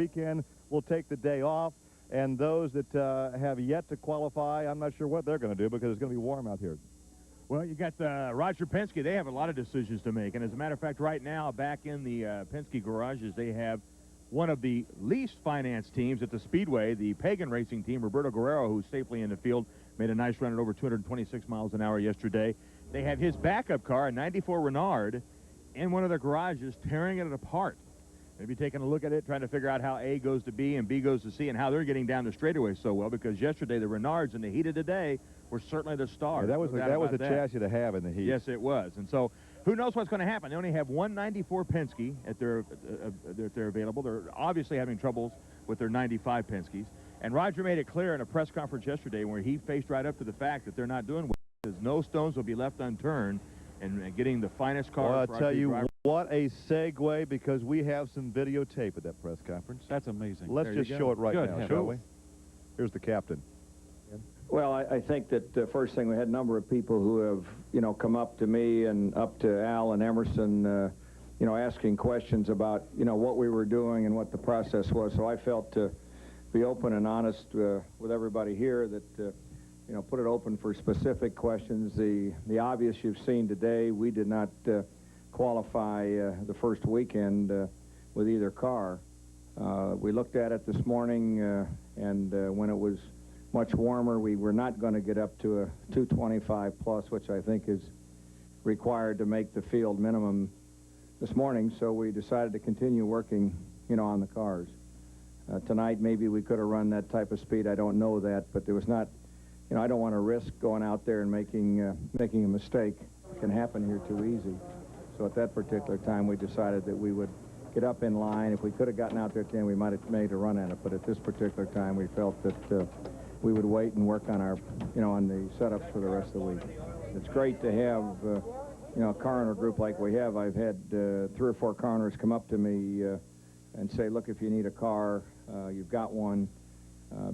weekend will take the day off. And those that have yet to qualify, I'm not sure what they're going to do because it's going to be warm out here. Well, you got Roger Penske. They have a lot of decisions to make. And as a matter of fact, right now, back in the Penske garages, they have one of the least financed teams at the Speedway, the Pagan Racing team, Roberto Guerrero, who's safely in the field, made a nice run at over 226 miles an hour yesterday. They have his backup car, a 94 Renard, in one of their garages, tearing it apart. Maybe taking a look at it, trying to figure out how A goes to B and B goes to C and how they're getting down the straightaway so well, because yesterday the Renards in the heat of the day were certainly the stars. Yeah, that was a chassis to have in the heat. Yes, it was. And so who knows what's going to happen. They only have 194 Penske at their available. They're obviously having troubles with their 95 Penske's. And Roger made it clear in a press conference yesterday where he faced right up to the fact that they're not doing well. Because no stones will be left unturned and getting the finest car. Well, I'll tell you what a segue, because we have some videotape at that press conference. That's amazing. Let's just show it right now, shall we? Here's the captain. Well, I think that first thing, we had a number of people who have, come up to me and up to Al and Emerson, asking questions about, what we were doing and what the process was. So I felt to be open and honest with everybody here that, put it open for specific questions. The obvious you've seen today, we did not qualify the first weekend with either car. We looked at it this morning, and when it was much warmer, we were not going to get up to a 225 plus, which I think is required to make the field minimum this morning. So we decided to continue working, on the cars. Tonight, maybe we could have run that type of speed. I don't know that, but there was not. I don't want to risk going out there and making a mistake. It can happen here too easy. So at that particular time, we decided that we would get up in line. If we could have gotten out there at the end, we might have made a run at it. But at this particular time, we felt that we would wait and work on our, on the setups for the rest of the week. It's great to have, a car owner group like we have. I've had 3 or 4 car owners come up to me and say, look, if you need a car, you've got one.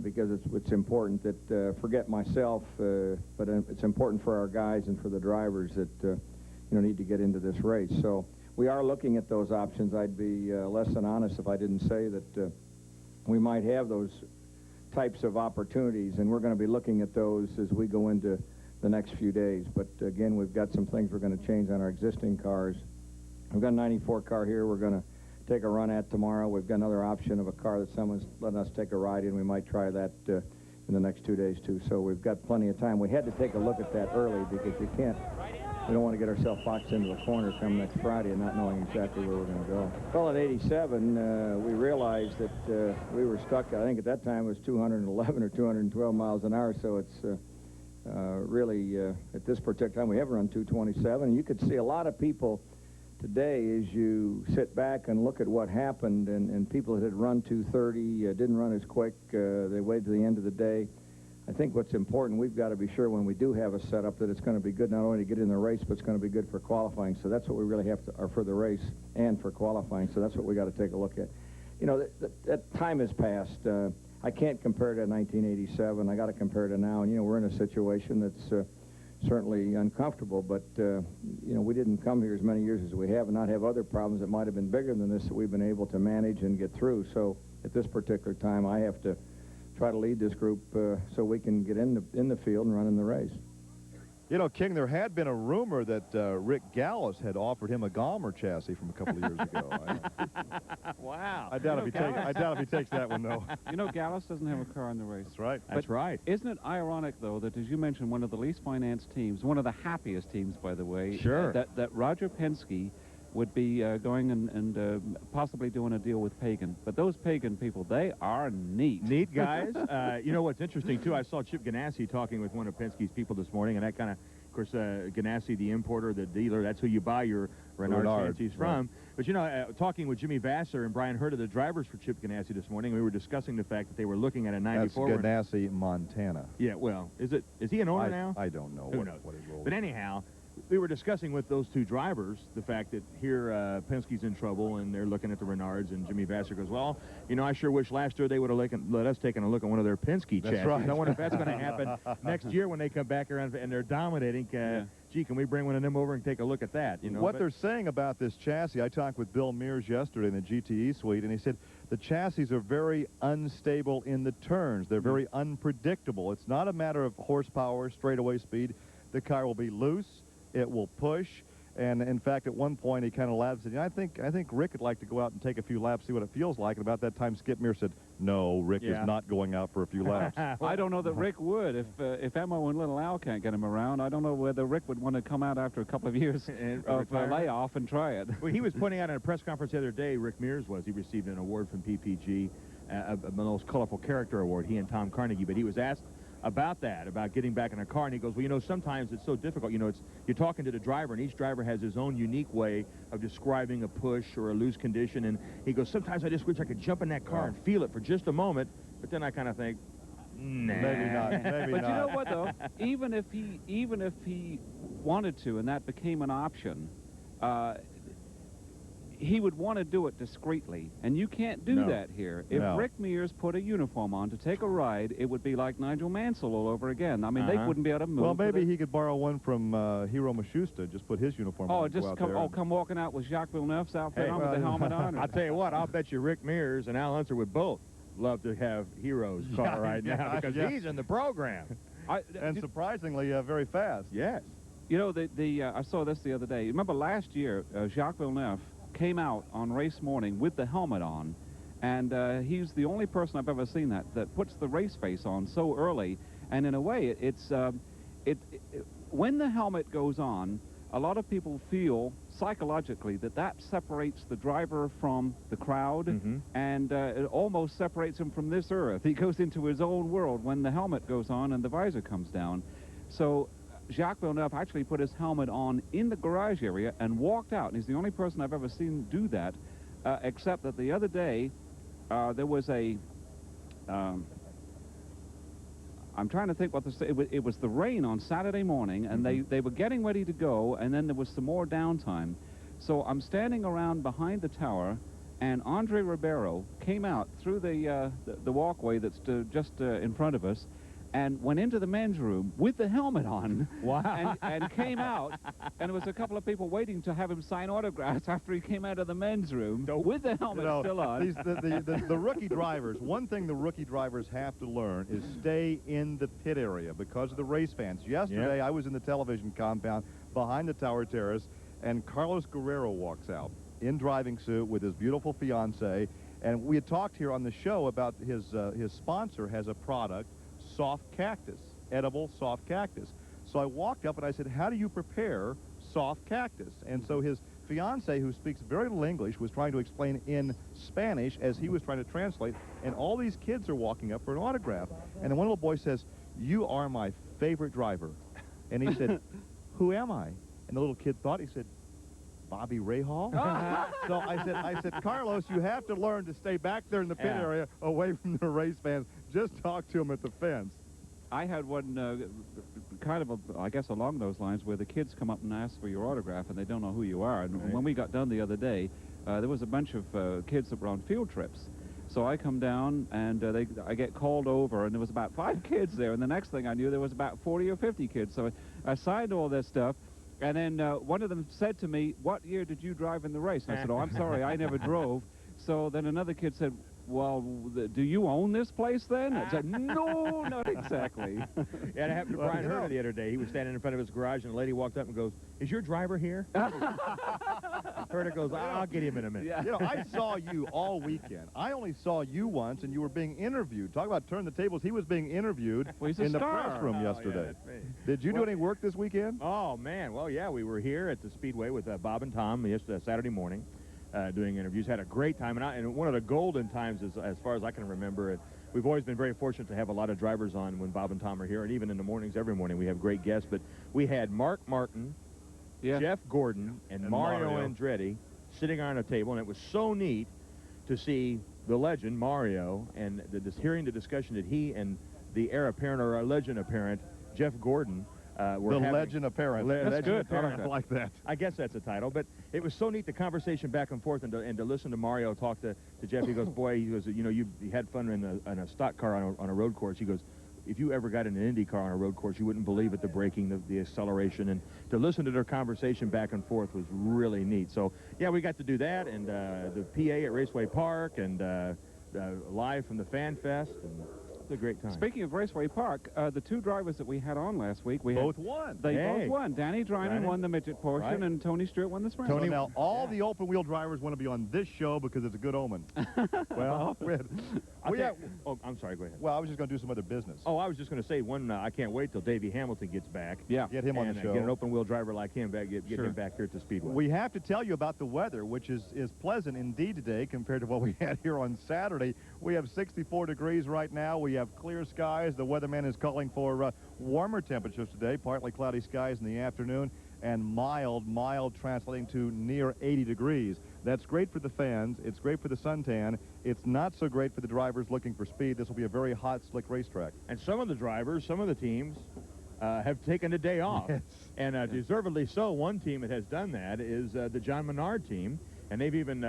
Because it's important that, forget myself, but it's important for our guys and for the drivers that, need to get into this race. So we are looking at those options. I'd be less than honest if I didn't say that we might have those types of opportunities, and we're going to be looking at those as we go into the next few days. But again, we've got some things we're going to change on our existing cars. We've got a 94 car here we're going to take a run at tomorrow. We've got another option of a car that someone's letting us take a ride in. We might try that in the next 2 days too. So we've got plenty of time. We had to take a look at that early because we don't want to get ourselves boxed into a corner come next Friday and not knowing exactly where we're going to go. Well, at 87, we realized that we were stuck. I think at that time it was 211 or 212 miles an hour. So it's really at this particular time we have run 227. And you could see a lot of people today, as you sit back and look at what happened, and people that had run 230 didn't run as quick. They waited to the end of the day. I think what's important, we've got to be sure when we do have a setup that it's going to be good not only to get in the race, but it's going to be good for qualifying. So that's what we really have to, or for the race and for qualifying. So that's what we got to take a look at. That time has passed. I can't compare to 1987. I got to compare to now. And, we're in a situation that's certainly uncomfortable, but, we didn't come here as many years as we have and not have other problems that might have been bigger than this that we've been able to manage and get through. So at this particular time, I have to try to lead this group so we can get in the field and run in the race. King, there had been a rumor that Rick Gallus had offered him a Gallmer chassis from a couple of years ago. Wow. I doubt if he takes that one, though. Gallus doesn't have a car in the race. That's right. That's right. Isn't it ironic, though, that, as you mentioned, one of the least financed teams, one of the happiest teams, by the way, sure, that Roger Penske would be going and possibly doing a deal with Pagan. But those Pagan people, they are neat. Neat guys. What's interesting, too, I saw Chip Ganassi talking with one of Penske's people this morning, and that kind of course, Ganassi, the importer, the dealer, that's who you buy your Renard chances from. Right. But, talking with Jimmy Vassar and Brian Hurta, the drivers for Chip Ganassi this morning, we were discussing the fact that they were looking at a 94. That's Ganassi, Montana. Yeah, well, is he an owner now? I don't know. Who knows? What his role is. But anyhow, we were discussing with those two drivers the fact that here Penske's in trouble and they're looking at the Renards, and Jimmy Vassar goes, well, I sure wish last year they would have let us take a look at one of their Penske chassis. Right. I wonder if that's going to happen next year when they come back around and they're dominating. gee, can we bring one of them over and take a look at that? You know, what they're saying about this chassis, I talked with Bill Mears yesterday in the GTE suite, and he said the chassis are very unstable in the turns. They're very unpredictable. It's not a matter of horsepower, straightaway speed. The car will be loose. It will push. And in fact, at one point, he kind of laughed and said, I think Rick would like to go out and take a few laps, see what it feels like. And about that time, Skip Mears said, no, Rick is not going out for a few laps. I don't know that Rick would. If Emmo and Little Al can't get him around, I don't know whether Rick would want to come out after a couple of years of layoff and try it. Well, he was pointing out in a press conference the other day, Rick Mears was. He received an award from PPG, the most colorful character award, he and Tom Carnegie. But he was asked about that, about getting back in a car, and he goes, well, you know, sometimes it's so difficult. You know, you're talking to the driver, and each driver has his own unique way of describing a push or a loose condition, and he goes, sometimes I just wish I could jump in that car and feel it for just a moment, but then I kind of think, nah. Maybe not, maybe but not. you know what, though? Even if he wanted to, and that became an option, he would want to do it discreetly, and you can't do that here. If Rick Mears put a uniform on to take a ride, it would be like Nigel Mansell all over again. I mean, they wouldn't be able to move. Well, maybe he could borrow one from Hiro Mashusta, just put his uniform on. Just come walking out with Jacques Villeneuve's outfit on with the helmet on. I'll tell you what, I'll bet you Rick Mears and Al Unser would both love to have Hero's car right now, because he's in the program. And surprisingly, very fast. Yes. You know, I saw this the other day. Remember last year, Jacques Villeneuve came out on race morning with the helmet on, and he's the only person I've ever seen that puts the race face on so early. And in a way, when the helmet goes on, a lot of people feel psychologically that separates the driver from the crowd, and it almost separates him from this earth. He goes into his own world when the helmet goes on and the visor comes down. So Jacques Villeneuve actually put his helmet on in the garage area and walked out. And he's the only person I've ever seen do that, except that the other day there was a... I'm trying to think what it was the rain on Saturday morning, and they were getting ready to go, and then there was some more downtime. So I'm standing around behind the tower, and Andre Ribeiro came out through the walkway that's just in front of us, and went into the men's room with the helmet on. Wow. And came out, and there was a couple of people waiting to have him sign autographs after he came out of the men's room with the helmet still on. The rookie drivers, one thing the rookie drivers have to learn is stay in the pit area because of the race fans. Yesterday, I was in the television compound behind the tower terrace, and Carlos Guerrero walks out in driving suit with his beautiful fiancée, and we had talked here on the show about his sponsor has a product, soft cactus, edible soft cactus. So I walked up and I said, how do you prepare soft cactus? And so his fiancée, who speaks very little English, was trying to explain in Spanish as he was trying to translate, and all these kids are walking up for an autograph. And then one little boy says, you are my favorite driver. And he said, who am I? And the little kid thought, he said, Bobby Rahal? So I said, Carlos, you have to learn to stay back there in the pit area away from the race fans. Just talk to them at the fence. I had one kind of, I guess, along those lines where the kids come up and ask for your autograph and they don't know who you are. And when we got done the other day, there was a bunch of kids that were on field trips. So I come down and I get called over, and there was about 5 kids there. And the next thing I knew, there was about 40 or 50 kids. So I signed all this stuff. And then one of them said to me, what year did you drive in the race? And I said, oh, I'm sorry, I never drove. So then another kid said, well, do you own this place then? I said, no, not exactly. Yeah, it happened to Brian Herter the other day. He was standing in front of his garage, and a lady walked up and goes, is your driver here? Herter goes, I'll get him in a minute. Yeah. You know, I saw you all weekend. I only saw you once, and you were being interviewed. Talk about turn the tables. He was being interviewed in the press room yesterday. Did you do any work this weekend? Oh, man. Well, yeah, we were here at the Speedway with Bob and Tom yesterday, Saturday morning. Doing interviews, had a great time, and one of the golden times, as far as I can remember, we've always been very fortunate to have a lot of drivers on when Bob and Tom are here, and even in the mornings, every morning, we have great guests. But we had Mark Martin, Jeff Gordon, and Mario Andretti sitting on a table, and it was so neat to see the legend Mario and hearing the discussion that he and the heir apparent, or a legend apparent, Jeff Gordon, the legend apparent. That's good. I like that. I guess that's a title, but it was so neat, the conversation back and forth, and to listen to Mario talk to Jeff. He goes, boy, he goes, you know, you had fun in a stock car on a road course. He goes, if you ever got in an Indy car on a road course, you wouldn't believe it, the braking, the acceleration, and to listen to their conversation back and forth was really neat. So, yeah, we got to do that, and the PA at Raceway Park, and live from the Fan Fest, and it's a great time. Speaking of Raceway Park, the two drivers that we had on last week, both won. They both won. Danny Drynan won the midget portion, Right. and Tony Stewart won the sprint. So now all the open-wheel drivers want to be on this show because it's a good omen. Well, oh, I'm sorry, go ahead. well, I was just going to do some other business. Oh, I was just going to say, I can't wait till Davey Hamilton gets back. Yeah. Get him on the show. Get an open-wheel driver like him back, get Sure. him back here at the Speedway. We have to tell you about the weather, which is pleasant indeed today compared to what we had here on Saturday. We have 64 degrees right now. We have clear skies. The weatherman is calling for warmer temperatures today, partly cloudy skies in the afternoon, and mild translating to near 80 degrees. That's great for the fans. It's great for the suntan. It's not so great for the drivers looking for speed. This will be a very hot, slick racetrack. And some of the drivers, some of the teams have taken a day off. Yes. And deservedly so. One team that has done that is the John Menard team. And they've even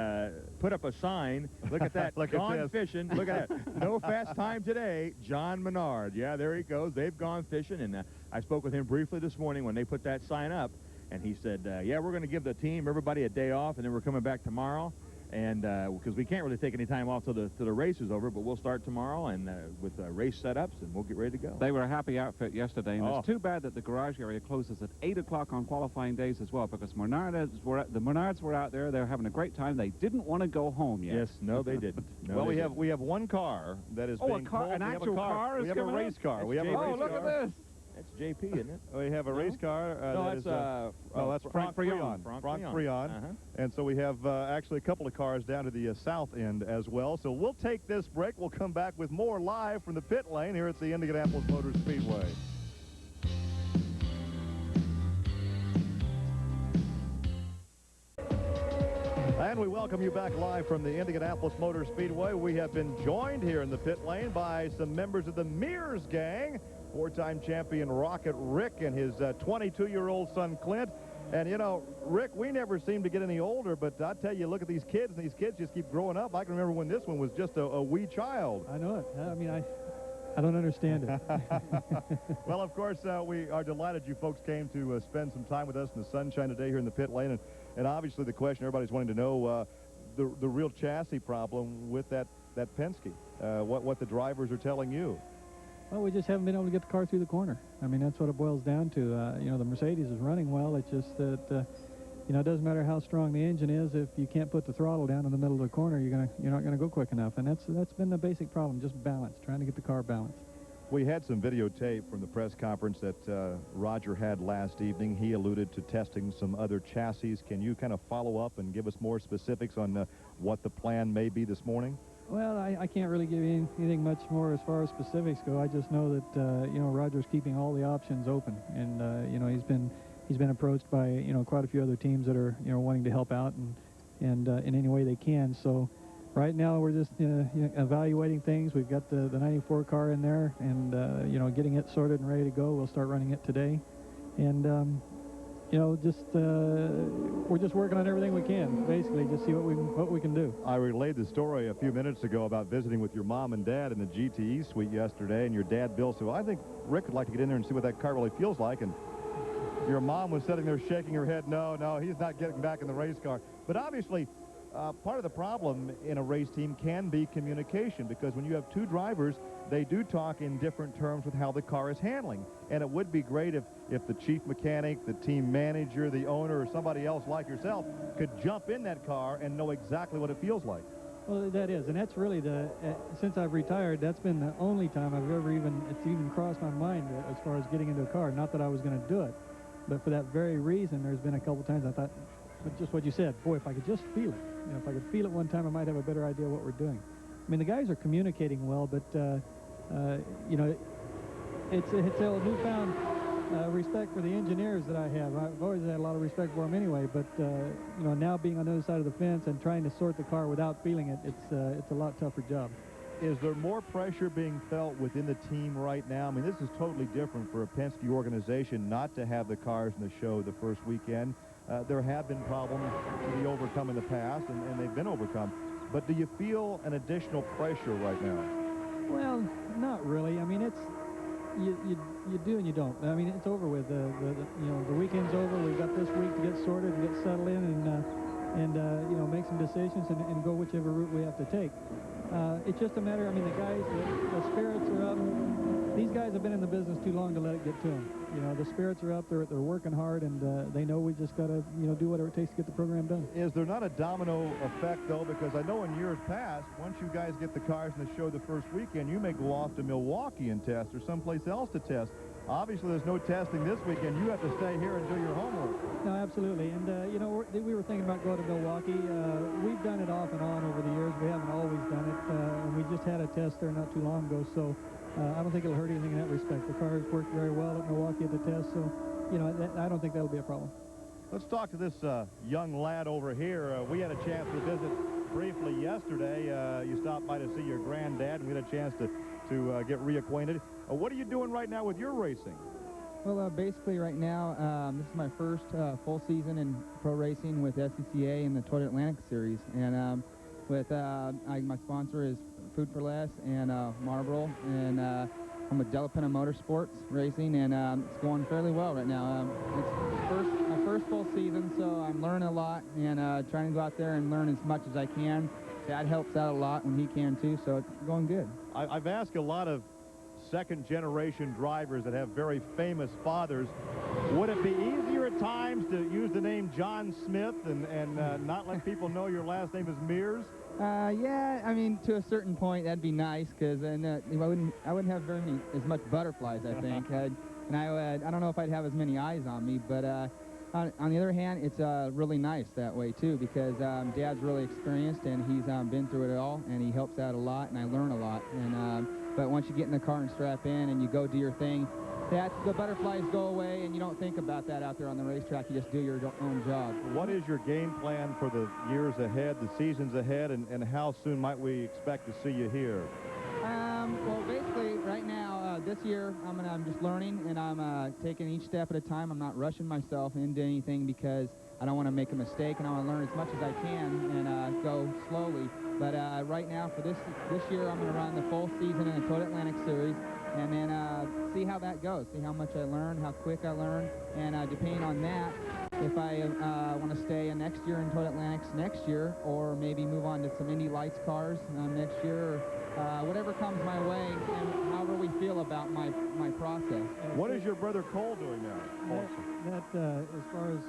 put up a sign. Look at that. Look at gone this. fishing. Look at that. No fast time today. John Menard. Yeah, there he goes. They've gone fishing. And I spoke with him briefly this morning when they put that sign up. And he said, yeah, we're going to give the team, everybody, a day off, and then we're coming back tomorrow. And because we can't really take any time off till the race is over, but we'll start tomorrow and with race setups, and we'll get ready to go. They were a happy outfit yesterday, and it's too bad that the garage area closes at 8 o'clock on qualifying days as well, because the Menards were out there. They were having a great time. They didn't want to go home yet. Yes, no, they didn't. No, Well, they we have one car that is being pulled. An actual car is We have a coming race up? car. We have a That's race Oh, look car. at this. That's JP, isn't it? We have a race car. No, that's that's Frank Freon. Frank Frank Freon. Freon. And so we have actually a couple of cars down to the south end as well. So we'll take this break. We'll come back with more live from the pit lane here at the Indianapolis Motor Speedway. And we welcome you back live from the Indianapolis Motor Speedway. We have been joined here in the pit lane by some members of the Mears gang. Four-time champion Rocket Rick and his 22-year-old son Clint. And, you know, Rick, we never seem to get any older, but I tell you, look at these kids, and these kids just keep growing up. I can remember when this one was just a wee child. I know it. I mean, I don't understand it. Well, of course, we are delighted you folks came to spend some time with us in the sunshine today here in the pit lane. And obviously the question everybody's wanting to know, the real chassis problem with that Penske, what the drivers are telling you. Well, we just haven't been able to get the car through the corner. I mean, that's what it boils down to. You know, the Mercedes is running well. It's just that, you know, it doesn't matter how strong the engine is. If you can't put the throttle down in the middle of the corner, you're not gonna go quick enough. And that's been the basic problem, just balance, trying to get the car balanced. We had some videotape from the press conference that Roger had last evening. He alluded to testing some other chassis. Can you kind of follow up and give us more specifics on what the plan may be this morning? Well, I can't really give you anything much more as far as specifics go. I just know that, you know, Roger's keeping all the options open. And, you know, he's been approached by, you know, quite a few other teams that are, you know, wanting to help out and in any way they can. So right now we're just you know, evaluating things. We've got the 94 car in there and, you know, getting it sorted and ready to go. We'll start running it today. And, you know, just we're just working on everything we can, basically, just see what we can do. I relayed the story a few minutes ago about visiting with your mom and dad in the GTE suite yesterday, and your dad, Bill, said, well, I think Rick would like to get in there and see what that car really feels like. And your mom was sitting there shaking her head, no, he's not getting back in the race car. But obviously, part of the problem in a race team can be communication, because when you have two drivers, they do talk in different terms with how the car is handling. And it would be great if the chief mechanic, the team manager, the owner, or somebody else like yourself could jump in that car and know exactly what it feels like. Well, that is, and that's really since I've retired, that's been the only time I've ever it's even crossed my mind as far as getting into a car. Not that I was going to do it, but for that very reason, there's been a couple times I thought, just what you said, boy, if I could just feel it. You know, if I could feel it one time, I might have a better idea what we're doing. I mean, the guys are communicating well, but, you know, it's a newfound respect for the engineers that I have. I've always had a lot of respect for them anyway, but, you know, now being on the other side of the fence and trying to sort the car without feeling it, it's a lot tougher job. Is there more pressure being felt within the team right now? I mean, this is totally different for a Penske organization not to have the cars in the show the first weekend. There have been problems to be overcome in the past, and they've been overcome. But do you feel an additional pressure right now? Well, not really. I mean, you do and you don't. I mean, it's over with. The weekend's over. We've got this week to get sorted and get settled in and make some decisions and go whichever route we have to take. It's just a matter. I mean, the guys, the spirits are up. These guys have been in the business too long to let it get to them. The spirits are up. They're working hard, and they know we just got to do whatever it takes to get the program done. Is there not a domino effect, though? Because I know in years past, once you guys get the cars in the show the first weekend, you may go off to Milwaukee and test or someplace else to test. Obviously, there's no testing this weekend. You have to stay here and do your homework. No, absolutely. And, we were thinking about going to Milwaukee. We've done it off and on over the years. We haven't always done it. And we just had a test there not too long ago, so I don't think it'll hurt anything in that respect. The cars worked very well at Milwaukee at the test, so, I don't think that'll be a problem. Let's talk to this young lad over here. We had a chance to visit briefly yesterday. You stopped by to see your granddad, and we had a chance to get reacquainted. What are you doing right now with your racing? Well, basically right now, this is my first full season in pro racing with SCCA in the Toyota Atlantic Series. And my sponsor is Food for Less and Marlboro. And I'm with Delapena Motorsports Racing, and it's going fairly well right now. It's my first full season, so I'm learning a lot and trying to go out there and learn as much as I can. Dad helps out a lot when he can, too, so it's going good. I've asked a lot of second-generation drivers that have very famous fathers, would it be easier at times to use the name John Smith and not let people know your last name is Mears? Yeah, I mean, to a certain point, that'd be nice, because then I wouldn't have as much butterflies, I think. I don't know if I'd have as many eyes on me, but on the other hand, it's really nice that way, too, because Dad's really experienced, and he's been through it all, and he helps out a lot, and I learn a lot. And but once you get in the car and strap in and you go do your thing, the butterflies go away, and you don't think about that out there on the racetrack. You just do your own job. What is your game plan for the years ahead, the seasons ahead, and how soon might we expect to see you here? Well, basically, right now, this year, I'm just learning, and I'm taking each step at a time. I'm not rushing myself into anything because I don't want to make a mistake, and I want to learn as much as I can and go slowly. But right now, for this year, I'm going to run the full season in the Toyota Atlantic Series, and then see how that goes, see how much I learn, how quick I learn, and depending on that, if I want to stay next year in Toyota Atlantics next year, or maybe move on to some Indy Lights cars next year, or whatever comes my way, and however we feel about my process. What is your brother Cole doing now? That as far as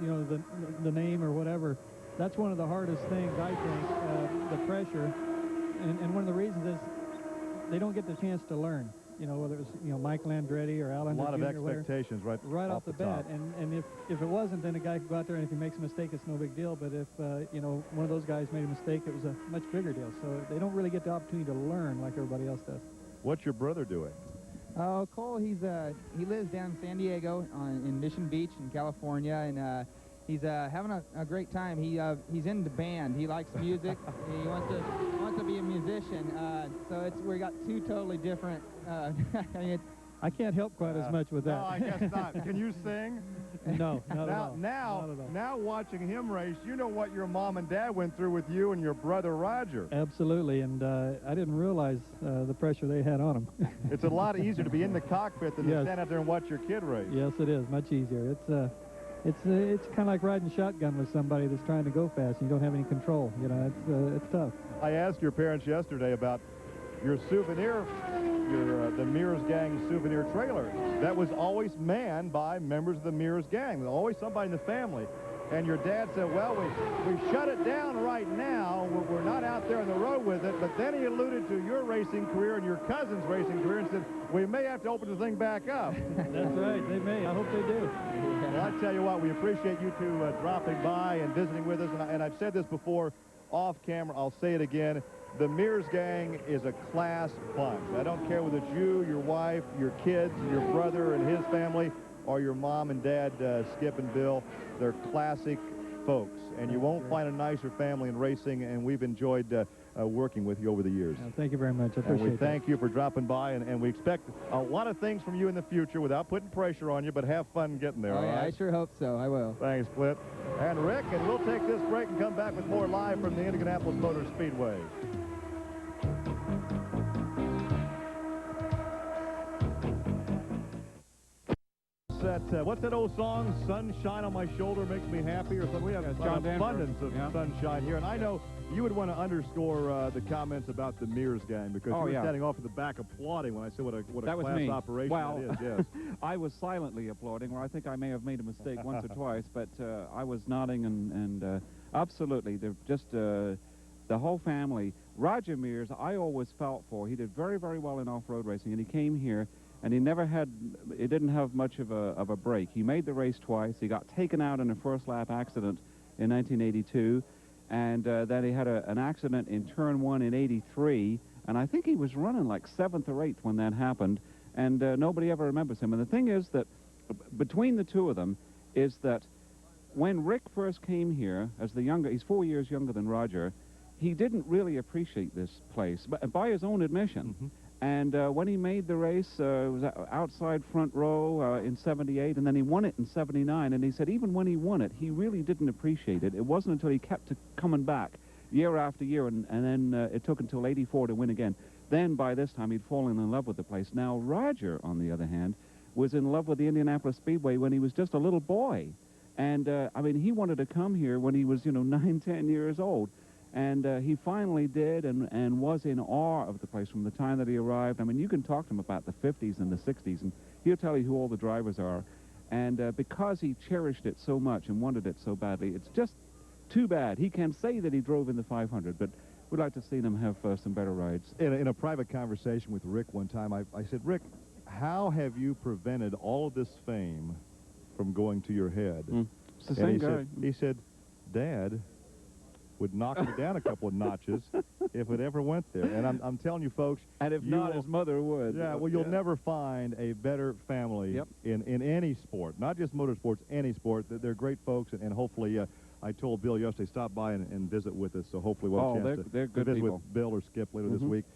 the name or whatever, that's one of the hardest things, I think, the pressure, and one of the reasons is they don't get the chance to learn. Whether it's Michael Andretti or Alan. A lot of Jr. expectations right off the bat, and if it wasn't, then a guy could go out there and if he makes a mistake, it's no big deal. But if one of those guys made a mistake, it was a much bigger deal. So they don't really get the opportunity to learn like everybody else does. What's your brother doing? Cole, he lives down in San Diego in Mission Beach in California, and he's having a great time. He's into band. He likes music. He wants to be a musician. So we got two totally different. I can't help quite as much with that. No, I guess not. Can you sing? No, not at all. Now watching him race, you know what your mom and dad went through with you and your brother Roger. Absolutely, and I didn't realize the pressure they had on them. It's a lot easier to be in the cockpit than to stand out there and watch your kid race. Yes, it is. Much easier. It's kind of like riding shotgun with somebody that's trying to go fast and you don't have any control. It's tough. I asked your parents yesterday about your souvenir, the Mears Gang souvenir trailer. That was always manned by members of the Mears Gang. There's always somebody in the family. And your dad said, well, we shut it down right now. We're not out there on the road with it. But then he alluded to your racing career and your cousin's racing career and said, we may have to open the thing back up. That's right. They may. I hope they do. Well, I tell you what, we appreciate you two dropping by and visiting with us. And I've said this before off camera. I'll say it again. The Mears Gang is a class bunch. I don't care whether it's you, your wife, your kids, your brother and his family, or your mom and dad, Skip and Bill. They're classic folks, and you won't find a nicer family in racing, and we've enjoyed working with you over the years. Thank you very much. I appreciate it. And we thank you for dropping by, and we expect a lot of things from you in the future without putting pressure on you, but have fun getting there, all right? I sure hope so. I will. Thanks, Clint. And Rick, and we'll take this break and come back with more live from the Indianapolis Motor Speedway. what's that old song? Sunshine on my shoulder makes me happy, or something. We have John an abundance of yeah. sunshine here, and I know you would want to underscore the comments about the Mears gang, because you were standing off at the back applauding when I said what a That was class me. operation Well, that is. Yes. I was silently applauding, or I think I may have made a mistake once or twice, but I was nodding and absolutely, they're just the whole family. Roger Mears, I always felt for. He did very, very well in off-road racing, and he came here, and he didn't have much of a break. He made the race twice. He got taken out in a first-lap accident in 1982, and then he had an accident in Turn 1 in 83, and I think he was running like 7th or 8th when that happened, and nobody ever remembers him. And the thing is that between the two of them is that when Rick first came here as the younger, he's 4 years younger than Roger, he didn't really appreciate this place, but by his own admission. Mm-hmm. And when he made the race, it was outside front row in 78, and then he won it in 79, and he said even when he won it, he really didn't appreciate it. It wasn't until he kept coming back year after year, and then it took until 84 to win again. Then by this time, he'd fallen in love with the place. Now, Roger, on the other hand, was in love with the Indianapolis Speedway when he was just a little boy. And, I mean, he wanted to come here when he was, 9, 10 years old. And he finally did and was in awe of the place from the time that he arrived. I mean, you can talk to him about the 50s and the 60s, and he'll tell you who all the drivers are. And because he cherished it so much and wanted it so badly, it's just too bad. He can say that he drove in the 500, but we'd like to see them have some better rides. In a private conversation with Rick one time, I said, Rick, how have you prevented all of this fame from going to your head? It's the same guy. He said, Dad would knock me down a couple of notches if it ever went there. And I'm telling you, folks. And if not, his mother would. Yeah, well, you'll never find a better family in any sport, not just motorsports, any sport. They're great folks, and hopefully, I told Bill yesterday, stop by and visit with us, so hopefully we'll have a chance they're to good visit people. with Bill or Skip later this week.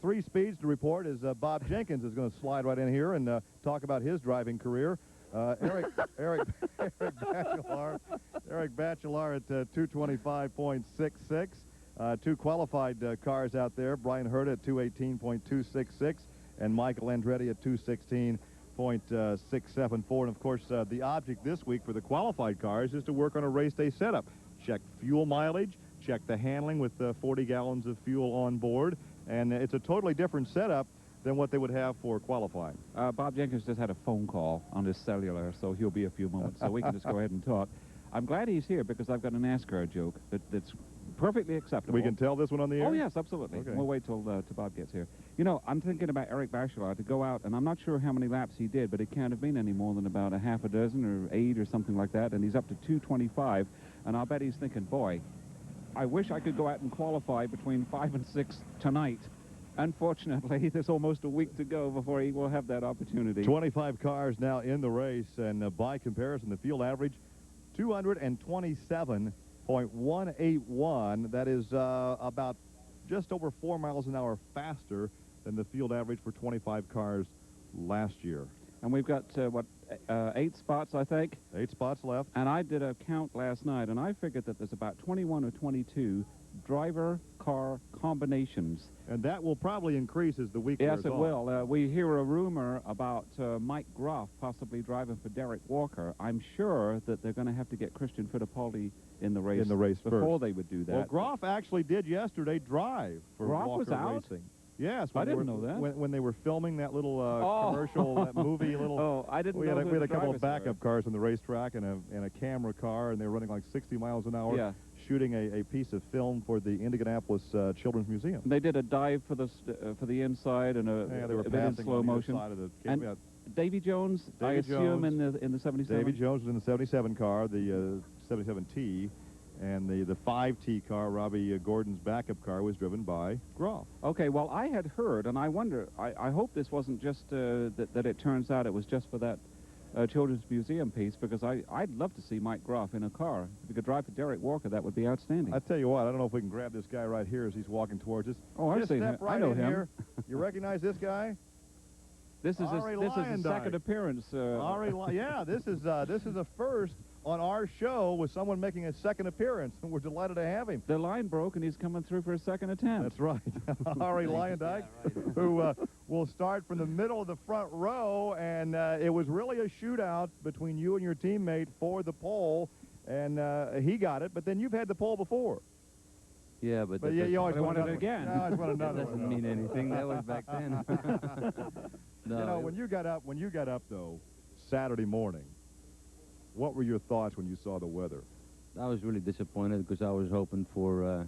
3 speeds to report is Bob Jenkins is going to slide right in here and talk about his driving career. Eric Bachelor at 225.66. 2 qualified cars out there. Brian Hurta at 218.266, and Michael Andretti at 216.674. And of course, the object this week for the qualified cars is to work on a race day setup. Check fuel mileage, check the handling with 40 gallons of fuel on board, and it's a totally different setup than what they would have for qualifying. Bob Jenkins just had a phone call on his cellular, so he'll be a few moments, so we can just go ahead and talk. I'm glad he's here because I've got a NASCAR joke that's perfectly acceptable. We can tell this one on the air? Oh, yes, absolutely. Okay. We'll wait till Bob gets here. I'm thinking about Eric Bachelor to go out, and I'm not sure how many laps he did, but it can't have been any more than about a half a dozen or 8 or something like that, and he's up to 225, and I'll bet he's thinking, boy, I wish I could go out and qualify between 5 and 6 tonight. Unfortunately, there's almost a week to go before he will have that opportunity. 25 cars now in the race, and by comparison, the field average, 227.181. That is about just over 4 miles an hour faster than the field average for 25 cars last year. And we've got, 8 spots, I think? 8 spots left. And I did a count last night, and I figured that there's about 21 or 22 driver-car combinations. And that will probably increase as the week wears on. Yes, it will. We hear a rumor about Mike Groff possibly driving for Derek Walker. I'm sure that they're going to have to get Christian Fittipaldi in the race, before they would do that. Well, Groff actually did yesterday drive for Groff Walker was out? Racing. Yes, I didn't know that. When they were filming that little commercial, that movie, I didn't we know had who a the couple of drivers backup cars on the racetrack and a camera car, and they were running like 60 miles an hour. Yeah. Shooting a piece of film for the Indianapolis Children's Museum. They did a dive for the inside and they were a bit in passing slow on motion. Side of the And Davy Jones, I assume, in the 77. Davy Jones was in the 77 car, the 77T, and the 5T car, Robbie Gordon's backup car, was driven by Groff. Okay, well, I had heard, and I wonder, I hope this wasn't just that it turns out it was just for that Children's Museum piece, because I'd love to see Mike Groff in a car. If he could drive for Derek Walker, that would be outstanding. I tell you what, I don't know if we can grab this guy right here as he's walking towards us. Oh, I've Just seen step him. right I know in him. Here. You recognize this guy? This is Ari his Lyondike. second appearance. Yeah, this is a first on our show with someone making a second appearance, and we're delighted to have him. The line broke, and he's coming through for a second attempt. That's right. Ari Lyondike, who will start from the middle of the front row, and it was really a shootout between you and your teammate for the pole, and he got it, but then you've had the pole before. Yeah, but yeah, you always want want it again. No, I always want another that doesn't one. mean anything. That was back then. No, You know, when you got up though, Saturday morning, what were your thoughts when you saw the weather? I was really disappointed because I was hoping for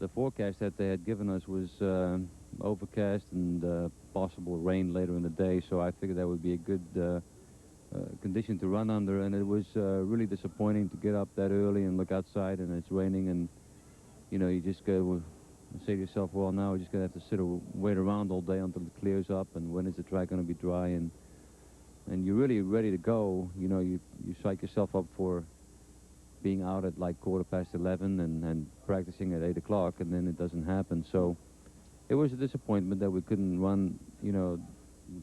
the forecast that they had given us was overcast and possible rain later in the day, so I figured that would be a good condition to run under, and it was really disappointing to get up that early and look outside and it's raining, and you know, you just go say to yourself, well, now we're just going to have to sit or wait around all day until it clears up, and when is the track going to be dry, and you're really ready to go. You know, you psych yourself up for being out at like 11:15 and practicing at 8 o'clock, and then it doesn't happen. So it was a disappointment that we couldn't run, you know,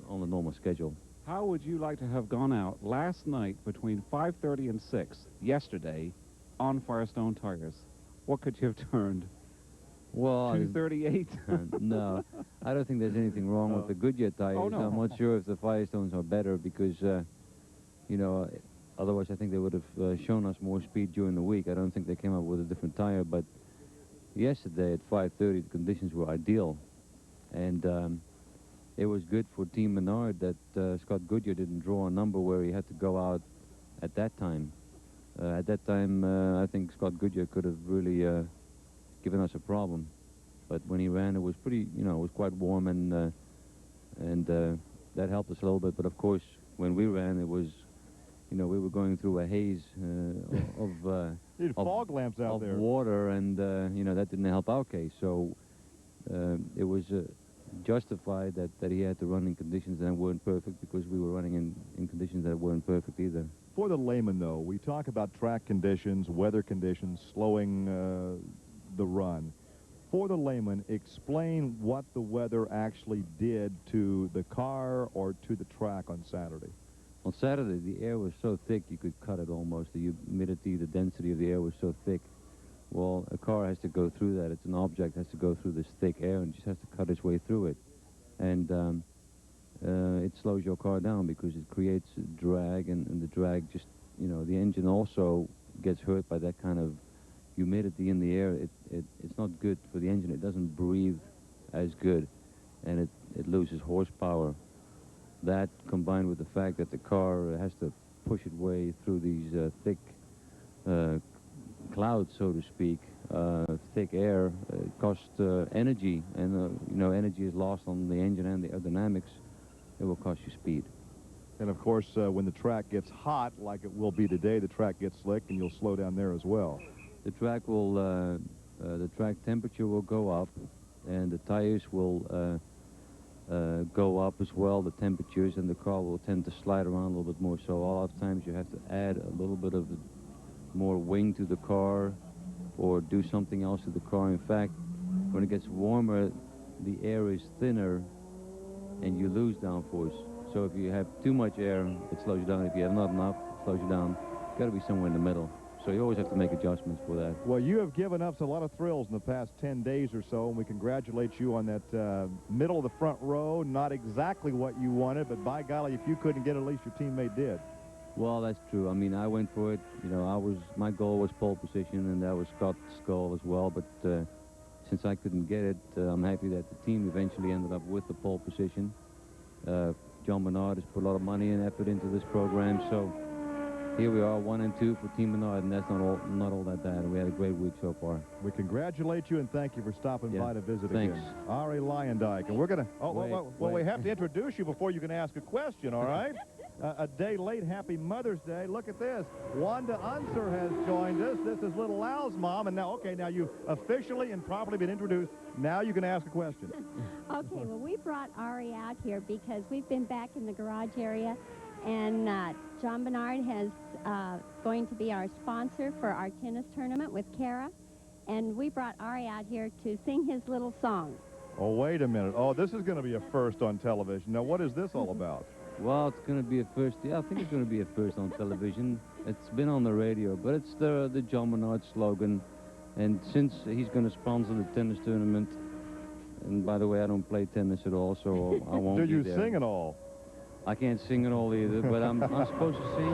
on the normal schedule. How would you like to have gone out last night between 5:30 and 6 yesterday on Firestone tires? What could you have turned? Well, 238? No, I don't think there's anything wrong with the Goodyear tires. Oh, no. I'm not sure if the Firestones are better because, you know, otherwise I think they would have shown us more speed during the week. I don't think they came up with a different tire, but yesterday at 5:30 the conditions were ideal, and it was good for Team Menard that Scott Goodyear didn't draw a number where he had to go out at that time. At that time, I think Scott Goodyear could have really given us a problem, but when he ran, it was pretty, you know, it was quite warm, and that helped us a little bit. But of course, when we ran, it was, you know, we were going through a haze You had fog lamps out of there. water, and you know, that didn't help our case. So it was justified that he had to run in conditions that weren't perfect, because we were running in conditions that weren't perfect either. For the layman, though, we talk about track conditions, weather conditions, slowing the run. For the layman, explain what the weather actually did to the car or to the track on Saturday. On Saturday, the air was so thick you could cut it almost. The humidity, the density of the air was so thick. Well, a car has to go through that. It's an object, has to go through this thick air and just has to cut its way through it. And it slows your car down because it creates drag, and the drag just, you know, the engine also gets hurt by that kind of humidity in the air. It's not good for the engine. It doesn't breathe as good, and it loses horsepower. That, combined with the fact that the car has to push its way through these thick clouds, so to speak, thick air, costs energy, and you know, energy is lost on the engine and the aerodynamics. It will cost you speed. And of course, when the track gets hot, like it will be today, the track gets slick, and you'll slow down there as well. The track will, the track temperature will go up, and the tires will go up as well, the temperatures, and the car will tend to slide around a little bit more. So a lot of times you have to add a little bit of more wing to the car or do something else to the car. In fact, when it gets warmer, the air is thinner and you lose downforce. So if you have too much air, it slows you down. If you have not enough, it slows you down. It's got to be somewhere in the middle. So you always have to make adjustments for that. Well, you have given us a lot of thrills in the past 10 days or so, and we congratulate you on that middle of the front row. Not exactly what you wanted, but by golly, if you couldn't get it, at least your teammate did. Well, that's true. I mean, I went for it. You know, my goal was pole position, and that was Scott's goal as well. But since I couldn't get it, I'm happy that the team eventually ended up with the pole position. John Bernard has put a lot of money and effort into this program, so here we are, 1 and 2 for Team Bernard, and that's not all that bad. And we had a great week so far. We congratulate you and thank you for stopping by to visit Thanks. again. Ari Lyondike, and we're going to. Oh, well, we have to introduce you before you can ask a question. All right. A day late. Happy Mother's Day. Look at this. Wanda Unser has joined us. This is little Al's mom, and now you've officially and properly been introduced. Now you can ask a question. Okay, well, we brought Ari out here because we've been back in the garage area, and John Bernard has going to be our sponsor for our tennis tournament with Kara, and we brought Ari out here to sing his little song. Oh, wait a minute. Oh, this is going to be a first on television. Now, what is this all about? Well, it's going to be a first. Yeah, I think it's going to be a first on television. It's been on the radio, but it's the John Bernard slogan. And since he's going to sponsor the tennis tournament, And by the way, I don't play tennis at all, so I won't Do be you there. sing at all? I can't sing at all either, but I'm supposed to sing.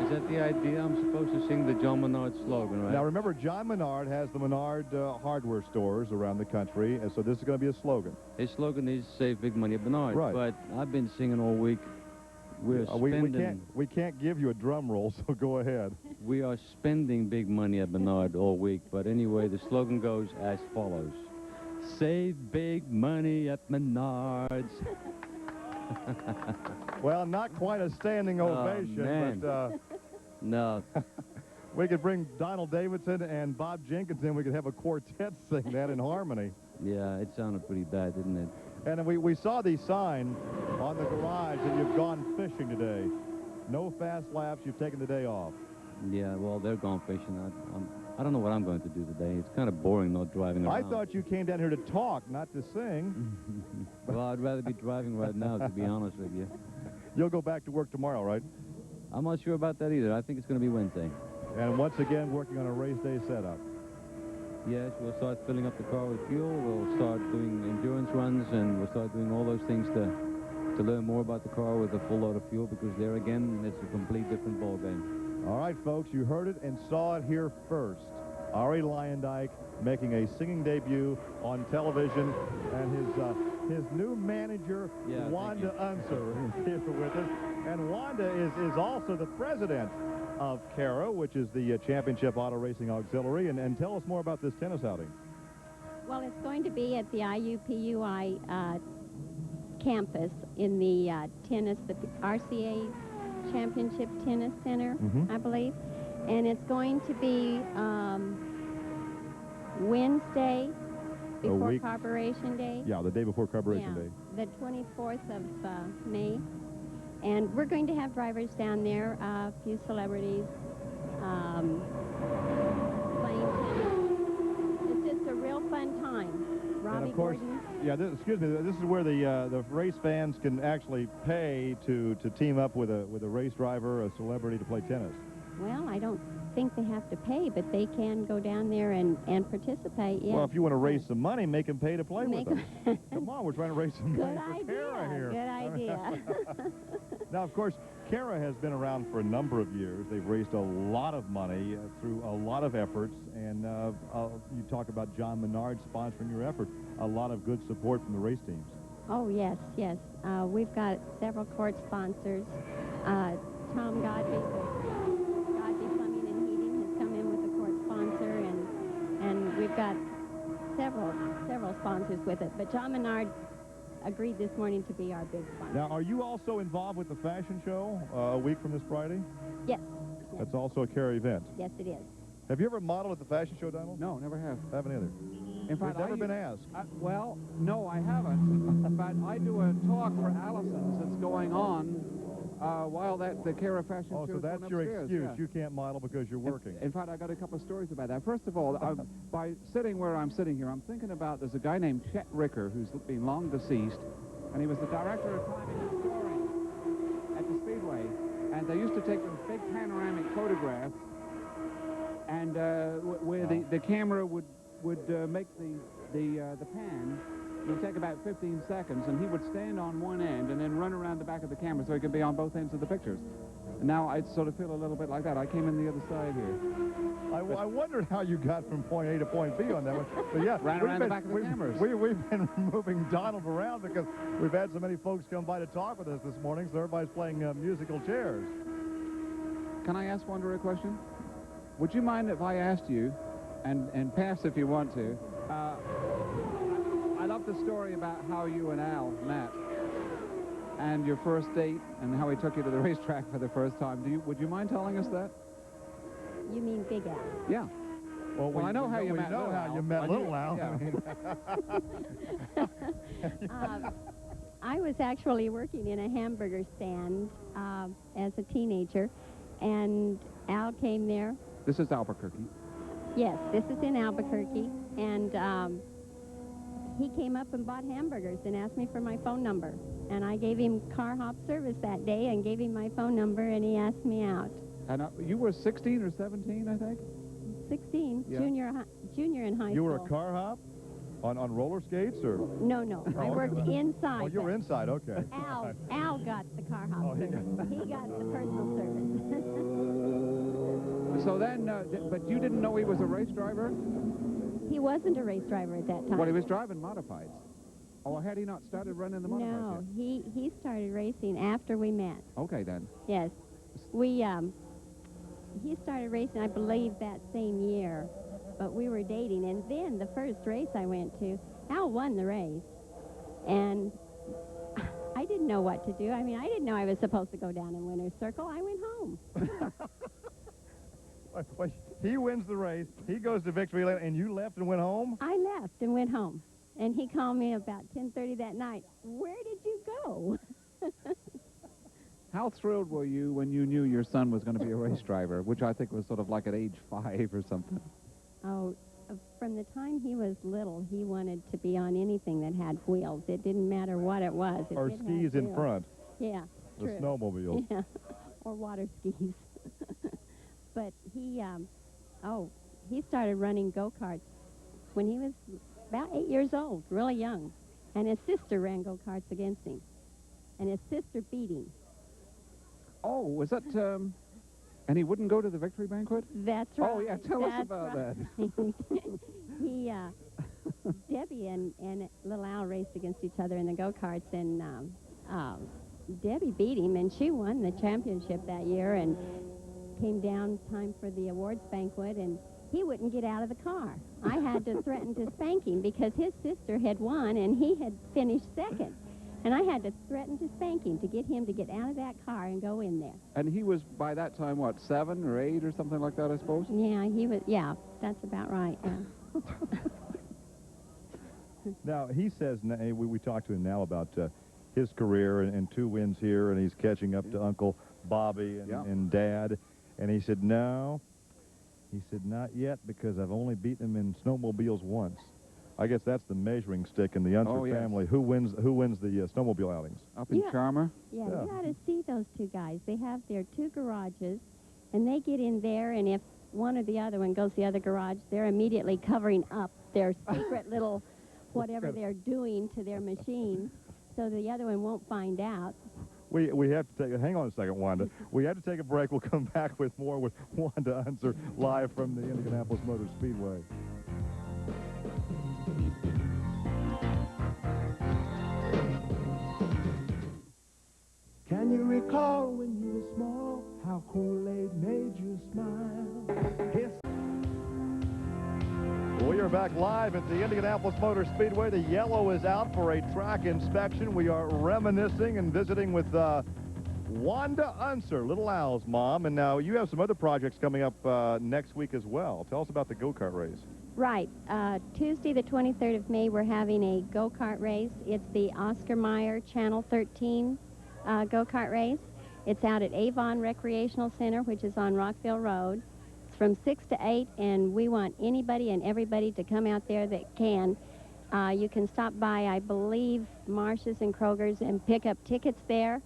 Is that the idea? I'm supposed to sing the John Menard slogan, right? Now remember, John Menard has the Menard hardware stores around the country, and so this is going to be a slogan. His slogan is "Save big money at Menard." Right. But I've been singing all week. We're spending. We can't give you a drum roll, so go ahead. We are spending big money at Menard all week. But anyway, the slogan goes as follows: Save big money at Menards. Well, not quite a standing ovation, man. but No. we could bring Donald Davidson and Bob Jenkins in. We could have a quartet sing that in harmony. Yeah, it sounded pretty bad, didn't it? And we saw the sign on the garage that you've gone fishing today. No fast laps. You've taken the day off. Yeah, well, they're gone fishing. I don't know what I'm going to do today. It's kind of boring not driving around. I thought you came down here to talk, not to sing. Well, I'd rather be driving right now, to be honest with you. You'll go back to work tomorrow, right? I'm not sure about that either. I think it's going to be Wednesday. And once again, working on a race day setup. Yes, we'll start filling up the car with fuel. We'll start doing endurance runs, and we'll start doing all those things to learn more about the car with a full load of fuel, because there again, it's a complete different ballgame. All right, folks, you heard it and saw it here first. Ari Lyondike making a singing debut on television, and his new manager, Wanda Unser, is here with us. And Wanda is also the president of CARA, which is the Championship Auto Racing Auxiliary. And tell us more about this tennis outing. Well, it's going to be at the IUPUI campus in the tennis, the RCA Championship Tennis Center, I believe. And it's going to be Wednesday before Corporation Day. Yeah, the day before Corporation Day. The 24th of May. And we're going to have drivers down there, a few celebrities, playing tennis. It's just a real fun time. Robbie And of course, Gordon. yeah, excuse me, this is where the race fans can actually pay to team up with a race driver, a celebrity, to play tennis. Well, I don't think they have to pay, but they can go down there and participate, yeah. Well, if you want to raise some money, make them pay to play with them. Come on, we're trying to raise some money for CARA here. Good idea. Now, of course, CARA has been around for a number of years. They've raised a lot of money through a lot of efforts, and you talk about John Menard sponsoring your effort. A lot of good support from the race teams. Oh, yes, yes. We've got several court sponsors. Tom Godby, Godby Plumbing and Heating, has come in with a court sponsor, and we've got several sponsors with it. But John Menard agreed this morning to be our big sponsor. Now, are you also involved with the fashion show a week from this Friday? Yes. That's also a CARA event. Yes, it is. Have you ever modeled at the fashion show, Donald? No, never have. Haven't either. In fact, We've never been asked. Well, no, I haven't. But I do a talk for Allison's that's going on while the CARA fashion show is So that's going your upstairs, excuse. yeah. You can't model because you're working. In fact, I got a couple of stories about that. First of all, by sitting where I'm sitting here, I'm thinking about there's a guy named Chet Ricker who's been long deceased, and he was the director of timing and scoring at the Speedway. And they used to take those big panoramic photographs, and where the camera would make the pan. It would take about 15 seconds, and he would stand on one end and then run around the back of the camera so he could be on both ends of the pictures. And now I sort of feel a little bit like that. I came in the other side here. I wondered how you got from point A to point B on that one. But yeah, Ran around the back of the cameras. We've been moving Donald around because we've had so many folks come by to talk with us this morning, so everybody's playing musical chairs. Can I ask Wanda a question? Would you mind if I asked you, and pass if you want to, I love the story about how you and Al met and your first date and how he took you to the racetrack for the first time. Would you mind telling us that? You mean Big Al? Yeah. Well, I know how you met Little Al. Al. You met Little Al. Yeah. I was actually working in a hamburger stand as a teenager, and Al came there. This is Albuquerque. Yes, this is in Albuquerque, and he came up and bought hamburgers and asked me for my phone number. And I gave him car hop service that day and gave him my phone number, and he asked me out. And you were 16 or 17, I think? 16, Yeah. junior in high school. You were a car hop? On roller skates, or? No, I worked inside. Oh, you were inside, okay. Al got the car hop Oh, he service. He got the personal service. So then, but you didn't know he was a race driver? He wasn't a race driver at that time. Well, he was driving modifieds. Or had he not started running the modifieds No, yet? he started racing after we met. Okay, then. Yes. He started racing, I believe, that same year, but we were dating. And then the first race I went to, Al won the race. And I didn't know what to do. I mean, I didn't know I was supposed to go down in winner's circle. I went home. Well, he wins the race, he goes to victory lane, and you left and went home? I left and went home. And he called me about 10:30 that night. Where did you go? How thrilled were you when you knew your son was going to be a race driver, which I think was sort of like at age 5 or something? Oh, from the time he was little, he wanted to be on anything that had wheels. It didn't matter what it was. It Or did have skis in wheels. front, Yeah, the true. snowmobiles. Yeah, or water skis. But he started running go-karts when he was about 8 years old, really young. And his sister ran go-karts against him. And his sister beat him. Oh, was that, and he wouldn't go to the victory banquet? That's right. Oh, yeah, tell us That's about right. that. Debbie and little Al raced against each other in the go-karts, and Debbie beat him, and she won the championship that year, and came down time for the awards banquet, and he wouldn't get out of the car. I had to threaten to spank him because his sister had won, and he had finished second. And I had to threaten to spank him to get him to get out of that car and go in there. And he was, by that time, what, 7 or 8 or something like that, I suppose? Yeah, he was, yeah, that's about right, yeah. Now, he says, we talked to him now about his career and 2 wins here, and he's catching up to Uncle Bobby and Dad. And he said, no. He said, not yet, because I've only beaten him in snowmobiles once. I guess that's the measuring stick in the Unser family. Who wins the snowmobile outings? Up in Charmer? Yeah, you got to see those 2 guys. They have their 2 garages, and they get in there, and if one or the other one goes to the other garage, they're immediately covering up their secret little whatever they're doing to their machines, so the other one won't find out. We have to take hang on a second, Wanda. We have to take a break. We'll come back with more with Wanda Unser live from the Indianapolis Motor Speedway. Can you recall when you were small, how Kool-Aid made you smile? We are back live at the Indianapolis Motor Speedway. The yellow is out for a track inspection. We are reminiscing and visiting with Wanda Unser, Little Al's mom. And now you have some other projects coming up next week as well. Tell us about the go-kart race. Right. Tuesday, the 23rd of May, we're having a go-kart race. It's the Oscar Mayer Channel 13 go-kart race. It's out at Avon Recreational Center, which is on Rockville Road. It's from 6 to 8, and we want anybody and everybody to come out there that can. You can stop by, I believe, Marsh's and Kroger's and pick up tickets there,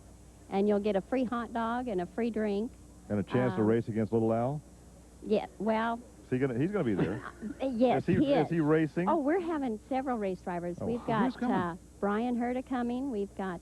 and you'll get a free hot dog and a free drink. And a chance to race against Little Al? Yeah, well... He's gonna be there. Yes, he is. Is he racing? Oh, we're having several race drivers. Oh. We've got Brian Herta coming. We've got,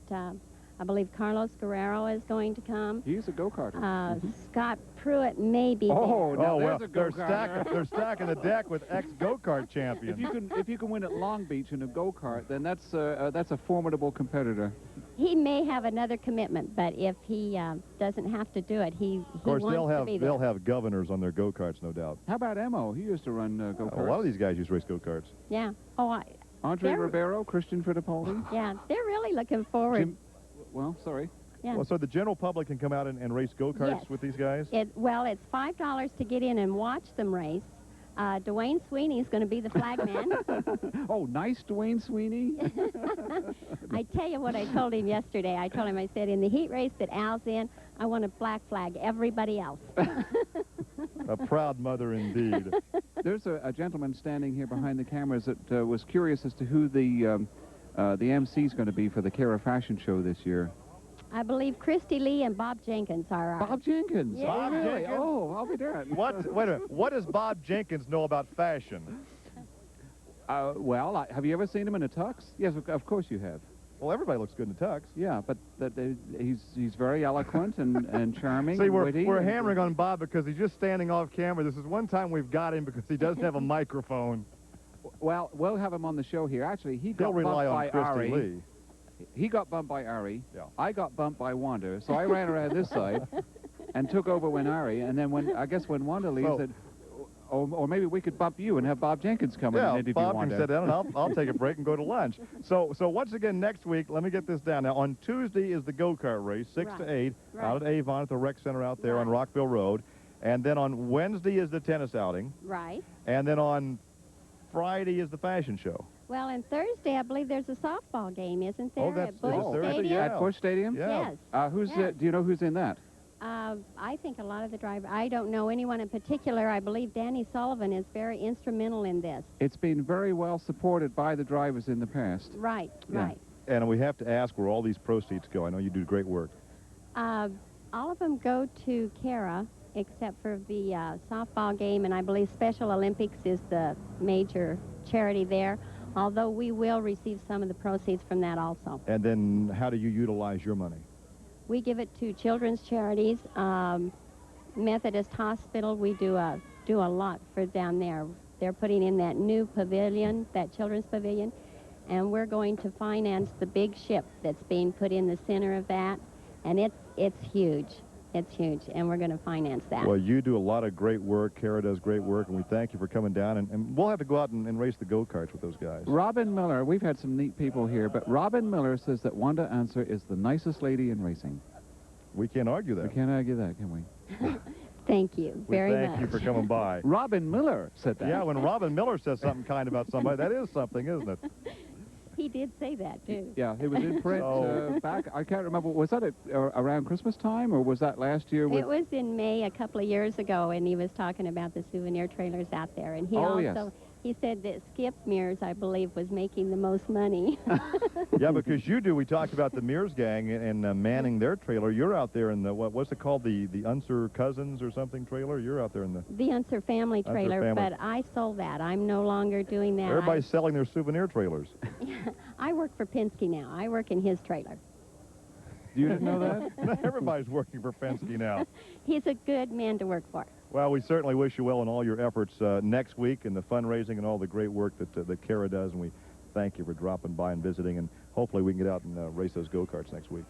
I believe, Carlos Guerrero is going to come. He's a go-karter. Scott Pruitt may be Oh, there. now well, there's a they're go-karter. they're stacking the deck with ex-go-kart champions. If you can win at Long Beach in a go-kart, then that's a formidable competitor. He may have another commitment, but if he doesn't have to do it, he Of course, wants to be there. they'll have governors on their go-karts, no doubt. How about Emo? He used to run go-karts. A lot of these guys used to race go-karts. Yeah. Oh, Andre they're- Ribeiro, Christian Fittipaldi. yeah, they're really looking forward. Well, sorry. Yeah. Well, so the general public can come out and race go-karts Yes. with these guys? Well, it's $5 to get in and watch them race. Dwayne Sweeney's going to be the flagman. Oh, nice Dwayne Sweeney. I tell you what I told him yesterday. I told him, I said, in the heat race that Al's in, I want to black flag everybody else. A proud mother indeed. There's a gentleman standing here behind the cameras that was curious as to who the MC is going to be for the Cara Fashion Show this year. I believe Christy Lee and Bob Jenkins are Bob Jenkins. Yeah. Bob really? Jenkins? Oh, I'll be darned. Wait a minute. What does Bob Jenkins know about fashion? Well, have you ever seen him in a tux? Yes, of course you have. Well, everybody looks good in a tux. Yeah, but he's very eloquent and charming. See, and we're witty hammering on Bob because he's just standing off camera. This is one time we've got him because he doesn't have a microphone. Well, we'll have him on the show here. Actually, he He'll got rely bumped on by Christy Ari. Lee. He got bumped by Ari. Yeah. I got bumped by Wanda. So I ran around this side and took over when Ari. And then when Wanda leaves, So- said, or maybe we could bump you and have Bob Jenkins come in and Yeah, interview Bob Wanda. can sit down, and I'll take a break and go to lunch. So once again, next week, let me get this down. Now, on Tuesday is the go-kart race, 6 to 8, out at Avon at the rec center out there on Rockville Road. And then on Wednesday is the tennis outing. Right. And then on Friday is the fashion show. Well, and Thursday, I believe there's a softball game, isn't there? Oh, that's at Busch Thursday, Stadium? yeah. At Busch Stadium? Yeah. Yes. Who's Yeah. do you know who's in that? I think a lot of the drivers, I don't know anyone in particular. I believe Danny Sullivan is very instrumental in this. It's been very well supported by the drivers in the past. Right, Yeah. right. And we have to ask where all these proceeds go. I know you do great work. All of them go to Kara, except for the softball game, and I believe Special Olympics is the major charity there, although we will receive some of the proceeds from that also. And then how do you utilize your money? We give it to children's charities. Methodist Hospital, we do a lot for down there. They're putting in that new pavilion, that children's pavilion, and we're going to finance the big ship that's being put in the center of that, and it's huge. It's huge, and we're going to finance that. Well, you do a lot of great work. Kara does great work, and we thank you for coming down. And we'll have to go out and race the go-karts with those guys. Robin Miller, we've had some neat people here, but Robin Miller says that Wanda Answer is the nicest lady in racing. We can't argue We that. can't argue that, can we? Thank you We very thank much. you for coming by. Robin Miller said that. Yeah, when Robin Miller says something kind about somebody, that is something, isn't it? He did say that, too. Yeah, it was in print So- back, I can't remember, was that around Christmas time, or was that last year? It was in May a couple of years ago, and he was talking about the souvenir trailers out there. And he he said that Skip Mears, I believe, was making the most money. Yeah, because we talked about the Mears gang and manning their trailer. You're out there in the, what's it called, the Unser Cousins or something trailer? You're out there in the... The Unser family Unser trailer, family. but I sold that. I'm no longer doing that. Everybody's selling their souvenir trailers. I work for Penske now. I work in his trailer. You didn't know that? Everybody's working for Penske now. He's a good man to work for. Well, we certainly wish you well in all your efforts next week and the fundraising and all the great work that Kara does, and we thank you for dropping by and visiting, and hopefully we can get out and race those go-karts next week.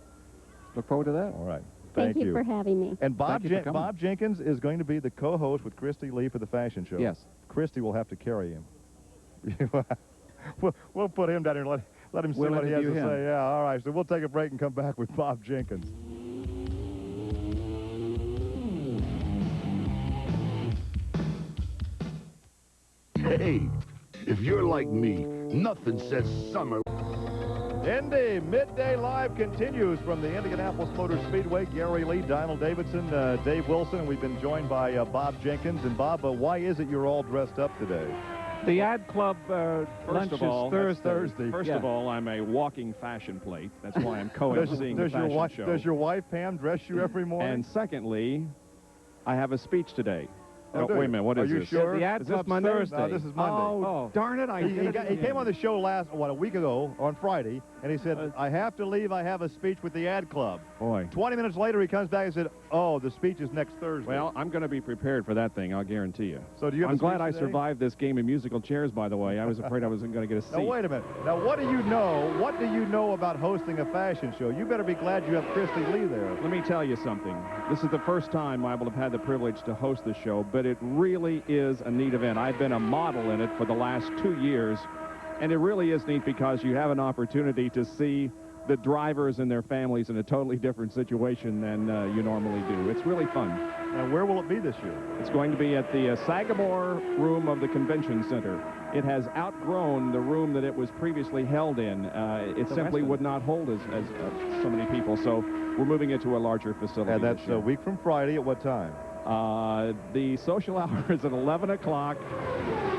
Look forward to that. All right. Thank you for having me. And Bob, Thank you for coming. Bob Jenkins is going to be the co-host with Christy Lee for the fashion show. Yes. Christy will have to carry him. we'll put him down here and let him see We'll what he has to interview him. say. Yeah, all right. So we'll take a break and come back with Bob Jenkins. Hey, if you're like me, nothing says summer. Indy Midday Live continues from the Indianapolis Motor Speedway. Gary Lee, Donald Davidson, Dave Wilson, and we've been joined by Bob Jenkins. And Bob, why is it you're all dressed up today? The ad club lunch of all, is That's Thursday. Thursday. First of all, I'm a walking fashion plate. That's why I'm co-emceeing the fashion show. Does your wife, Pam, dress you every morning? And secondly, I have a speech today. Oh, do wait you? a minute, what Are is you this? sure? The ad Is this club's Monday? Thursday. No, this is Monday. Oh, darn it! He came on the show a week ago on Friday, and he said, I have to leave. I have a speech with the ad club. Boy. 20 minutes later, he comes back and said, oh, the speech is next Thursday. Well, I'm going to be prepared for that thing, I'll guarantee you. So do you have I'm a glad speech I today? survived this game of musical chairs, by the way. I was afraid I wasn't going to get a seat. Now, wait a minute. Now, what do you know? What do you know about hosting a fashion show? You better be glad you have Christy Lee there. Let me tell you something. This is the first time I will have had the privilege to host the show, but it really is a neat event. I've been a model in it for the last 2 years, and it really is neat because you have an opportunity to see the drivers and their families in a totally different situation than you normally do. It's really fun. Now, where will it be this year? It's going to be at the Sagamore room of the Convention Center. It has outgrown the room that it was previously held in. It simply would not hold as so many people, so we're moving it to a larger facility. And that's this year. a week from Friday at what time? The social hour is at 11 o'clock,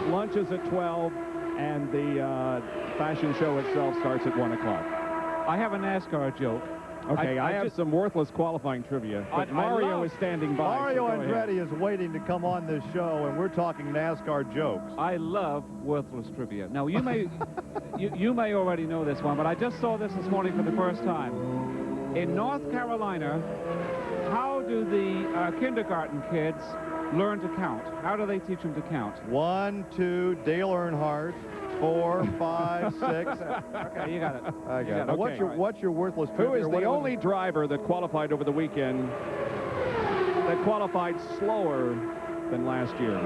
lunch is at 12, and the fashion show itself starts at 1 o'clock. I have a NASCAR joke. Okay, I have some worthless qualifying trivia, but Mario is standing by. Mario so go ahead. Andretti is waiting to come on this show, and we're talking NASCAR jokes. I love worthless trivia. Now, you may you may already know this one, but I just saw this morning for the first time. In North Carolina, how do the kindergarten kids learn to count? How do they teach them to count? 1, 2, Dale Earnhardt. 4, 5, 6. Okay, you got it. I got it. Okay. What's your worthless Who trivia? is the only driver that qualified over the weekend that qualified slower than last year?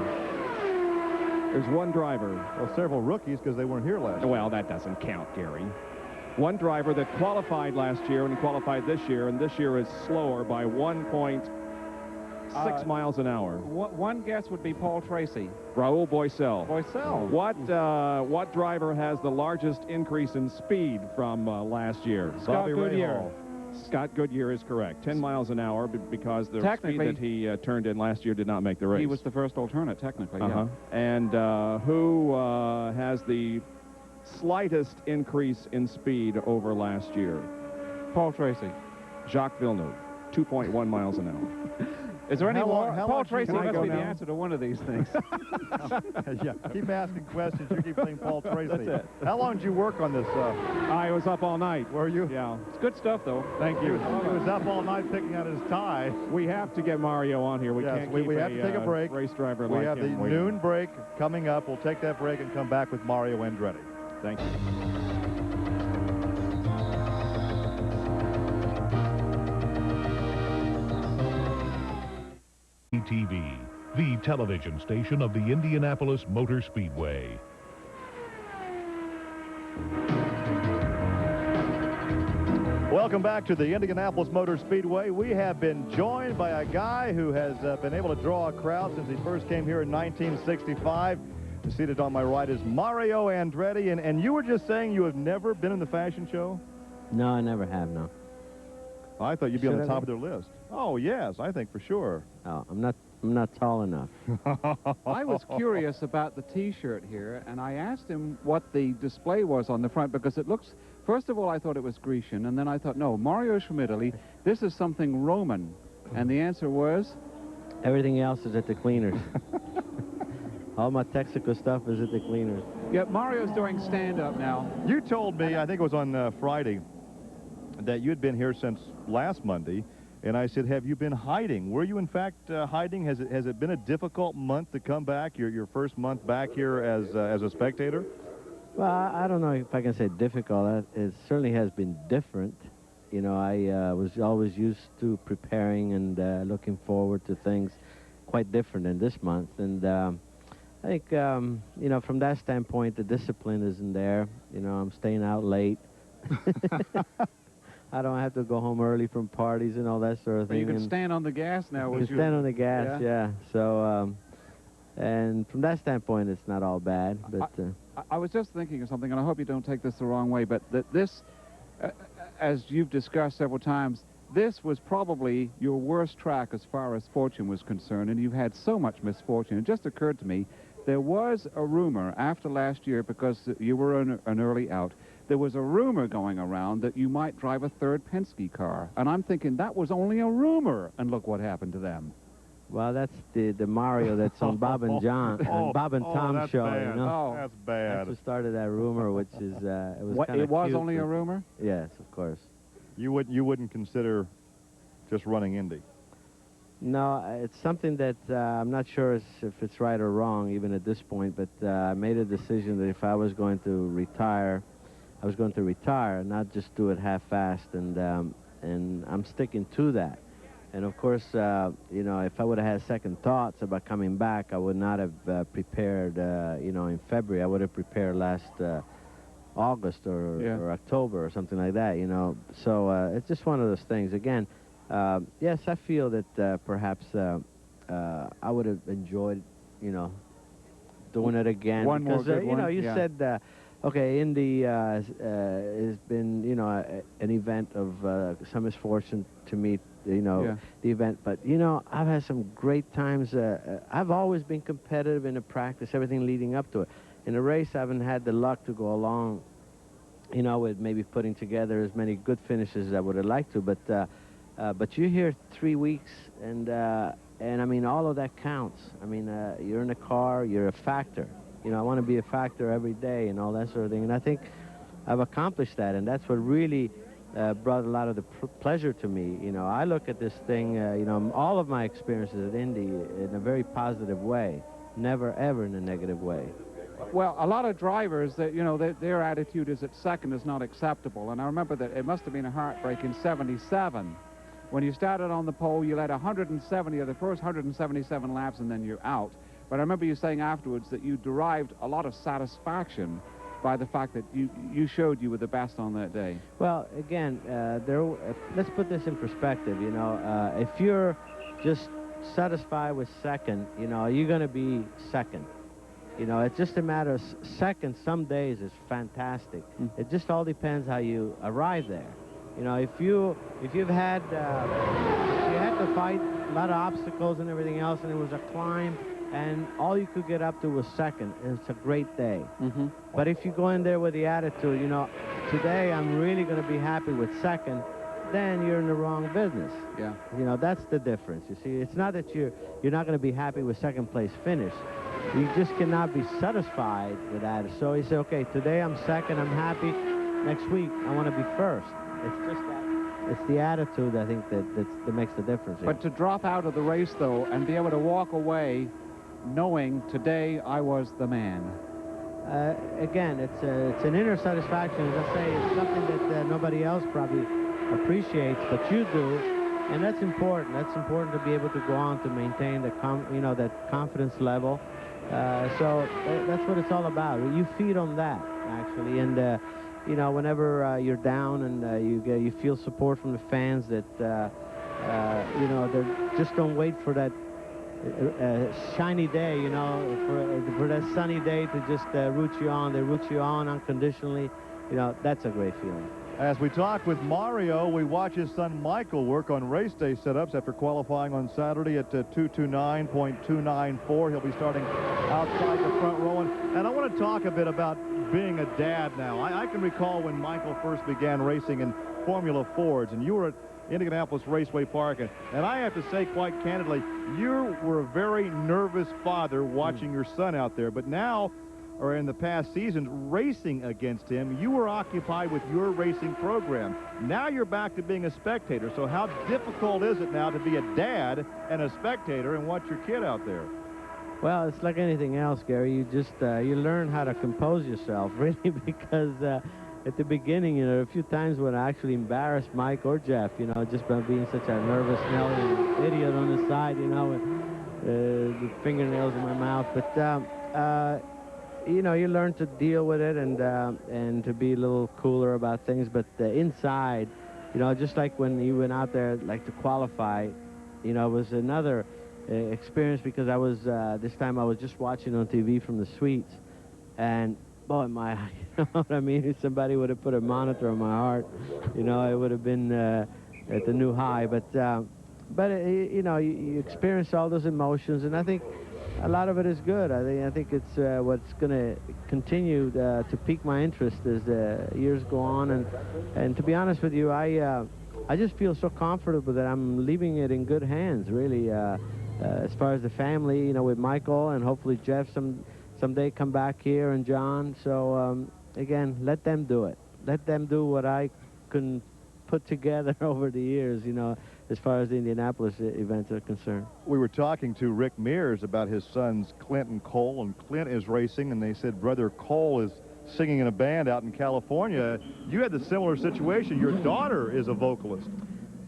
There's one driver. Well, several rookies because they weren't here last year. Well, that doesn't count, Gary. One driver that qualified last year and qualified this year, and this year is slower by 1.6 miles an hour. One guess would be Paul Tracy. Raul Boycel. Boycel. What driver has the largest increase in speed from last year? Scott Goodyear. Scott Goodyear is correct. 10 miles an hour because the speed that he turned in last year did not make the race. He was the first alternate, technically, yeah. And who has the slightest increase in speed over last year? Paul Tracy. Jacques Villeneuve, 2.1 miles an hour. Is there any more? Paul Tracy can I must go be the now? answer to one of these things. Yeah, keep asking questions. You keep playing Paul Tracy. That's it. How long did you work on this? I was up all night. Were you? Yeah. It's good stuff, though. Thank you. He was up all night picking out his tie. We have to get Mario on here. We Yes, can't we keep have to take a break. Race driver We like have the him waiting. noon break coming up. We'll take that break and come back with Mario Andretti. Thank you. TV, the television station of the Indianapolis Motor Speedway. Welcome back to the Indianapolis Motor Speedway. We have been joined by a guy who has been able to draw a crowd since he first came here in 1965. Seated on my right is Mario Andretti, and you were just saying you have never been in the fashion show? No, I never have, no. I thought you'd be on the Should I top of their list. Oh, yes, I think for sure. Oh, I'm not tall enough. I was curious about the T-shirt here, and I asked him what the display was on the front, because it looks, first of all, I thought it was Grecian, and then I thought, no, Mario's from Italy. This is something Roman. And the answer was? Everything else is at the cleaners. All my Texaco stuff is at the cleaners. Yeah, Mario's doing stand-up now. You told me, I think it was on Friday, that you had been here since last Monday, and I said, have you been hiding? Were you, in fact, hiding? Has it been a difficult month to come back, your first month back here as a spectator? Well, I don't know if I can say difficult. It certainly has been different. You know, I was always used to preparing and looking forward to things quite different than this month. And I think, you know, from that standpoint, the discipline isn't there. You know, I'm staying out late. I don't have to go home early from parties and all that sort of thing. You can stand on the gas now. You can stand on the gas, yeah. So, and from that standpoint, it's not all bad. But I was just thinking of something, and I hope you don't take this the wrong way, but that this, as you've discussed several times, this was probably your worst track as far as fortune was concerned, and you've had so much misfortune. It just occurred to me, there was a rumor after last year, because you were an early out, there was a rumor going around that you might drive a third Penske car. And I'm thinking that was only a rumor, and look what happened to them. well, that's the Mario that's on Bob and Tom show. Bad. You know? That's bad. That's what started that rumor, which is it was kind of It was cute, only a but- rumor? Yes, of course. You wouldn't consider just running Indy? No, it's something that I'm not sure if it's right or wrong, even at this point, but I made a decision that if I was going to retire, I was going to retire, not just do it half-assed, and I'm sticking to that. And of course, you know, if I would have had second thoughts about coming back, I would not have prepared, you know, in February. I would have prepared last August or October or something like that, you know. So it's just one of those things. Again, yes, I feel that perhaps I would have enjoyed, you know, doing it again. One more good you one? know, you said, okay, Indy has been, you know, an event of some misfortune to meet, you know, the event. But, you know, I've had some great times. I've always been competitive in the practice, everything leading up to it. In a race, I haven't had the luck to go along you know, with maybe putting together as many good finishes as I would have liked to. But you're here 3 weeks, and I mean, all of that counts. I mean, you're in a car, you're a factor. You know, I want to be a factor every day and all that sort of thing. And I think I've accomplished that, and that's what really brought a lot of the pleasure to me. You know, I look at this thing, you know, all of my experiences at Indy in a very positive way, never ever in a negative way. Well, a lot of drivers, that you know, their attitude is that second is not acceptable. And I remember that it must have been a heartbreak in '77. When you started on the pole, you led 170 of the first 177 laps, and then you're out. But I remember you saying afterwards that you derived a lot of satisfaction by the fact that you showed you were the best on that day. Well, again, let's put this in perspective. You know, if you're just satisfied with second, you know, you're going to be second. You know, it's just a matter of second. Some days is fantastic. It just all depends how you arrive there. You know, if you've had if you had to fight a lot of obstacles and everything else, and it was a climb, and all you could get up to was second, it's a great day. But if you go in there with the attitude, you know, today I'm really going to be happy with second, then you're in the wrong business. Yeah. You know, that's the difference. You see, it's not that you're not going to be happy with second place finish. You just cannot be satisfied with that. So you say, okay, today I'm second, I'm happy. Next week I want to be first. It's just that. It's the attitude, I think, that makes the difference. But to drop out of the race, though, and be able to walk away knowing today I was the man. Again, it's an inner satisfaction. As I say, it's something that nobody else probably appreciates, but you do, and that's important. That's important to be able to go on to maintain that confidence level. So that's what it's all about. You feed on that, actually, and you know, whenever you're down and you feel support from the fans that you know, they just don't wait for that shiny day, you know, for that sunny day to just root you on. They root you on unconditionally. You know, that's a great feeling. As we talk with Mario, we watch his son Michael work on race day setups after qualifying on Saturday at 229.294. He'll be starting outside the front row. And I want to talk a bit about being a dad now. I can recall when Michael first began racing in Formula Fords, and you were at Indianapolis Raceway Park, and I have to say quite candidly, you were a very nervous father watching your son out there. But now, or in the past seasons, racing against him, you were occupied with your racing program. Now you're back to being a spectator. So how difficult is it now to be a dad and a spectator and watch your kid out there? Well, it's like anything else, Gary. You just you learn how to compose yourself, really, because at the beginning, you know, a few times when I actually embarrassed Mike or Jeff, you know, just by being such a nervous Nelly idiot on the side, you know, with the fingernails in my mouth. But you know, you learn to deal with it and to be a little cooler about things. But inside, you know, just like when you went out there, like to qualify, you know, it was another experience, because I was this time I was just watching on TV from the suites, and boy, you know what I mean? If somebody would have put a monitor on my heart, you know, it would have been at the new high. But you know, you experience all those emotions, and I think a lot of it is good. I think it's what's going to continue to pique my interest as the years go on. And to be honest with you, I just feel so comfortable that I'm leaving it in good hands, really, as far as the family, you know, with Michael and hopefully Jeff someday come back here, and John. So again, let them do it. Let them do what I couldn't put together over the years, you know, as far as the Indianapolis events are concerned. We were talking to Rick Mears about his sons, Clint and Cole, and Clint is racing, and they said brother Cole is singing in a band out in California. You had the similar situation. Your daughter is a vocalist.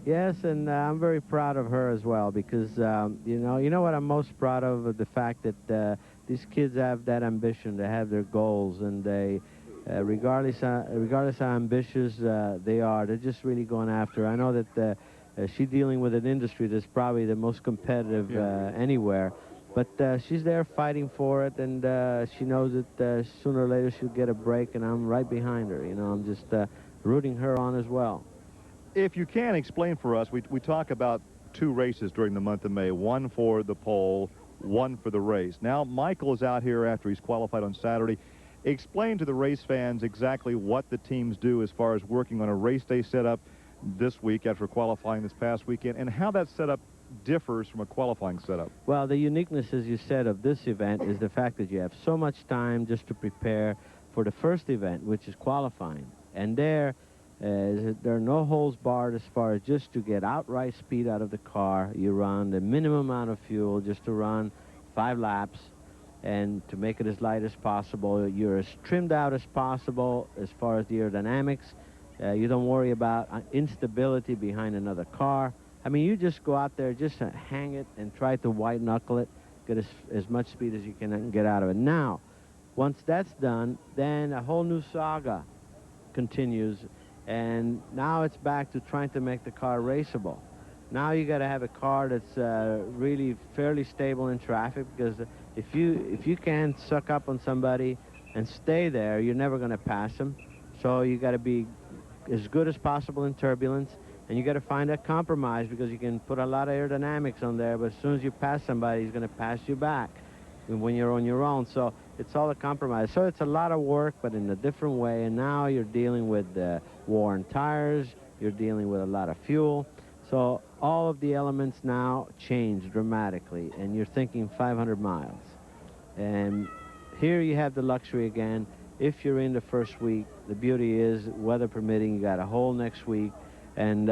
Yes, and I'm very proud of her as well, because you know what I'm most proud of the fact that these kids have that ambition. They have their goals, and they regardless how ambitious they are, they're just really going after. I know that she's dealing with an industry that's probably the most competitive anywhere, but she's there fighting for it, and she knows that sooner or later she'll get a break, and I'm right behind her. You know, I'm just rooting her on as well. If you can explain for us, we talk about 2 races during the month of May, one for the pole, one for the race. Now Michael is out here after he's qualified on Saturday, Explain to the race fans exactly what the teams do as far as working on a race day setup this week after qualifying this past weekend, and how that setup differs from a qualifying setup. Well, the uniqueness, as you said, of this event is the fact that you have so much time just to prepare for the first event, which is qualifying. And there are no holes barred as far as just to get outright speed out of the car. You run the minimum amount of fuel just to run 5 laps and to make it as light as possible. You're as trimmed out as possible as far as the aerodynamics. You don't worry about instability behind another car. I mean, you just go out there, just hang it and try to white knuckle it, get as much speed as you can get out of it. Now, once that's done, then a whole new saga continues, and now it's back to trying to make the car raceable. Now you got to have a car that's really fairly stable in traffic, because if you can't suck up on somebody and stay there, you're never going to pass them. So you got to be as good as possible in turbulence. And you got to find a compromise, because you can put a lot of aerodynamics on there, but as soon as you pass somebody, he's going to pass you back when you're on your own. So it's all a compromise. So it's a lot of work, but in a different way. And now you're dealing with worn tires. You're dealing with a lot of fuel. So all of the elements now change dramatically, and you're thinking 500 miles. And here you have the luxury again. If you're in the first week, the beauty is, weather permitting, you got a whole next week. And,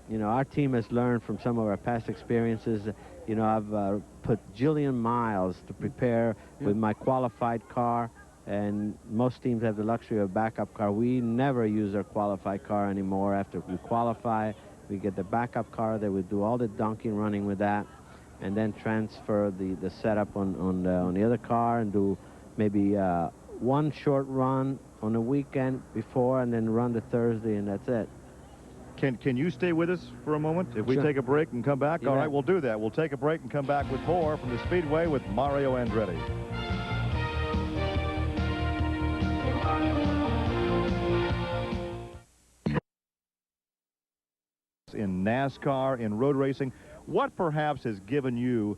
you know, our team has learned from some of our past experiences. You know, I've put jillion miles to prepare with my qualified car, and most teams have the luxury of a backup car. We never use our qualified car anymore. After we qualify, we get the backup car that we do all the donkey running with that, and then transfer the setup on the other car and do maybe one short run on the weekend before, and then run the Thursday, and that's it. Can you stay with us for a moment? If we Sure. take a break and come back? You All bet. right, we'll do that. We'll take a break and come back with more from the Speedway with Mario Andretti. In NASCAR, in road racing, what perhaps has given you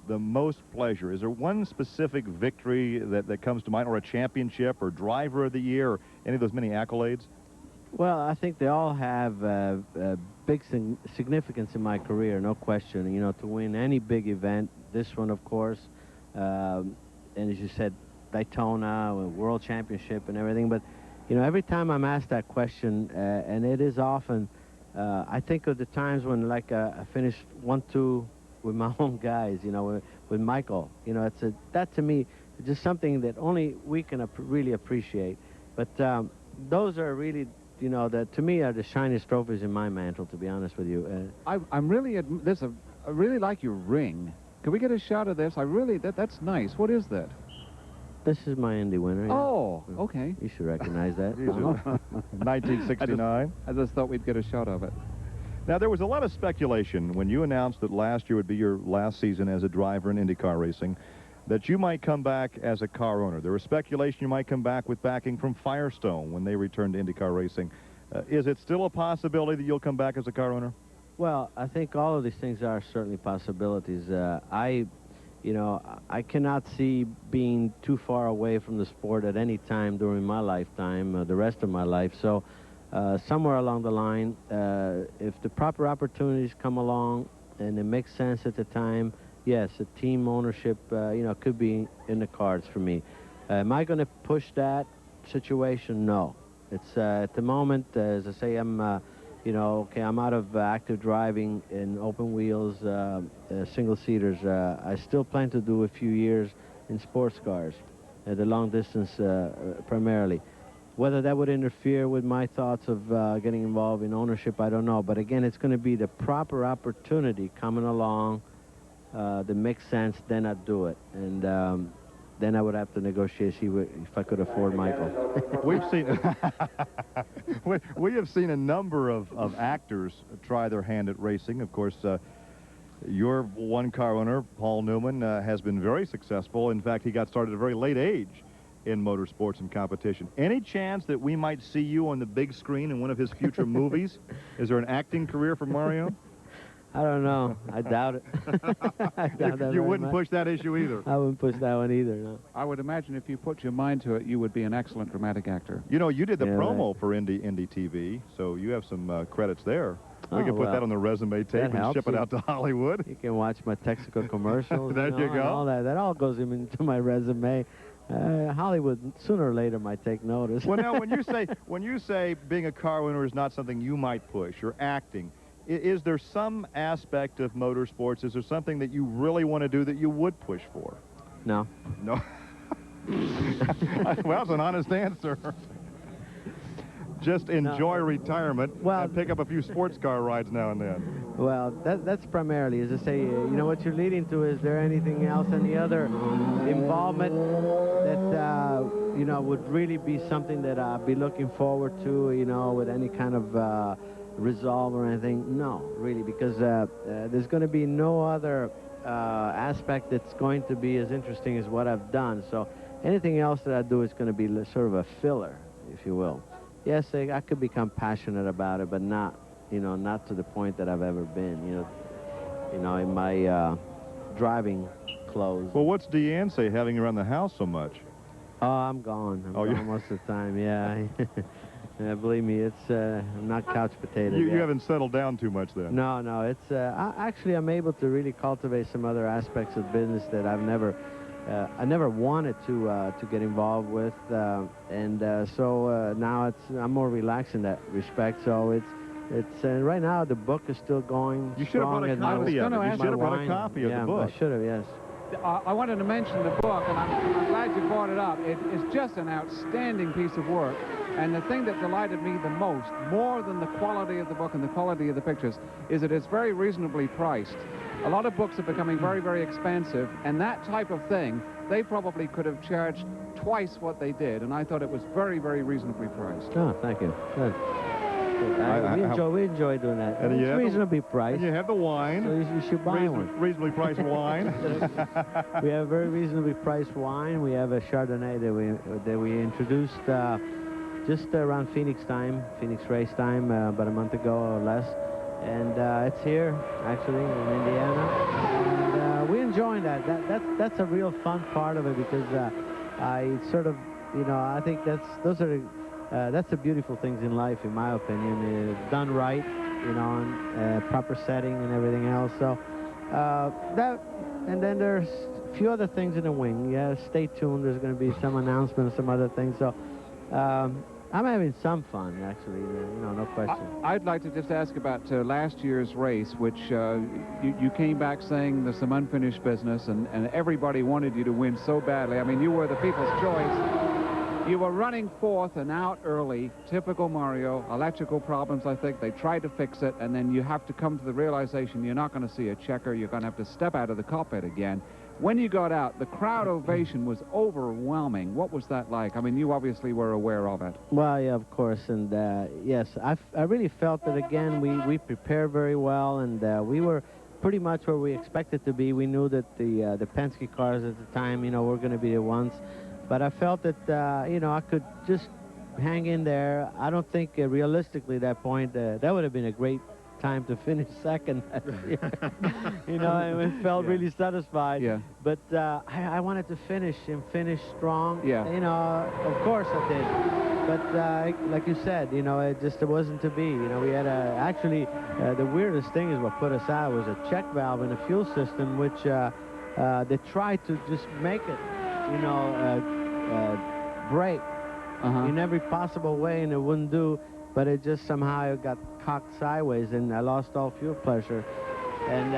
the most pleasure? Is there one specific victory that comes to mind, or a championship, or driver of the year, or any of those many accolades? Well, I think they all have big significance in my career, no question. You know, to win any big event, this one, of course, and as you said, Daytona, World Championship and everything. But, you know, every time I'm asked that question, and it is often, I think of the times when, like, I finished 1-2 with my own guys, you know, with Michael. You know, that to me is just something that only we can really appreciate. But those are really, you know, that to me are the shiniest trophies in my mantle, to be honest with you. I'm really, I really like your ring. Can we get a shot of this? That's nice. What is that? This is my Indy winner. Yeah. Oh, okay. You should recognize that. 1969. I just thought we'd get a shot of it. Now, there was a lot of speculation when you announced that last year would be your last season as a driver in IndyCar racing, that you might come back as a car owner. There was speculation you might come back with backing from Firestone when they returned to IndyCar racing. Is it still a possibility that you'll come back as a car owner? Well, I think all of these things are certainly possibilities. You know, I cannot see being too far away from the sport at any time during my lifetime, the rest of my life. So somewhere along the line, if the proper opportunities come along and it makes sense at the time, yes, a team ownership, you know, could be in the cards for me. Am I going to push that situation? No. It's at the moment, as I say, I'm, you know, okay, I'm out of active driving in open wheels, single-seaters. I still plan to do a few years in sports cars, the long distance primarily. Whether that would interfere with my thoughts of getting involved in ownership, I don't know. But again, it's going to be the proper opportunity coming along that makes sense, then I'd do it. And then I would have to negotiate, see if I could afford Michael. We've seen we have seen a number of actors try their hand at racing. Of course, your one car owner, Paul Newman, has been very successful. In fact, he got started at a very late age in motorsports and competition. Any chance that we might see you on the big screen in one of his future movies? Is there an acting career for Mario? I don't know. I doubt it. I doubt that You very wouldn't much. push that issue either. I wouldn't push that one either, no. I would imagine if you put your mind to it, you would be an excellent dramatic actor. You know, you did the Yeah, promo for Indy TV, so you have some credits there. We Oh, can put well, that on the resume tape that and helps. ship it out to Hollywood. You can watch my Texaco commercials. There you and go. all that. That all goes into my resume. Hollywood sooner or later might take notice. Well, now, when you say being a car owner is not something you might push, or acting, is there some aspect of motorsports? Is there something that you really want to do that you would push for? No. No. Well, that's an honest answer. Just enjoy retirement and pick up a few sports car rides now and then. Well, that's primarily, as I say, you know, what you're leading to, is there anything else, any other involvement that, you know, would really be something that I'd be looking forward to, you know, with any kind of resolve or anything? No, really, because there's going to be no other aspect that's going to be as interesting as what I've done. So anything else that I do is going to be sort of a filler, if you will. Yes, I could become passionate about it, but not, you know, not to the point that I've ever been, you know, in my driving clothes. Well, what's Deanne say, having you around the house so much? Oh, I'm gone. I'm gone most of the time, yeah. Yeah, believe me, it's I'm not couch potato. You haven't settled down too much then? No, no. It's actually, I'm able to really cultivate some other aspects of business that I never wanted to get involved with, and so now I'm more relaxed in that respect. So it's right now the book is still going. You should have brought a copy of it. You should have brought a copy of the book. I should have, yes. I wanted to mention the book, and I'm glad you brought it up. It's just an outstanding piece of work. And the thing that delighted me the most, more than the quality of the book and the quality of the pictures, is that it's very reasonably priced. A lot of books are becoming very, very expensive, and that type of thing, they probably could have charged twice what they did, and I thought it was very, very reasonably priced. Oh, thank you. Good. We enjoy doing that. And it's reasonably priced. And you have the wine. So you should buy one. Reasonably priced wine. We have a very reasonably priced wine. We have a Chardonnay that we introduced just around Phoenix race time, about a month ago or less. And it's here, actually, in Indiana. And we're enjoying that. That's a real fun part of it, because I sort of, you know, I think that's the beautiful things in life, in my opinion, done right, you know, and proper setting and everything else. So and then there's a few other things in the wing. Yeah, stay tuned. There's going to be some announcement of some other things. So I'm having some fun, actually, you know, no question. I'd like to just ask about last year's race, which you came back saying there's some unfinished business, and everybody wanted you to win so badly. I mean, you were the people's choice. You were running fourth and out early. Typical Mario. Electrical problems, I think. They tried to fix it, and then you have to come to the realization you're not going to see a checker. You're going to have to step out of the cockpit again. When you got out, the crowd ovation was overwhelming. What was that like? I mean, you obviously were aware of it. Well, yeah, of course. And yes, I really felt that, again, we prepared very well, and we were pretty much where we expected to be. We knew that the Penske cars at the time, you know, were going to be the ones. But I felt that, you know, I could just hang in there. I don't think realistically at that point, that would have been a great time to finish second. You know, I felt really satisfied. Yeah. But I wanted to finish strong. Yeah. You know, of course I did. But like you said, you know, it wasn't to be. You know, we had actually, the weirdest thing is what put us out was a check valve in the fuel system, which they tried to just make it, you know, break in every possible way, and it wouldn't do, but it just somehow got cocked sideways, and I lost all fuel pressure. And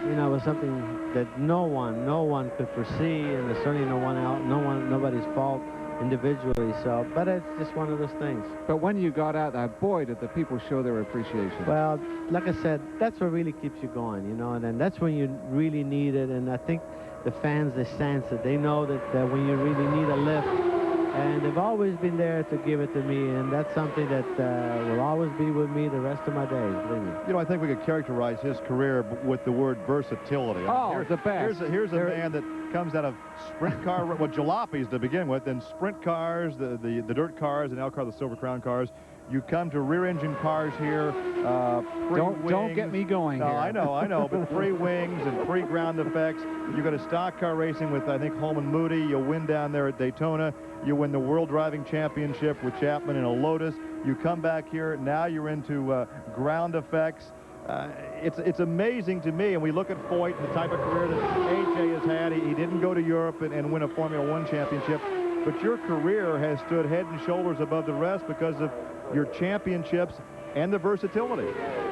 you know, it was something that no one could foresee, and it's certainly nobody's fault individually. So, but it's just one of those things. But when you got out there, boy, did the people show their appreciation. Well, like I said, that's what really keeps you going, you know, and then that's when you really need it. And I think the fans, they sense it. They know that when you really need a lift, and they've always been there to give it to me, and that's something that will always be with me the rest of my days, believe me. You know, I think we could characterize his career with the word versatility. Oh, the best. Here's a man that comes out of sprint car, well, jalopies to begin with, then sprint cars, the dirt cars, and now called the Silver Crown cars. You come to rear-engine cars here, Don't get me going here. I know, but free wings and free ground effects. You go to stock car racing with, I think, Holman Moody. You win down there at Daytona. You win the World Driving Championship with Chapman in a Lotus. You come back here. Now you're into ground effects. It's amazing to me, and we look at Foyt, the type of career that AJ has had. He didn't go to Europe and win a Formula One championship, but your career has stood head and shoulders above the rest because of your championships and the versatility.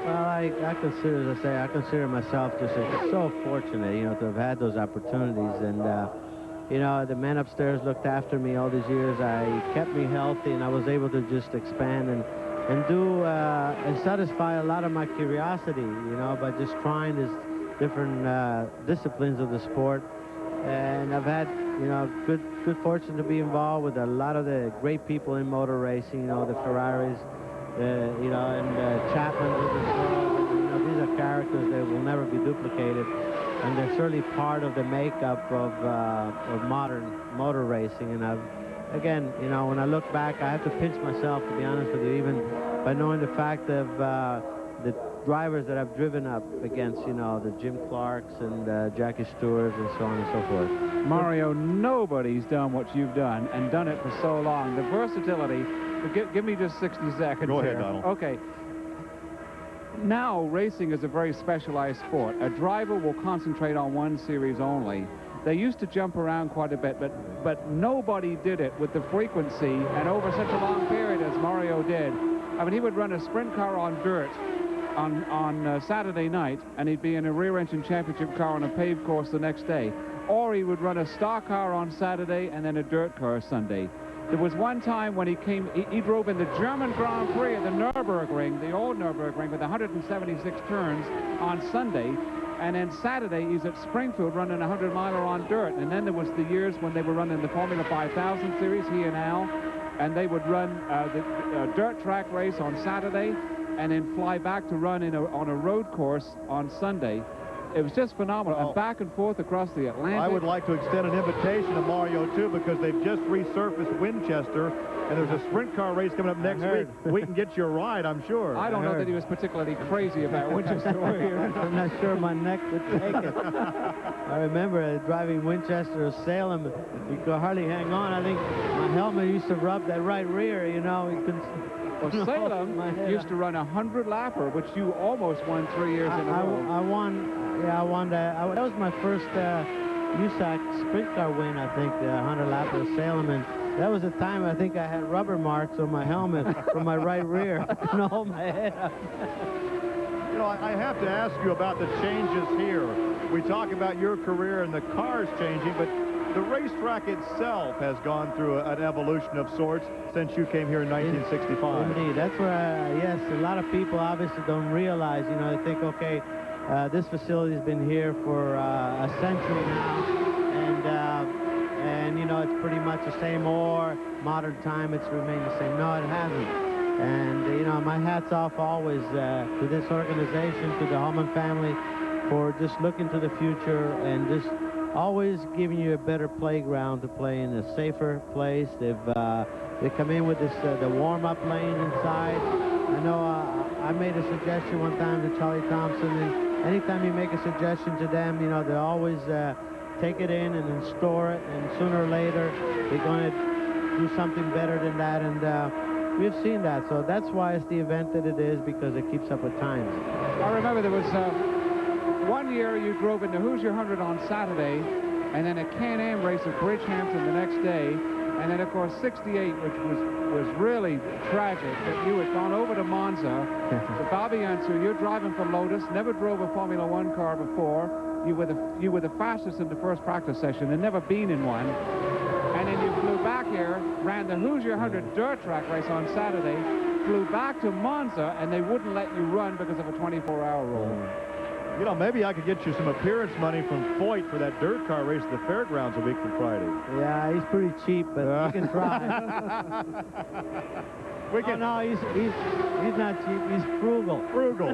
Well, I consider, as I say, I consider myself just so fortunate, you know, to have had those opportunities. And, you know, the men upstairs looked after me all these years. I kept me healthy, and I was able to just expand and do and satisfy a lot of my curiosity, you know, by just trying these different disciplines of the sport. And I've had, you know, good fortune to be involved with a lot of the great people in motor racing, you know, the Ferraris, you know, and Chapman with the Swords. You know, these are characters that will never be duplicated, and they're certainly part of the makeup of modern motor racing. And again, you know, when I look back, I have to pinch myself, to be honest with you, even by knowing the fact of the drivers that I've driven up against, you know, the Jim Clarks and Jackie Stewarts and so on and so forth. Mario, nobody's done what you've done and done it for so long. The versatility, give me just 60 seconds. Go ahead, here. Donald. Okay. Now, racing is a very specialized sport. A driver will concentrate on one series only. They used to jump around quite a bit, but nobody did it with the frequency and over such a long period as Mario did. I mean, he would run a sprint car on dirt on Saturday night, and he'd be in a rear-engine championship car on a paved course the next day. Or he would run a stock car on Saturday and then a dirt car Sunday. There was one time when he drove in the German Grand Prix at the Nürburgring, the old Nürburgring, with 176 turns on Sunday. And then Saturday, he's at Springfield running a 100-miler on dirt. And then there was the years when they were running the Formula 5000 series, he and Al, and they would run the dirt track race on Saturday and then fly back to run on a road course on Sunday. It was just phenomenal, and back and forth across the Atlantic. I would like to extend an invitation to Mario, too, because they've just resurfaced Winchester, and there's a sprint car race coming up next week. We can get you a ride, I'm sure. I don't know that he was particularly crazy about Winchester. I'm not sure my neck would take it. I remember driving Winchester or Salem, you could hardly hang on. I think my helmet used to rub that right rear, you know. You couldn't. Well, Salem used to run a 100-lapper, which you almost won 3 years in a row. I won that. That was my first USAC sprint car win, I think, the 100-lapper of Salem. And that was the time I think I had rubber marks on my helmet from my right rear. I couldn't hold my head up. You know, I have to ask you about the changes here. We talk about your career and the cars changing, but the racetrack itself has gone through an evolution of sorts since you came here in 1965. Indeed, that's where, yes, a lot of people obviously don't realize, you know, they think, okay, this facility's been here for a century now, and you know, it's pretty much the same, or modern time, it's remained the same. No, it hasn't. And, you know, my hat's off always to this organization, to the Holman family, for just looking to the future and just always giving you a better playground to play in, a safer place. They come in with this the warm-up lane inside. I know I made a suggestion one time to Charlie Thompson, and anytime you make a suggestion to them, you know, they always take it in and then store it, and sooner or later they're going to do something better than that, and we've seen that. So that's why it's the event that it is, because it keeps up with times. I remember there was one year you drove in the Hoosier 100 on Saturday, and then a Can-Am race at Bridgehampton the next day, and then, of course, 68, which was really tragic, that you had gone over to Monza. Bobby Unser, you're driving for Lotus, never drove a Formula One car before. You were the fastest in the first practice session and never been in one. And then you flew back here, ran the Hoosier 100 dirt track race on Saturday, flew back to Monza, and they wouldn't let you run because of a 24-hour rule. You know, maybe I could get you some appearance money from Foyt for that dirt car race at the fairgrounds a week from Friday. Yeah, he's pretty cheap, but you can try. We can. Oh, no, he's not cheap. He's frugal. Frugal.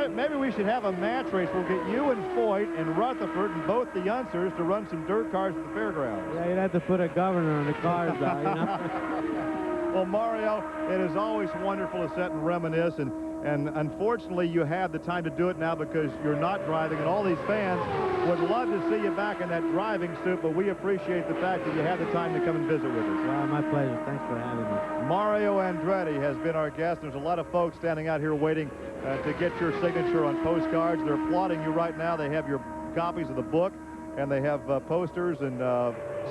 Maybe we should have a match race. We'll get you and Foyt and Rutherford and both the youngsters to run some dirt cars at the fairgrounds. Yeah, you'd have to put a governor on the cars, though, you know? Well, Mario, it is always wonderful to sit and reminisce, and unfortunately you have the time to do it now because you're not driving, and all these fans would love to see you back in that driving suit, but we appreciate the fact that you have the time to come and visit with us. Well, my pleasure. Thanks for having me. Mario Andretti has been our guest. There's a lot of folks standing out here waiting to get your signature on postcards. They're applauding you right now. They have your copies of the book, and they have posters and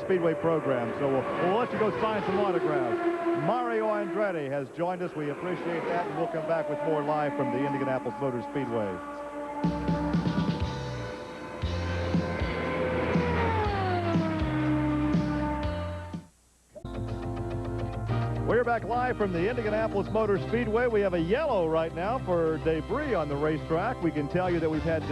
Speedway programs. So we'll let you go sign some autographs. Mario Andretti has joined us. We appreciate that, and we'll come back with more live from the Indianapolis Motor Speedway. We're back live from the Indianapolis Motor Speedway. We have a yellow right now for debris on the racetrack. We can tell you that we've had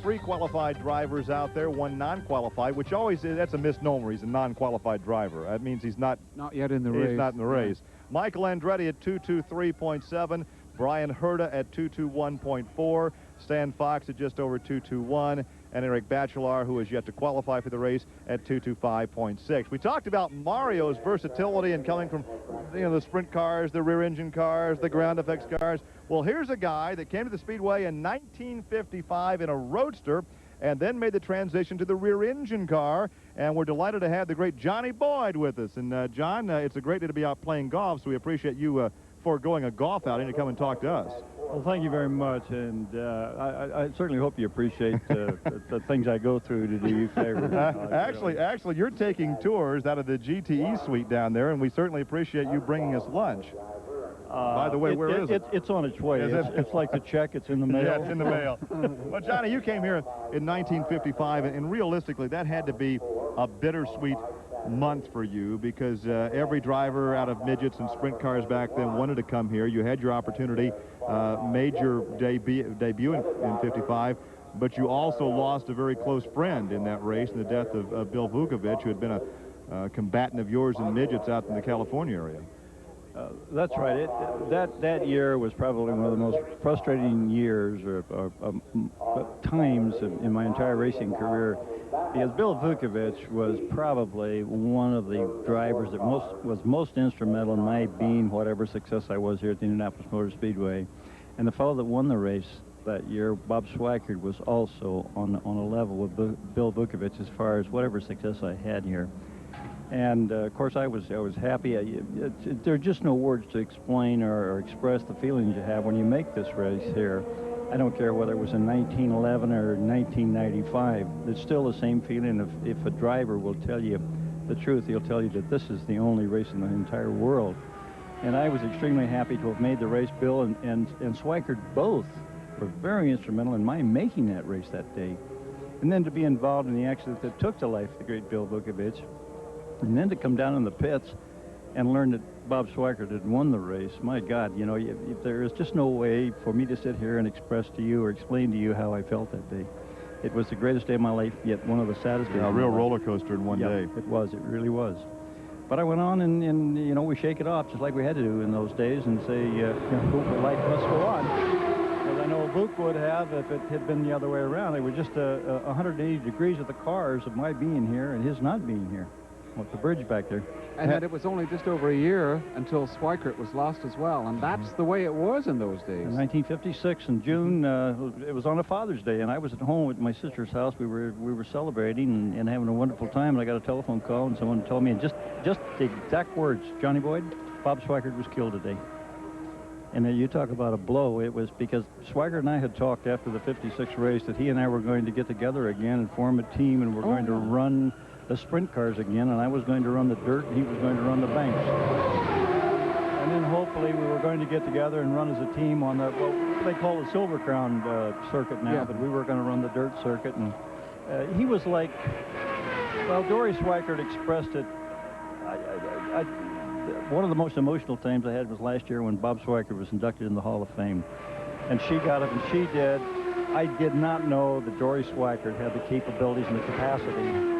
3 qualified drivers out there, 1 non-qualified, which always, that's a misnomer. He's a non-qualified driver. That means he's not yet in the race. He's not in the race. Michael Andretti at 223.7, Brian Herta at 221.4, Stan Fox at just over 221, and Eric Bachelard, who is yet to qualify for the race, at 225.6. We talked about Mario's versatility and coming from, the sprint cars, the rear engine cars, the ground effects cars. Well, here's a guy that came to the Speedway in 1955 in a Roadster and then made the transition to the rear engine car, and we're delighted to have the great Johnny Boyd with us. And John, it's a great day to be out playing golf, so we appreciate you foregoing a golf outing to come and talk to us. Well, thank you very much, and I certainly hope you appreciate the things I go through to do you favors. Actually, you're taking tours out of the GTE suite down there, and we certainly appreciate you bringing us lunch. By the way, where is it? It's on its way. It's like the check. It's in the mail. Yeah, it's in the mail. Well, Johnny, you came here in 1955, and realistically, that had to be a bittersweet month for you because every driver out of midgets and sprint cars back then wanted to come here. You had your opportunity, made your debut in 55, but you also lost a very close friend in that race in the death of Bill Vukovich, who had been a combatant of yours in midgets out in the California area. That's right. That year was probably one of the most frustrating years or times in my entire racing career, because Bill Vukovich was probably one of the drivers that was most instrumental in my being whatever success I was here at the Indianapolis Motor Speedway. And the fellow that won the race that year, Bob Swackard, was also on a level with Bill Vukovich as far as whatever success I had here. And of course, I was happy. There are just no words to explain or express the feelings you have when you make this race here. I don't care whether it was in 1911 or 1995. It's still the same feeling. If a driver will tell you the truth, he'll tell you that this is the only race in the entire world. And I was extremely happy to have made the race. Bill and Swackard both were very instrumental in my making that race that day. And then to be involved in the accident that took the life of the great Bill Vukovich, and then to come down in the pits and learn that Bob Swackard had won the race. My God, there is just no way for me to sit here and express to you or explain to you how I felt that day. It was the greatest day of my life, yet one of the saddest days. A real roller coaster in one day. It was. It really was. But I went on and we shake it off just like we had to do in those days and say, life must go on. As I know Luke would have if it had been the other way around. It was just 180 degrees of the cars of my being here and his not being here. With the bridge back there. And then it was only just over a year until Swackard was lost as well, and that's the way it was in those days. In 1956 in June, it was on a Father's Day, and I was at home at my sister's house. We were celebrating and having a wonderful time, and I got a telephone call, and someone told me, and just the exact words, Johnny Boyd, Bob Swackard was killed today. And then you talk about a blow. It was because Swackard and I had talked after the 56 race that he and I were going to get together again and form a team, and we're going to run the sprint cars again, and I was going to run the dirt, and he was going to run the banks. And then hopefully we were going to get together and run as a team on the, what they call the Silver Crown circuit now, but we were going to run the dirt circuit. And he was like, well, Dory Swackard expressed it. One of the most emotional times I had was last year when Bob Swackard was inducted in the Hall of Fame. And she got it, and she did. I did not know that Dory Swackard had the capabilities and the capacity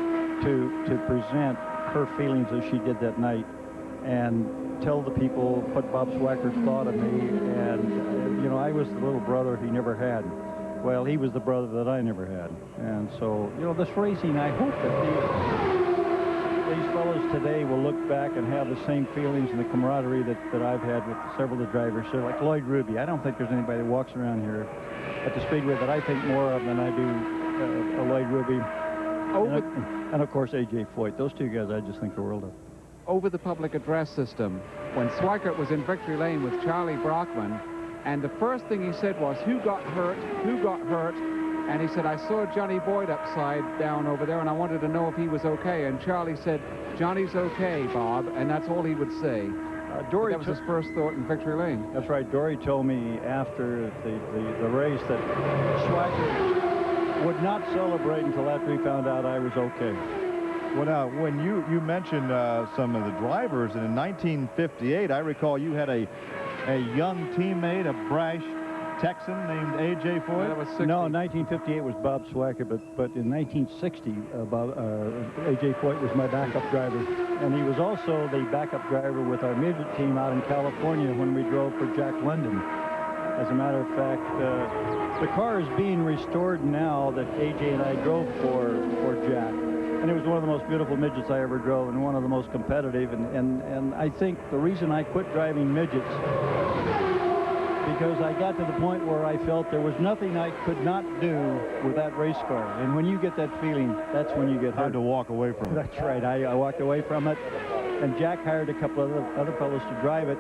to present her feelings as she did that night. and tell the people what Bob Swacker thought of me. And, you know, I was the little brother he never had. Well, he was the brother that I never had. And so, you know, this racing, I hope that these fellows today will look back and have the same feelings and the camaraderie that I've had with several of the drivers. So like Lloyd Ruby, I don't think there's anybody that walks around here at the Speedway that I think more of than I do Lloyd Ruby. And of course, A.J. Foyt. Those two guys I just think the world of. Over the public address system, when Swackert was in victory lane with Charlie Brockman, and the first thing he said was, who got hurt, who got hurt? And he said, I saw Johnny Boyd upside down over there, and I wanted to know if he was okay. And Charlie said, Johnny's okay, Bob, and that's all he would say. Dory, that was his first thought in victory lane. That's right. Dory told me after the race that Swacker would not celebrate until after he found out I was okay. Well, now, when you mentioned some of the drivers, and in 1958, I recall you had a young teammate, a brash Texan named A.J. Foyt? No, 1958 was Bob Swacker, but in 1960, A.J. Foyt was my backup driver. And he was also the backup driver with our midget team out in California when we drove for Jack London. As a matter of fact, the car is being restored now that A.J. and I drove for Jack. And it was one of the most beautiful midgets I ever drove and one of the most competitive. And I think the reason I quit driving midgets, because I got to the point where I felt there was nothing I could not do with that race car. And when you get that feeling, that's when you get hurt. Hard to walk away from it. That's right. I walked away from it. And Jack hired a couple of other fellows to drive it.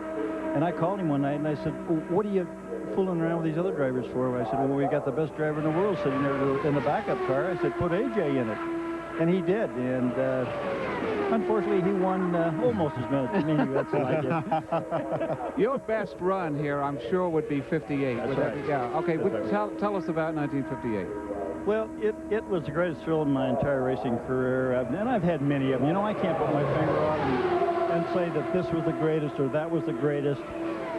And I called him one night and I said, what are you fooling around with these other drivers for? I said, well, we got the best driver in the world sitting there in the backup car. I said, put A.J. in it. And he did. And unfortunately, he won almost as many events as I did. Your best run here, I'm sure, would be 58. That's right. Yeah. Okay. Tell us about 1958. Well, it was the greatest thrill in my entire racing career, and I've had many of them. You know, I can't put my finger on and say that this was the greatest or that was the greatest,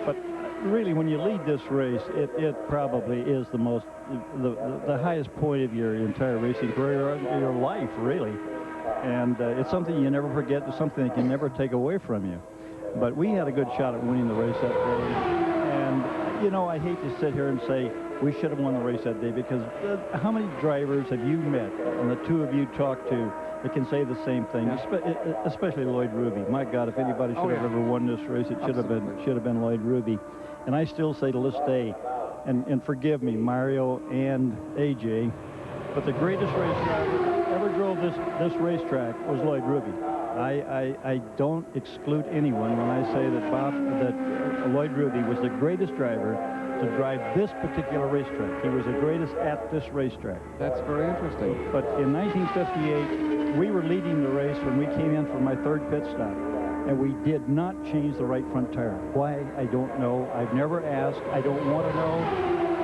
but really, when you lead this race, it probably is the highest point of your entire racing career, or your life, really. And it's something you never forget. It's something that can never take away from you. But we had a good shot at winning the race that day. And, you know, I hate to sit here and say we should have won the race that day, because how many drivers have you met and the two of you talked to that can say the same thing, especially Lloyd Ruby? My God, if anybody should have ever won this race, it should have been Lloyd Ruby. And I still say to this day, and forgive me, Mario and A.J., but the greatest race driver that ever drove this racetrack was Lloyd Ruby. I don't exclude anyone when I say that Lloyd Ruby was the greatest driver to drive this particular racetrack. He was the greatest at this racetrack. That's very interesting. But in 1958, we were leading the race when we came in for my third pit stop. And we did not change the right front tire. Why? I don't know. I've never asked. I don't want to know.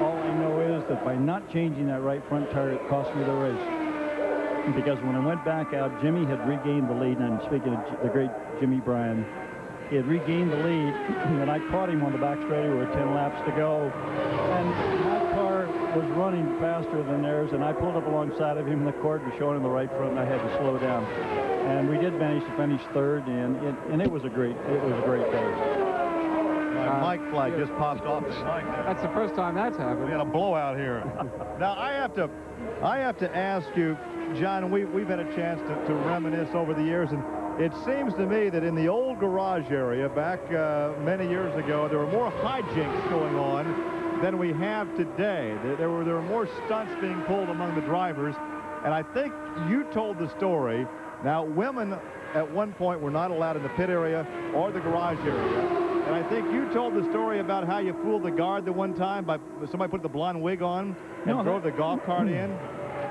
All I know is that by not changing that right front tire, it cost me the race. Because when I went back out, Jimmy had regained the lead, and I'm speaking of the great Jimmy Bryan. He had regained the lead, and I caught him on the back straightaway with 10 laps to go. And my car was running faster than theirs, and I pulled up alongside of him, and the cord was showing in the right front, and I had to slow down. And we did manage to finish third, and it was a great day. Mike flag just popped off his mic. That's the first time that's happened. We got a blowout here. Now I have to ask you, John. We've had a chance to reminisce over the years, and it seems to me that in the old garage area back many years ago, there were more hijinks going on than we have today. There were more stunts being pulled among the drivers, and I think you told the story. Now, women at one point were not allowed in the pit area or the garage area. And I think you told the story about how you fooled the guard the one time by somebody put the blonde wig on and drove the golf cart in.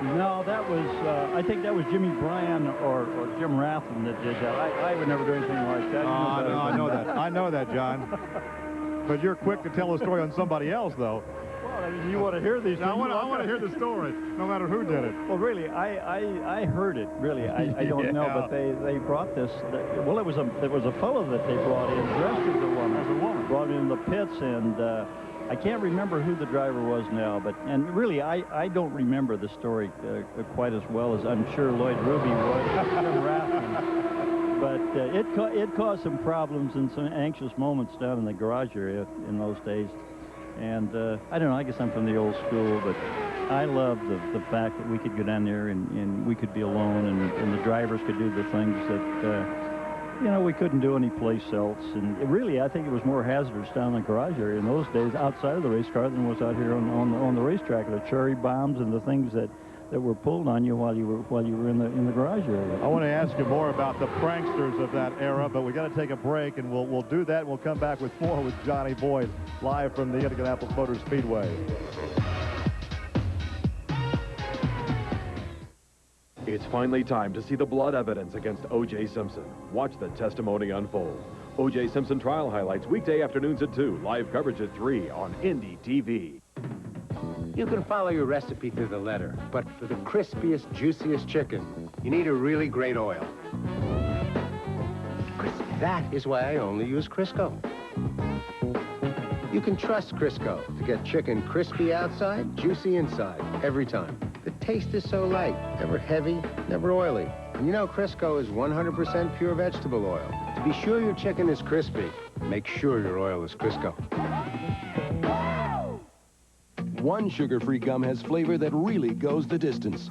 No, that was, I think that was Jimmy Bryan or Jim Rathman that did that. I would never do anything like that. I know that. I know that, John. But you're quick to tell a story on somebody else, though. Well, I mean, you want to hear these things. I want to hear the story, no matter who did it. Well, really, I heard it. Really, I don't know, but they brought this. Well, it was a fellow that they brought in dressed as a woman. As a woman. Brought in the pits, and I can't remember who the driver was now, and really, I don't remember the story quite as well as I'm sure Lloyd Ruby would. Jim Rathman. But it caused some problems and some anxious moments down in the garage area in those days. And I don't know, I guess I'm from the old school, but I love the fact that we could go down there and we could be alone, and the drivers could do the things that, you know, we couldn't do anyplace else. And really, I think it was more hazardous down in the garage area in those days outside of the race car than was out here on the racetrack. The cherry bombs and the things that were pulled on you while you were in the garage area. I want to ask you more about the pranksters of that era, but we got to take a break, and we'll do that. And we'll come back with more with Johnny Boyd live from the Indianapolis Motor Speedway. It's finally time to see the blood evidence against O.J. Simpson. Watch the testimony unfold. O.J. Simpson trial highlights weekday afternoons at 2, live coverage at 3 on Indy TV. You can follow your recipe through the letter, but for the crispiest, juiciest chicken, you need a really great oil. That is why I only use Crisco. You can trust Crisco to get chicken crispy outside, juicy inside, every time. The taste is so light, never heavy, never oily. And you know Crisco is 100% pure vegetable oil. To be sure your chicken is crispy, make sure your oil is Crisco. One sugar-free gum has flavor that really goes the distance.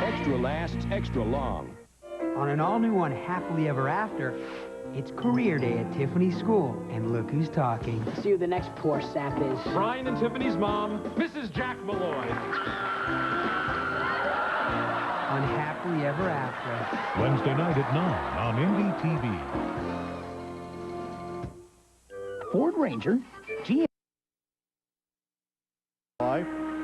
Extra lasts extra long. On an all-new one, Happily Ever After, it's career day at Tiffany's school, and look who's talking. See who the next poor sap is. Brian and Tiffany's mom, Mrs. Jack Malloy. On Happily Ever After. Wednesday night at 9 on Indy TV. Ford Ranger, GM.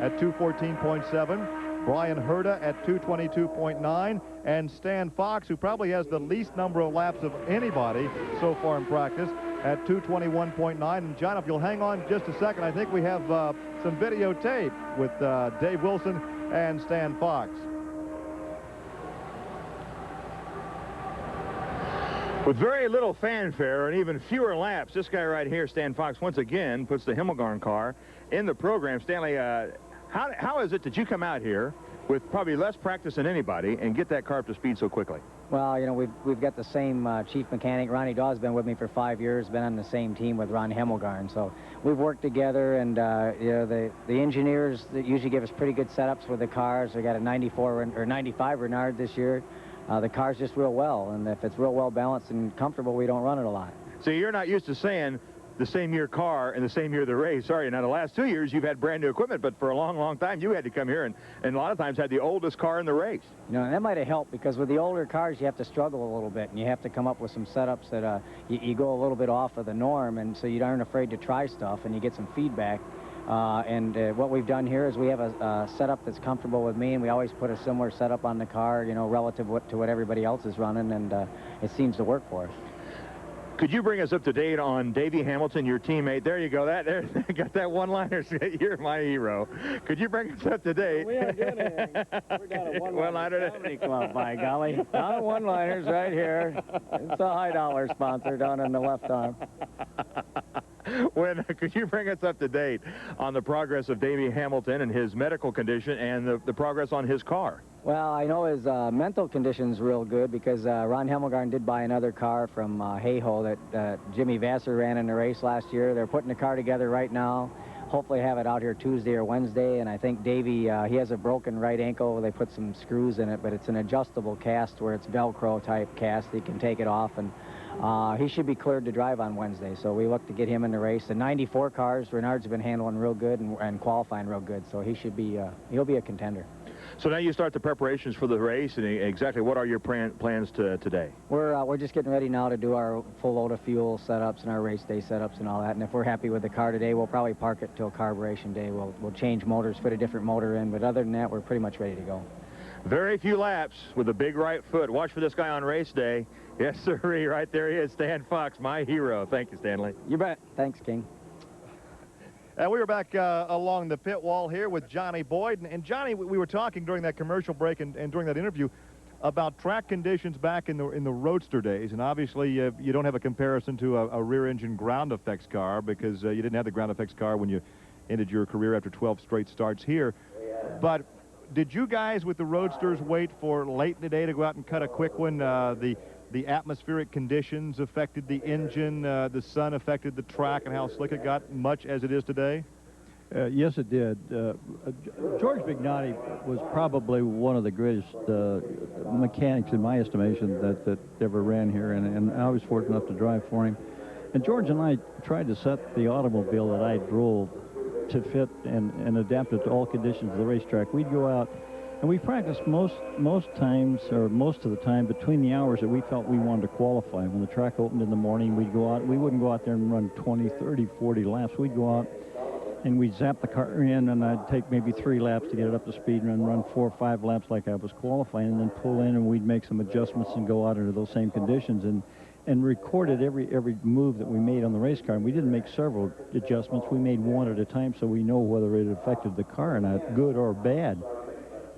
At 214.7. Brian Herta at 222.9, and Stan Fox, who probably has the least number of laps of anybody so far in practice, at 221.9. And John, if you'll hang on just a second, I think we have some videotape with Dave Wilson and Stan Fox. With very little fanfare and even fewer laps, this guy right here, Stan Fox, once again puts the Himmelgarn car in the program. Stanley, how is it that you come out here with probably less practice than anybody and get that car up to speed so quickly? Well, you know, we've got the same chief mechanic. Ronnie Dawes been with me for 5 years, been on the same team with Ron Himmelgarn. So we've worked together, and you know, the engineers that usually give us pretty good setups with the cars. We got a 94 or 95 Renard this year. The car's just real well, and if it's real well balanced and comfortable, we don't run it a lot. So you're not used to saying the same year car and the same year the race. Sorry, now the last 2 years you've had brand new equipment, but for a long, long time you had to come here and a lot of times had the oldest car in the race. You know, and that might have helped, because with the older cars you have to struggle a little bit, and you have to come up with some setups that you go a little bit off of the norm, and so you aren't afraid to try stuff and you get some feedback. What we've done here is we have a setup that's comfortable with me, and we always put a similar setup on the car, you know, relative to what everybody else is running, and it seems to work for us. Could you bring us up to date on Davey Hamilton, your teammate? There you go. There, got that one-liner. You're my hero. Could you bring us up to date? We aren't doing anything. We're down at one-liner comedy club, by golly. Down at one-liners right here. It's a high-dollar sponsor down in the left arm. Could you bring us up to date on the progress of Davey Hamilton and his medical condition and the progress on his car? Well, I know his mental condition's real good, because Ron Himmelgarn did buy another car from Hayho that Jimmy Vassar ran in the race last year. They're putting the car together right now. Hopefully have it out here Tuesday or Wednesday, and I think Davey, he has a broken right ankle. They put some screws in it, but it's an adjustable cast where it's Velcro type cast. He can take it off, and he should be cleared to drive on Wednesday, so we look to get him in the race. The 94 cars, Renard's been handling real good and qualifying real good, so he should be, he'll be a contender. So now you start the preparations for the race, and exactly what are your plans today? We're just getting ready now to do our full load of fuel setups and our race day setups and all that, and if we're happy with the car today, we'll probably park it till carburation day. We'll change motors, put a different motor in, but other than that, we're pretty much ready to go. Very few laps with a big right foot. Watch for this guy on race day. Yes, sirree, right there he is, Stan Fox, my hero. Thank you, Stanley. You bet. Thanks, King. And we were back along the pit wall here with Johnny Boyd. And Johnny, we were talking during that commercial break and during that interview about track conditions back in the Roadster days. And obviously, you don't have a comparison to a rear-engine ground effects car because you didn't have the ground effects car when you ended your career after 12 straight starts here. But did you guys with the Roadsters wait for late in the day to go out and cut a quick one? The atmospheric conditions affected the engine, the sun affected the track, and how slick it got, much as it is today? Yes, it did. George Bignotti was probably one of the greatest mechanics, in my estimation, that ever ran here, and I was fortunate enough to drive for him. And George and I tried to set the automobile that I drove to fit and adapt it to all conditions of the racetrack. We'd go out, and we practiced most times, or most of the time, between the hours that we felt we wanted to qualify. When the track opened in the morning, we'd go out. We wouldn't go out there and run 20, 30, 40 laps. We'd go out, and we'd zap the car in, and I'd take maybe 3 laps to get it up to speed and then run 4 or 5 laps like I was qualifying, and then pull in, and we'd make some adjustments and go out into those same conditions and recorded every move that we made on the race car. And we didn't make several adjustments. We made one at a time so we know whether it affected the car or not, good or bad.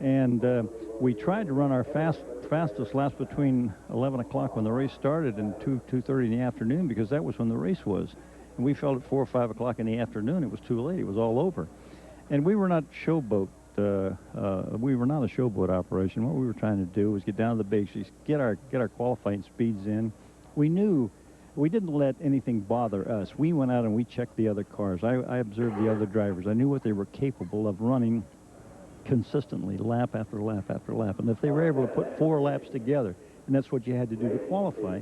And we tried to run our fastest laps between 11 o'clock when the race started and 2:30 in the afternoon, because that was when the race was. And we felt at 4 or 5 o'clock in the afternoon it was too late. It was all over. And we were not showboat. We were not a showboat operation. What we were trying to do was get down to the basics, get our qualifying speeds in. We knew we didn't let anything bother us. We went out and we checked the other cars. I observed the other drivers. I knew what they were capable of running consistently, lap after lap after lap. And if they were able to put 4 laps together, and that's what you had to do to qualify.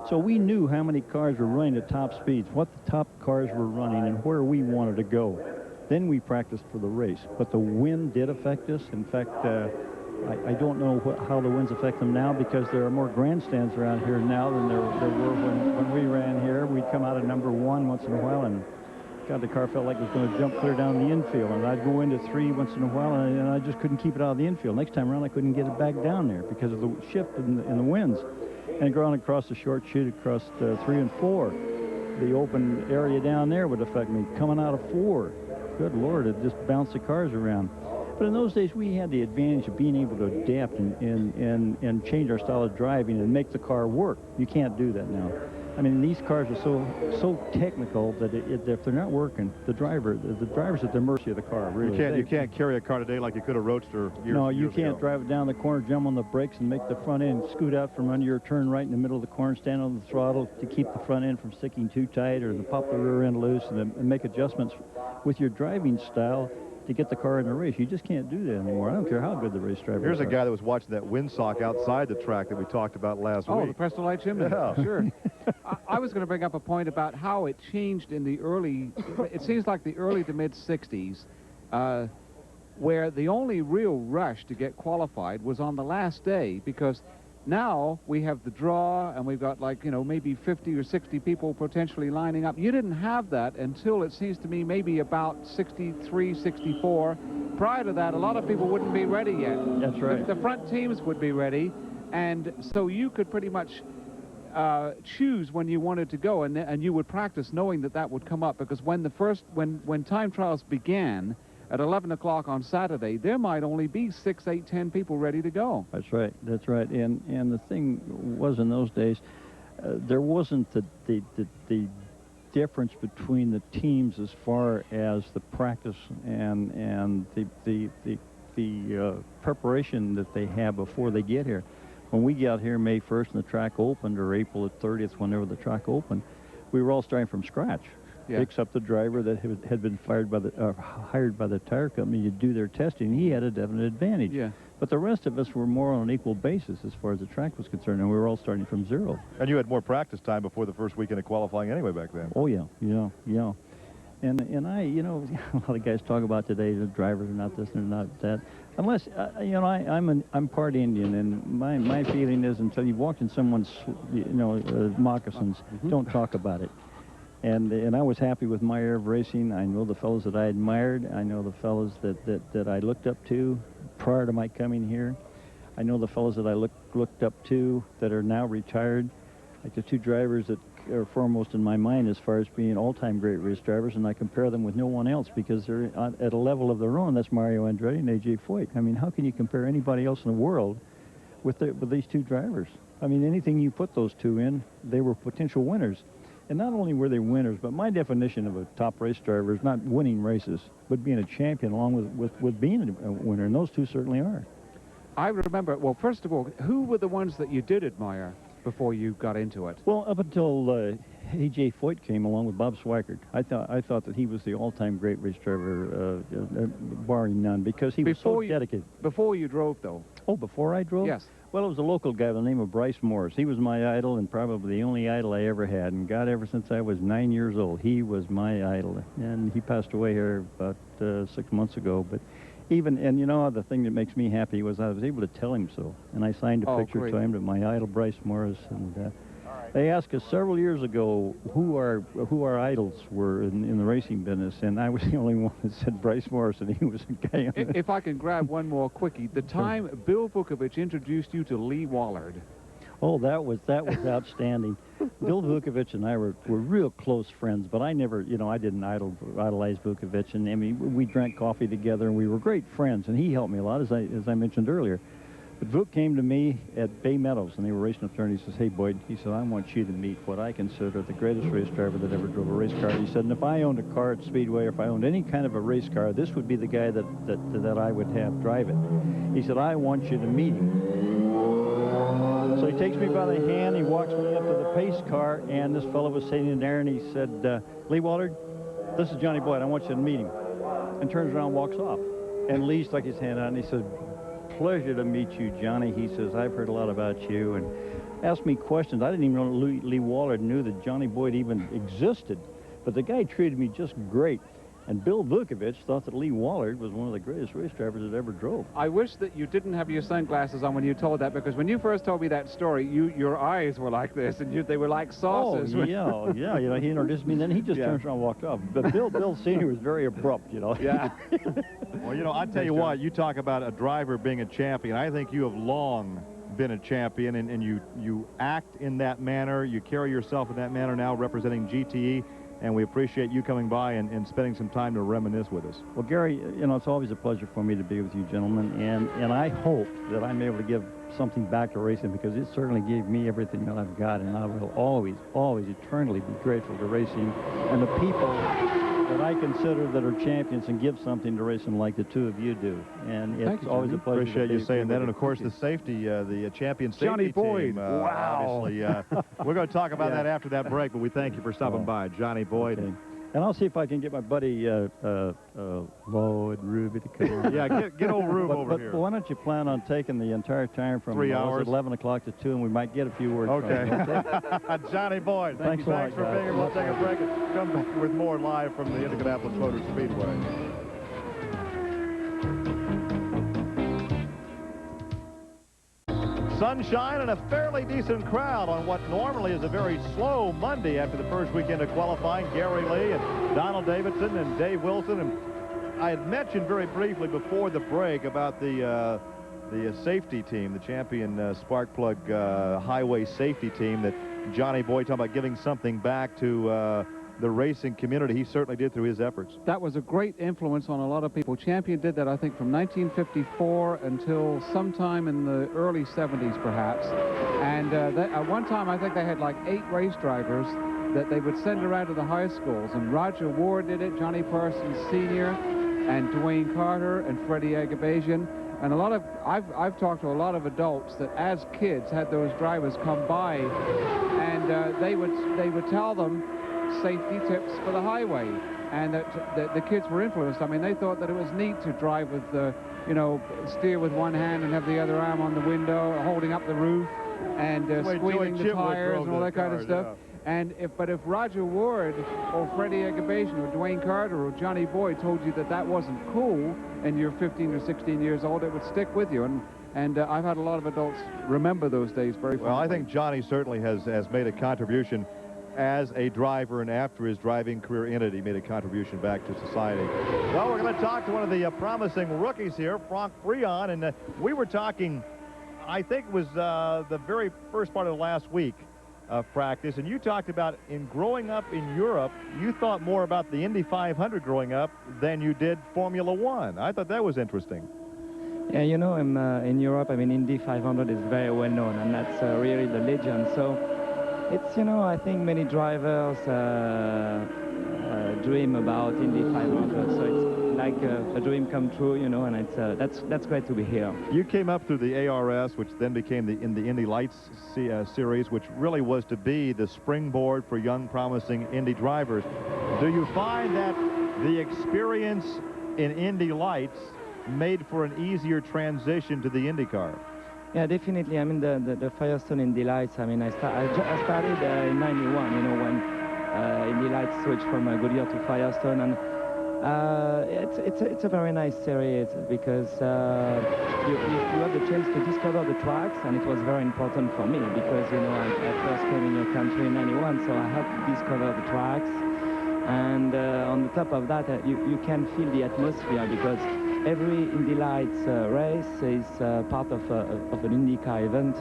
So we knew how many cars were running at top speeds, what the top cars were running, and where we wanted to go. Then we practiced for the race. But the wind did affect us. In fact, I don't know how the winds affect them now, because there are more grandstands around here now than there were when we ran here. We'd come out of number 1 once in a while, and God, the car felt like it was going to jump clear down the infield, and I'd go into 3 once in a while, and I just couldn't keep it out of the infield. Next time around, I couldn't get it back down there because of the shift in the winds. And going across the short chute across 3 and 4, the open area down there would affect me. Coming out of 4, good Lord, it just bounced the cars around. But in those days, we had the advantage of being able to adapt and change our style of driving and make the car work. You can't do that now. I mean, these cars are so technical that if they're not working, the driver's at the mercy of the car. Really, you can't carry a car today like you could a Roadster years can't ago. drive it down the corner, jump on the brakes, and make the front end scoot out from under your turn right in the middle of the corner, stand on the throttle to keep the front end from sticking too tight, or to pop the rear end loose, and make adjustments with your driving style to get the car in the race. You just can't do that anymore. I don't care how good the race driver is. Here's a guy that was watching that windsock outside the track that we talked about last week. Oh, the Prestolite chimney. Yeah. Sure. I was going to bring up a point about how it changed in the early, it seems like the early to mid-'60s, where the only real rush to get qualified was on the last day, because now we have the draw, and we've got, like, maybe 50 or 60 people potentially lining up. You didn't have that until, it seems to me, maybe about 63, 64. Prior to that, a lot of people wouldn't be ready yet. That's right. The front teams would be ready, and so you could pretty much choose when you wanted to go, and you would practice knowing that would come up, because when time trials began, at 11 o'clock on Saturday, there might only be 6, 8, 10 people ready to go. That's right. That's right. And the thing was, in those days, there wasn't the difference between the teams as far as the practice and the preparation that they have before they get here. When we got here May 1st and the track opened, or April 30th, whenever the track opened, we were all starting from scratch. Yeah. Except the driver that had been hired by the tire company to do their testing. He had a definite advantage. Yeah. But the rest of us were more on an equal basis as far as the track was concerned, and we were all starting from 0. And you had more practice time before the first weekend of qualifying anyway back then. Oh, yeah. And I, a lot of guys talk about today, the drivers are not this and not that. Unless, I'm part Indian, and my feeling is, until you've walked in someone's, moccasins, don't talk about it. And I was happy with my era of racing. I know the fellows that I admired. I know the fellows that I looked up to prior to my coming here. I know the fellows that I looked up to that are now retired. Like the 2 drivers that are foremost in my mind as far as being all-time great race drivers, and I compare them with no one else because they're at a level of their own. That's Mario Andretti and A.J. Foyt. I mean, how can you compare anybody else in the world with these two drivers? I mean, anything you put those two in, they were potential winners. And not only were they winners, but my definition of a top race driver is not winning races, but being a champion along with being a winner, and those two certainly are. I remember, well, first of all, who were the ones that you did admire before you got into it? Well, up until A.J. Foyt came along with Bob Swaggart, I thought that he was the all-time great race driver, barring none, because he was so dedicated. Before you drove, though? Oh, before I drove? Yes. Well, it was a local guy by the name of Bryce Morris. He was my idol and probably the only idol I ever had. And God, ever since I was 9 years old, he was my idol. And he passed away here about 6 months ago. But and you know, the thing that makes me happy was I was able to tell him so. And I signed a picture to him to my idol, Bryce Morris. And they asked us several years ago who our idols were in the racing business, and I was the only one that said Bryce Morris, and he was a guy. If I can grab one more quickie, the time Bill Vukovich introduced you to Lee Wallard. Oh, that was outstanding. Bill Vukovich and I were real close friends, but I never, you know, I didn't idolize Vukovich, and I mean, we drank coffee together, and we were great friends, and he helped me a lot, as I mentioned earlier. But Vuk came to me at Bay Meadows, and they were racing up there, and he says, "Hey, Boyd," he said, "I want you to meet what I consider the greatest race driver that ever drove a race car." He said, "And if I owned a car at Speedway, or if I owned any kind of a race car, this would be the guy that I would have drive it." He said, "I want you to meet him." So he takes me by the hand, he walks me up to the pace car, and this fellow was sitting there, and he said, "Lee Wallard, this is Johnny Boyd, I want you to meet him." And turns around and walks off. And Lee stuck his hand out, and he said, "Pleasure to meet you, Johnny." He says, "I've heard a lot about you," and asked me questions. I didn't even know Lee Wallard knew that Johnny Boyd even existed, but the guy treated me just great. And Bill Vukovich thought that Lee Wallard was one of the greatest race drivers that ever drove. I wish that you didn't have your sunglasses on when you told that, because when you first told me that story, your eyes were like this, and they were like saucers. Oh, yeah, you know, he introduced me, and then he just turns around and walked off. But Bill Sr. was very abrupt, you know. Yeah. Well, you know, I tell you what, you talk about a driver being a champion. I think you have long been a champion, and you act in that manner. You carry yourself in that manner now, representing GTE. And we appreciate you coming by and spending some time to reminisce with us. Well, Gary, you know, it's always a pleasure for me to be with you gentlemen, and I hope that I'm able to give something back to racing, because it certainly gave me everything that I've got, and I will always, always eternally be grateful to racing and the people that I consider that are champions and give something to racing like the two of you do. And it's always a pleasure. Appreciate you saying that. And of course, the safety, the champion safety Johnny Boyd. team. Wow. Obviously, we're going to talk about that after that break, but we thank you for stopping by, Johnny Boyd. Okay. And I'll see if I can get my buddy Lloyd Ruby to come on. Yeah, get old Rube over here. But why don't you plan on taking the entire time from 3 hours? 11 o'clock to 2, and we might get a few words Okay. from him. Johnny Boyd, Thanks for being here. We'll take a break and come back with more live from the Indianapolis Motor Speedway. Sunshine and a fairly decent crowd on what normally is a very slow Monday after the first weekend of qualifying. Gary Lee and Donald Davidson and Dave Wilson. And I had mentioned very briefly before the break about the safety team, the champion spark plug highway safety team that Johnny Boyd talking about giving something back to the racing community. He certainly did through his efforts. That was a great influence on a lot of people. Champion did that, I think, from 1954 until sometime in the early 70s, perhaps. And at one time, I think they had like 8 race drivers that they would send around to the high schools. And Roger Ward did it, Johnny Parsons Sr., and Dwayne Carter, and Freddie Agabasian. And I've talked to a lot of adults that as kids had those drivers come by, and they would tell them safety tips for the highway, and that the kids were influenced. I mean, they thought that it was neat to drive with steer with one hand and have the other arm on the window, holding up the roof, and squealing the tires and all that kind of stuff. Yeah. And if Roger Ward or Freddie Agabasian or Dwayne Carter or Johnny Boyd told you that wasn't cool, and you're 15 or 16 years old, it would stick with you. And I've had a lot of adults remember those days very fondly. Well, I think Johnny certainly has made a contribution as a driver, and after his driving career ended, he made a contribution back to society. Well, we're going to talk to one of the promising rookies here, Franck Freon, and we were talking, I think it was the very first part of the last week, of practice. And you talked about in growing up in Europe, you thought more about the Indy 500 growing up than you did Formula One. I thought that was interesting. Yeah, you know, in Europe, I mean, Indy 500 is very well known, and that's really the legend. So it's, you know, I think many drivers dream about Indy 500. So it's like a dream come true, you know, and it's that's great to be here. You came up through the ARS, which then became the Indy Lights series, which really was to be the springboard for young, promising Indy drivers. Do you find that the experience in Indy Lights made for an easier transition to the IndyCar? Yeah, definitely. I mean, the Firestone Indy Lights, I mean, I started in 91, you know, when Indy Lights switched from Goodyear to Firestone, and it's a very nice series because you have the chance to discover the tracks, and it was very important for me because, you know, I first came in your country in 91, so I had to discover the tracks, and on the top of that, you can feel the atmosphere because every Indy Lights race is part of an IndyCar event,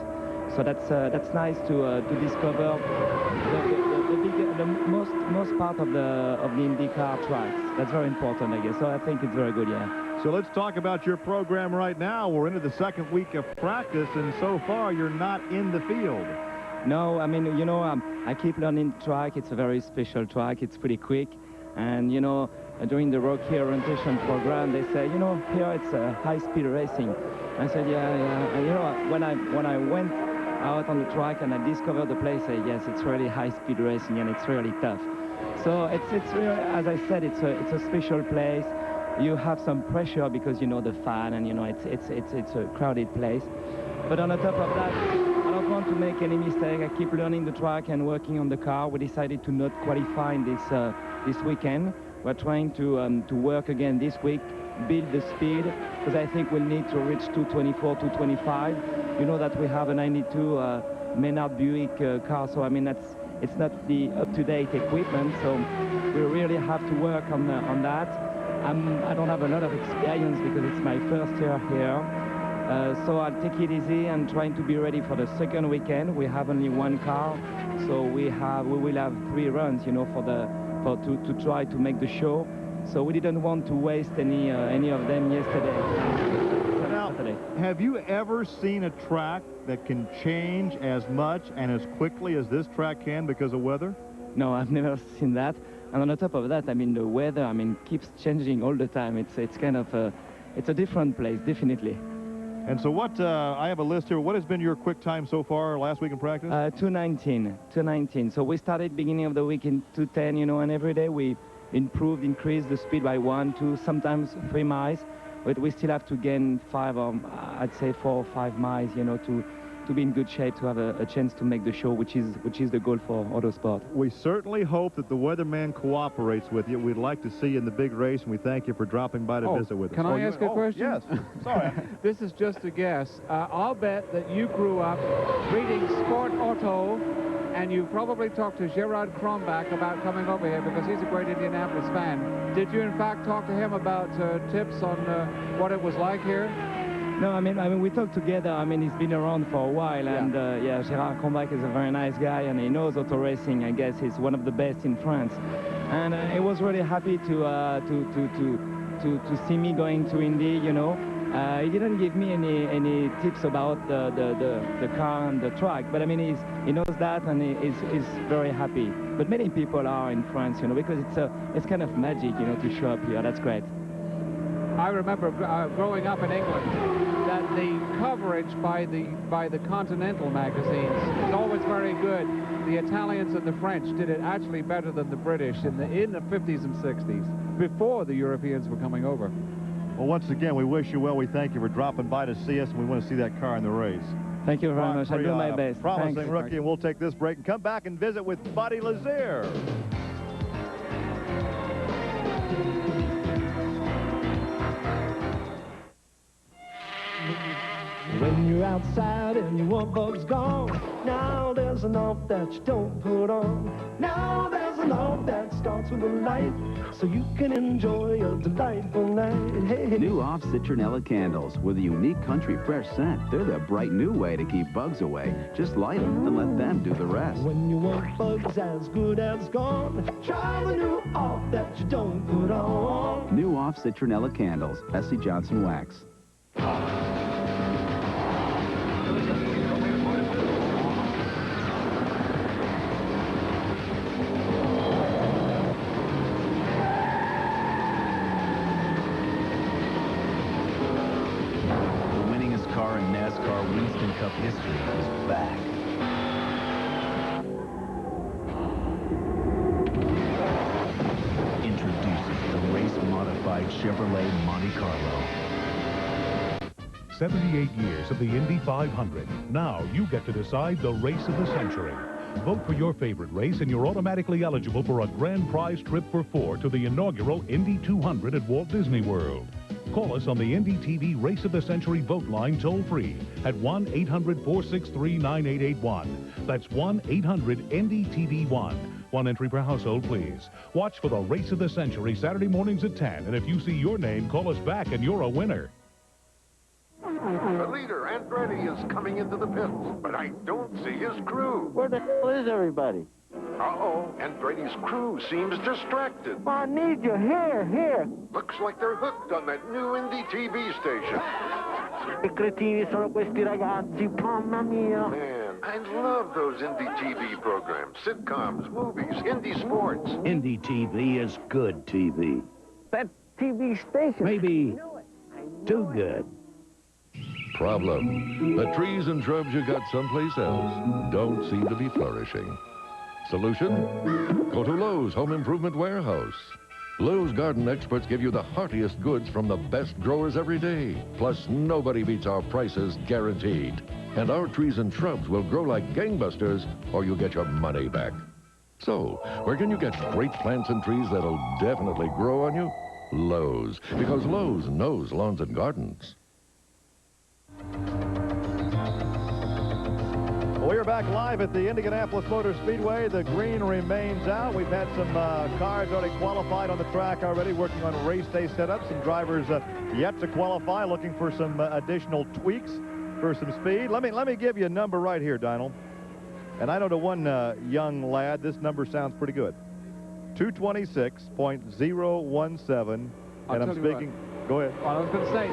so that's nice to discover the most part of the IndyCar tracks. That's very important, I guess. So I think it's very good, yeah. So let's talk about your program right now. We're into the second week of practice, and so far you're not in the field. No, I mean, you know, I keep learning the track. It's a very special track. It's pretty quick, and you know, during the Rocky orientation program, they say, you know, here it's high-speed racing. I said, yeah. And you know, when I went out on the track and I discovered the place, I say, yes, it's really high-speed racing and it's really tough. So it's really, as I said, it's a special place. You have some pressure because you know the fan, and you know it's a crowded place. But on the top of that, I don't want to make any mistake. I keep learning the track and working on the car. We decided to not qualify this weekend. We're trying to work again this week, build the speed, because I think we'll need to reach 224, 225. You know that we have a 92 Maynard Buick car, so I mean it's not the up-to-date equipment, so we really have to work on that. I don't have a lot of experience because it's my first year here, so I'll take it easy and trying to be ready for the second weekend. We have only one car, so we will have 3 runs, you know, to try to make the show. So we didn't want to waste any of them yesterday. Now, have you ever seen a track that can change as much and as quickly as this track can because of weather? No, I've never seen that. And on the top of that, I mean, the weather, I mean, keeps changing all the time. It's kind of it's a different place, definitely. And so what, I have a list here. What has been your quick time so far last week in practice? 2:19. So we started beginning of the week in 2:10, you know, and every day we increased the speed by 1, 2, sometimes 3 miles. But we still have to gain 5 or I'd say 4 or 5 miles, you know, to be in good shape, to have a chance to make the show, which is the goal for autosport. We certainly hope that the weatherman cooperates with you. We'd like to see you in the big race, and we thank you for dropping by to visit with us. Can I ask a question? Yes. Sorry. This is just a guess. I'll bet that you grew up reading Sport Auto, and you probably talked to Gerard Kronbach about coming over here because he's a great Indianapolis fan. Did you, in fact, talk to him about tips on what it was like here? No, I mean, we talked together. I mean, he's been around for a while, and yeah, Gerard Kronbach is a very nice guy, and he knows auto racing. I guess he's one of the best in France, and he was really happy to see me going to Indy. You know, he didn't give me any tips about the car and the track, but I mean, he knows that, and he's very happy. But many people are in France, you know, because it's kind of magic, you know, to show up here. That's great. I remember growing up in England that the coverage by the continental magazines was always very good. The Italians and the French did it actually better than the British in the 50s and 60s, before the Europeans were coming over. Well, once again, we wish you well. We thank you for dropping by to see us, and we want to see that car in the race. Thank you very much. I'll do my best. Promising Thanks. rookie, and we'll take this break and come back and visit with Buddy Lazier. When you're outside and your work bug's gone, now there's an off that you don't put on. Now there's an off that starts with a light, so you can enjoy a delightful night. Hey, New off citronella candles with a unique country fresh scent. They're the bright new way to keep bugs away. Just light them and let them do the rest. When you want bugs as good as gone, try the new off that you don't put on. New off citronella candles. Bessie Johnson Wax. Car in NASCAR Winston Cup history is back. Introducing the race-modified Chevrolet Monte Carlo. 78 years of the Indy 500. Now you get to decide the race of the century. Vote for your favorite race and you're automatically eligible for a grand prize trip for 4 to the inaugural Indy 200 at Walt Disney World. Call us on the Indy TV Race of the Century vote line toll-free at 1-800-463-9881. That's 1-800-ND-TV1. One entry per household, please. Watch for the Race of the Century Saturday mornings at 10. And if you see your name, call us back and you're a winner. The leader, Andretti, is coming into the pits, but I don't see his crew. Where the hell is everybody? Uh-oh, Andretti's crew seems distracted. I need you. Here. Looks like they're hooked on that new Indy TV station. Che cretini sono questi ragazzi, mamma mia. Man, I love those Indy TV programs, sitcoms, movies, Indy sports. Indy TV is good TV. That TV station. Maybe too good. Problem. The trees and shrubs you got someplace else don't seem to be flourishing. Solution? Go to Lowe's Home Improvement Warehouse. Lowe's garden experts give you the heartiest goods from the best growers every day. Plus, nobody beats our prices, guaranteed. And our trees and shrubs will grow like gangbusters, or you'll get your money back. So, where can you get great plants and trees that'll definitely grow on you? Lowe's, because Lowe's knows lawns and gardens. We're back live at the Indianapolis Motor Speedway. The green remains out. We've had some cars already qualified on the track already, working on race day setups. Some drivers yet to qualify, looking for some additional tweaks for some speed. Let me give you a number right here, Donald. And I know to one young lad, this number sounds pretty good. 226.017. And I'm speaking. Go ahead. Well, I was going to say,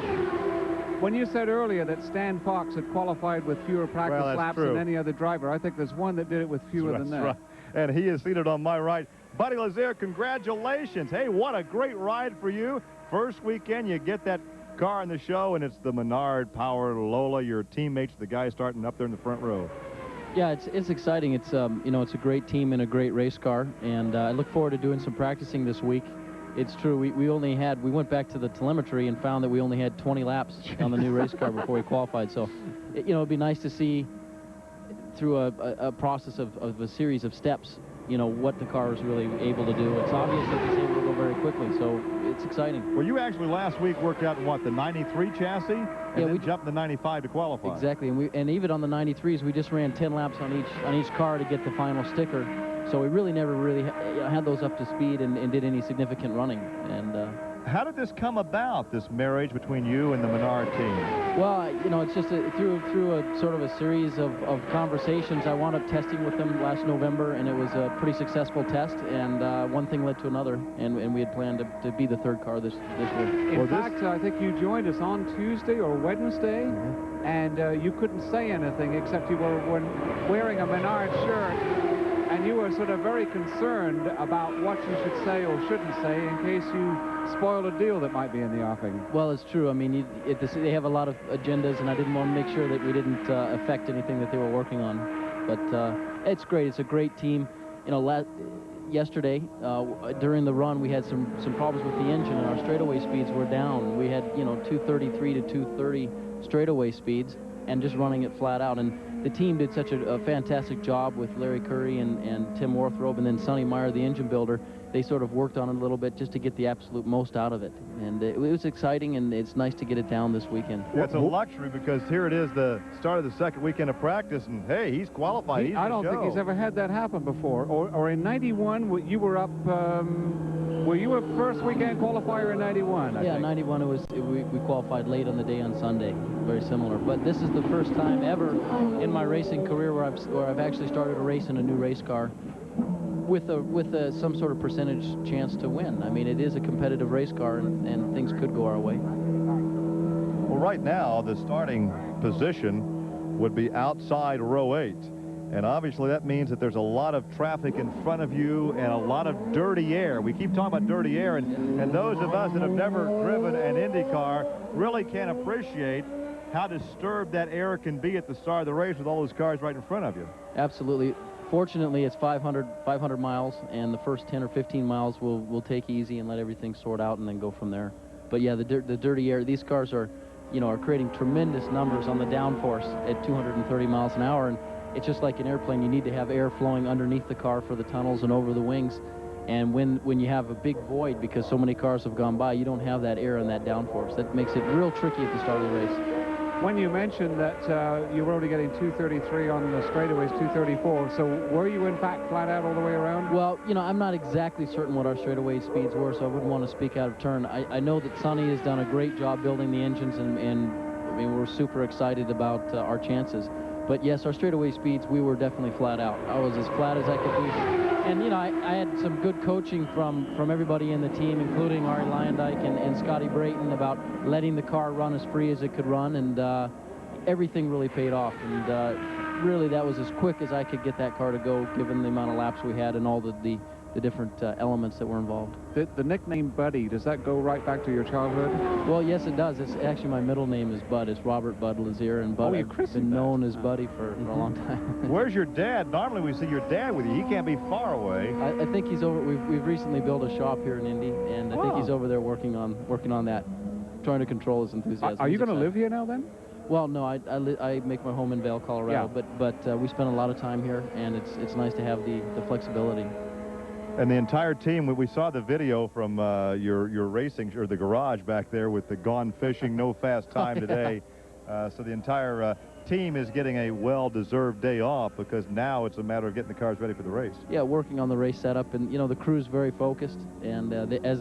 when you said earlier that Stan Fox had qualified with fewer practice laps than any other driver, I think there's one that did it with fewer than that. Right. And he is seated on my right. Buddy Lazier, congratulations. Hey, what a great ride for you. First weekend, you get that car in the show, and it's the Menard Power Lola, your teammates, the guy starting up there in the front row. Yeah, it's exciting. It's you know, it's a great team and a great race car, and I look forward to doing some practicing this week. It's true. We went back to the telemetry and found that we only had 20 laps on the new race car before we qualified. So, you know, it'd be nice to see through a process of a series of steps, you know, what the car is really able to do. It's obvious that it's able to go very quickly, so it's exciting. Well, you actually last week worked out in what, the 93 chassis, and then jumped the 95 to qualify. Exactly, and even on the 93s, we just ran 10 laps on each car to get the final sticker. So we really never had those up to speed and did any significant running. And how did this come about, this marriage between you and the Menard team? Well, you know, it's just through a sort of a series of conversations. I wound up testing with them last November, and it was a pretty successful test. And one thing led to another, and we had planned to be the third car this week. In fact, I think you joined us on Tuesday or Wednesday, and you couldn't say anything except you were wearing a Menard shirt. And you were sort of very concerned about what you should say or shouldn't say in case you spoil a deal that might be in the offing. Well, it's true. I mean, they have a lot of agendas, and I didn't want to make sure that we didn't affect anything that they were working on. But it's great. It's a great team. You know, yesterday, during the run, we had some problems with the engine, and our straightaway speeds were down. We had, you know, 233 to 230 straightaway speeds, and just running it flat out. And the team did such a fantastic job with Larry Curry and Tim Warthrope, and then Sonny Meyer, the engine builder. They sort of worked on it a little bit just to get the absolute most out of it. And it was exciting, and it's nice to get it down this weekend. Yeah, it's a luxury because here it is, the start of the second weekend of practice, and hey, he's qualified. I don't think he's ever had that happen before. Or in '91, you were up Were you a first weekend qualifier in 91? Yeah, 91. We qualified late on the day on Sunday. Very similar. But this is the first time ever in my racing career where I've actually started a race in a new race car with some sort of percentage chance to win. I mean, it is a competitive race car, and things could go our way. Well, right now the starting position would be outside row 8. And obviously that means that there's a lot of traffic in front of you and a lot of dirty air. We keep talking about dirty air, and those of us that have never driven an Indy car really can't appreciate how disturbed that air can be at the start of the race with all those cars right in front of you. Absolutely. Fortunately, it's 500 miles, and the first 10 or 15 miles we'll take easy and let everything sort out and then go from there. But yeah, the dirty air, these cars are creating tremendous numbers on the downforce at 230 miles an hour, and it's just like an airplane. You need to have air flowing underneath the car for the tunnels and over the wings. And when you have a big void because so many cars have gone by, you don't have that air and that downforce. That makes it real tricky at the start of the race. When you mentioned that you were only getting 233 on the straightaways, 234, so were you in fact flat out all the way around? Well, I'm not exactly certain what our straightaway speeds were, so I wouldn't want to speak out of turn. I know that Sonny has done a great job building the engines, and I mean, we're super excited about our chances. But yes, our straightaway speeds, we were definitely flat out. I was as flat as I could be. And, I had some good coaching from everybody in the team, including Ari Lyondike and Scotty Brayton, about letting the car run as free as it could run, and everything really paid off. And really, that was as quick as I could get that car to go, given the amount of laps we had and all the different elements that were involved. The nickname Buddy, does that go right back to your childhood? Well, yes, it does. It's actually, my middle name is Bud. It's Robert Bud Lazier, and Bud, I've been known as Buddy for a long time. Where's your dad? Normally we see your dad with you. He can't be far away. I think he's over. We've recently built a shop here in Indy, and I think he's over there working on that, trying to control his enthusiasm. Are you going to live here now then? Well, no, I make my home in Vail, Colorado, but we spend a lot of time here, and it's nice to have the flexibility. And the entire team, we saw the video from your racing, or the garage back there with the gone fishing, no fast time today. So the entire team is getting a well-deserved day off, because now it's a matter of getting the cars ready for the race. Yeah, working on the race setup, and the crew's very focused, and as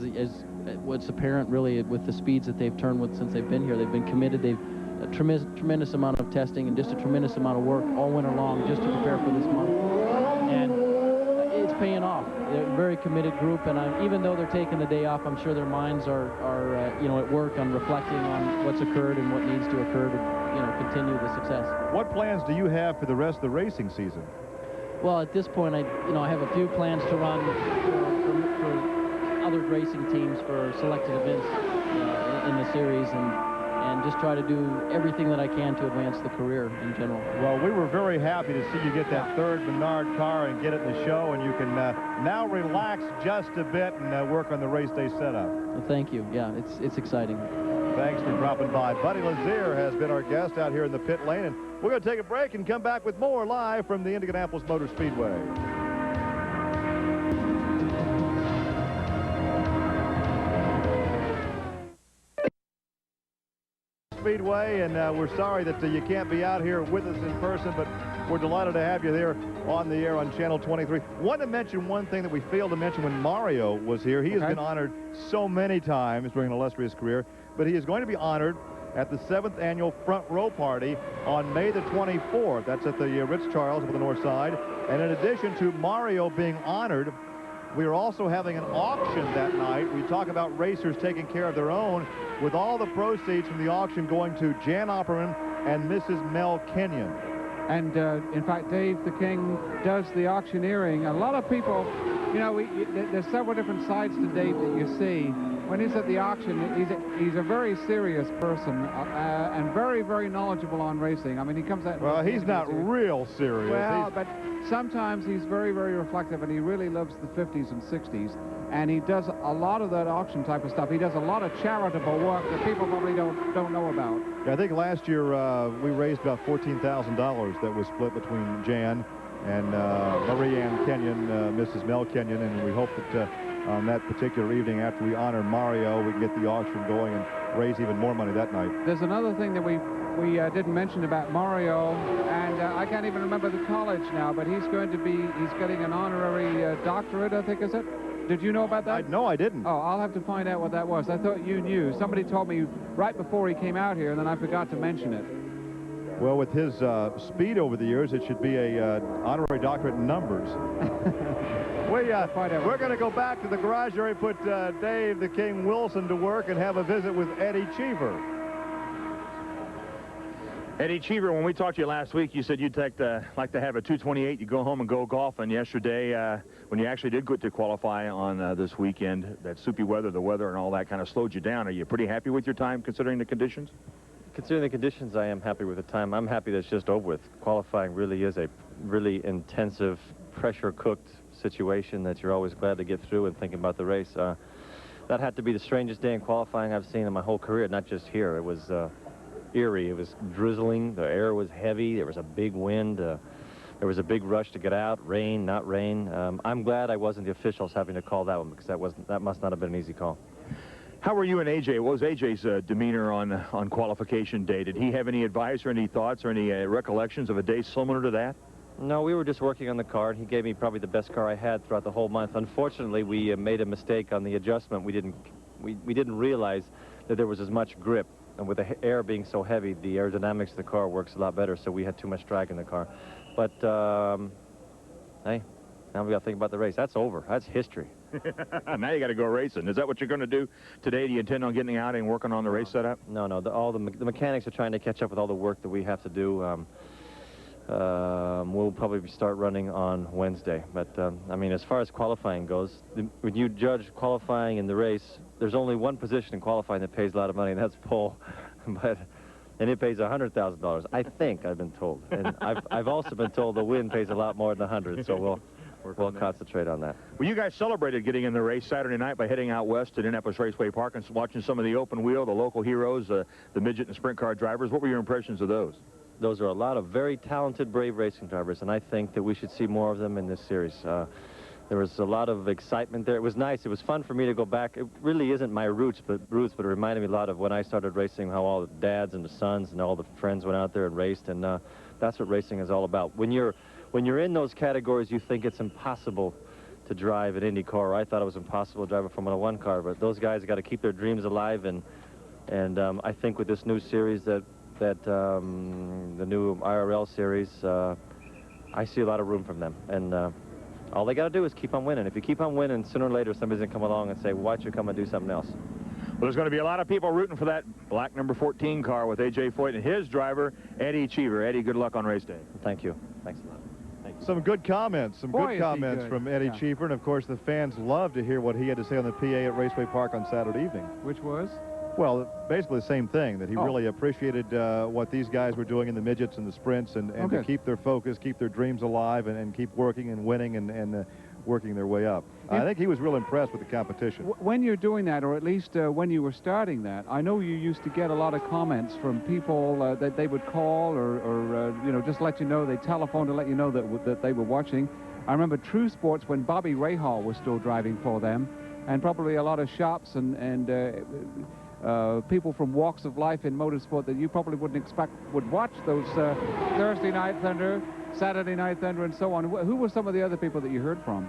what's apparent really with the speeds that they've turned with since they've been here, they've been committed. They've a tremendous amount of testing and just a tremendous amount of work all winter long just to prepare for this month, and it's paying off. They're a very committed group, and even though they're taking the day off, I'm sure their minds are at work on reflecting on what's occurred and what needs to occur to continue the success. What plans do you have for the rest of the racing season? Well, at this point, I have a few plans to run for other racing teams for selected events in the series, and just try to do everything that I can to advance the career in general. Well, we were very happy to see you get that third Menard car and get it in the show, and you can now relax just a bit and work on the race day setup. Well, thank you. Yeah, it's exciting. Thanks for dropping by. Buddy Lazier has been our guest out here in the pit lane, and we're going to take a break and come back with more live from the Indianapolis Motor Speedway. Speedway, and we're sorry that you can't be out here with us in person, but we're delighted to have you there on the air on Channel 23. Want to mention one thing that we failed to mention when Mario was here. He has been honored so many times during an illustrious career, but he is going to be honored at the 7th annual Front Row Party on May the 24th. That's at the Ritz-Charles on the north side. And in addition to Mario being honored, we are also having an auction that night. We talk about racers taking care of their own, with all the proceeds from the auction going to Jan Opperman and Mrs. Mel Kenyon. And in fact, Dave the King does the auctioneering. A lot of people, there's several different sides to Dave that you see. When he's at the auction, he's a very serious person and very, very knowledgeable on racing. I mean, he comes out... Well, he's not real serious. Well, but sometimes he's very, very reflective, and he really loves the 50s and 60s. And he does a lot of that auction type of stuff. He does a lot of charitable work that people probably don't know about. Yeah, I think last year we raised about $14,000 that was split between Jan and Marie Ann Kenyon, Mrs. Mel Kenyon, and we hope that on that particular evening after we honor Mario, we can get the auction going and raise even more money that night. There's another thing that we didn't mention about Mario, and I can't even remember the college now, but he's getting an honorary doctorate, I think, is it? Did you know about that? No, I didn't. Oh, I'll have to find out what that was. I thought you knew. Somebody told me right before he came out here, and then I forgot to mention it. Well, with his speed over the years, it should be a honorary doctorate in numbers. We're going to go back to the garage area, put Dave the King Wilson to work, and have a visit with Eddie Cheever. Eddie Cheever, when we talked to you last week, you said you'd like to have a 228. You go home and go golfing. Yesterday, when you actually did go to qualify on this weekend, that soupy weather, the weather and all that kind of slowed you down. Are you pretty happy with your time considering the conditions? Considering the conditions, I am happy with the time. I'm happy that it's just over with. Qualifying really is a really intensive, pressure-cooked situation that you're always glad to get through and thinking about the race. That had to be the strangest day in qualifying I've seen in my whole career, not just here. It was eerie. It was drizzling. The air was heavy. There was a big wind. There was a big rush to get out. Rain, not rain. I'm glad I wasn't the officials having to call that one, because that must not have been an easy call. How were you and AJ? What was AJ's demeanor on qualification day? Did he have any advice or any thoughts or any recollections of a day similar to that? No, we were just working on the car, and he gave me probably the best car I had throughout the whole month. Unfortunately, we made a mistake on the adjustment. We didn't realize that there was as much grip, and with the air being so heavy, the aerodynamics of the car works a lot better, so we had too much drag in the car. But hey, now we got to think about the race. That's over. That's history. Now you got to go racing. Is that what you're going to do today? Do you intend on getting out and working on the race setup? No, no. All the mechanics are trying to catch up with all the work that we have to do. We'll probably start running on Wednesday. But, I mean, as far as qualifying goes, when you judge qualifying in the race, there's only one position in qualifying that pays a lot of money, and that's pole. And it pays $100,000. I think, I've been told. And I've also been told the win pays a lot more than 100, so we'll concentrate on that. Well, you guys celebrated getting in the race Saturday night by heading out west to Indianapolis Raceway Park and watching some of the open wheel, the local heroes, the midget and sprint car drivers. What were your impressions of those? Those are a lot of very talented, brave racing drivers, and I think that we should see more of them in this series. There was a lot of excitement there. It was nice. It was fun for me to go back. It really isn't my roots, but it reminded me a lot of when I started racing, how all the dads and the sons and all the friends went out there and raced, and that's what racing is all about. When you're in those categories, you think it's impossible to drive an Indy car. I thought it was impossible to drive a Formula One car, but those guys got to keep their dreams alive, and I think with this new series the new IRL series, I see a lot of room from them, and all they got to do is keep on winning. If you keep on winning, sooner or later somebody's going to come along and say, why don't you come and do something else? Well, there's going to be a lot of people rooting for that black number 14 car with A.J. Foyt and his driver, Eddie Cheever. Eddie, good luck on race day. Thank you. Thanks a lot. Some good comments, good comments from Eddie Cheever, and of course the fans love to hear what he had to say on the PA at Raceway Park on Saturday evening. Which was? Well, basically the same thing, that he really appreciated what these guys were doing in the midgets and the sprints, and to keep their focus, keep their dreams alive, and keep working and winning and working their way up. I think he was real impressed with the competition. When you're doing that, or at least when you were starting that, I know you used to get a lot of comments from people that they would call or you know, just let you know, they telephone to let you know that they were watching. I remember True Sports when Bobby Rahal was still driving for them, and probably a lot of shops and people from walks of life in motorsport that you probably wouldn't expect would watch those Thursday Night Thunder, Saturday Night Thunder, and so on. Who were some of the other people that you heard from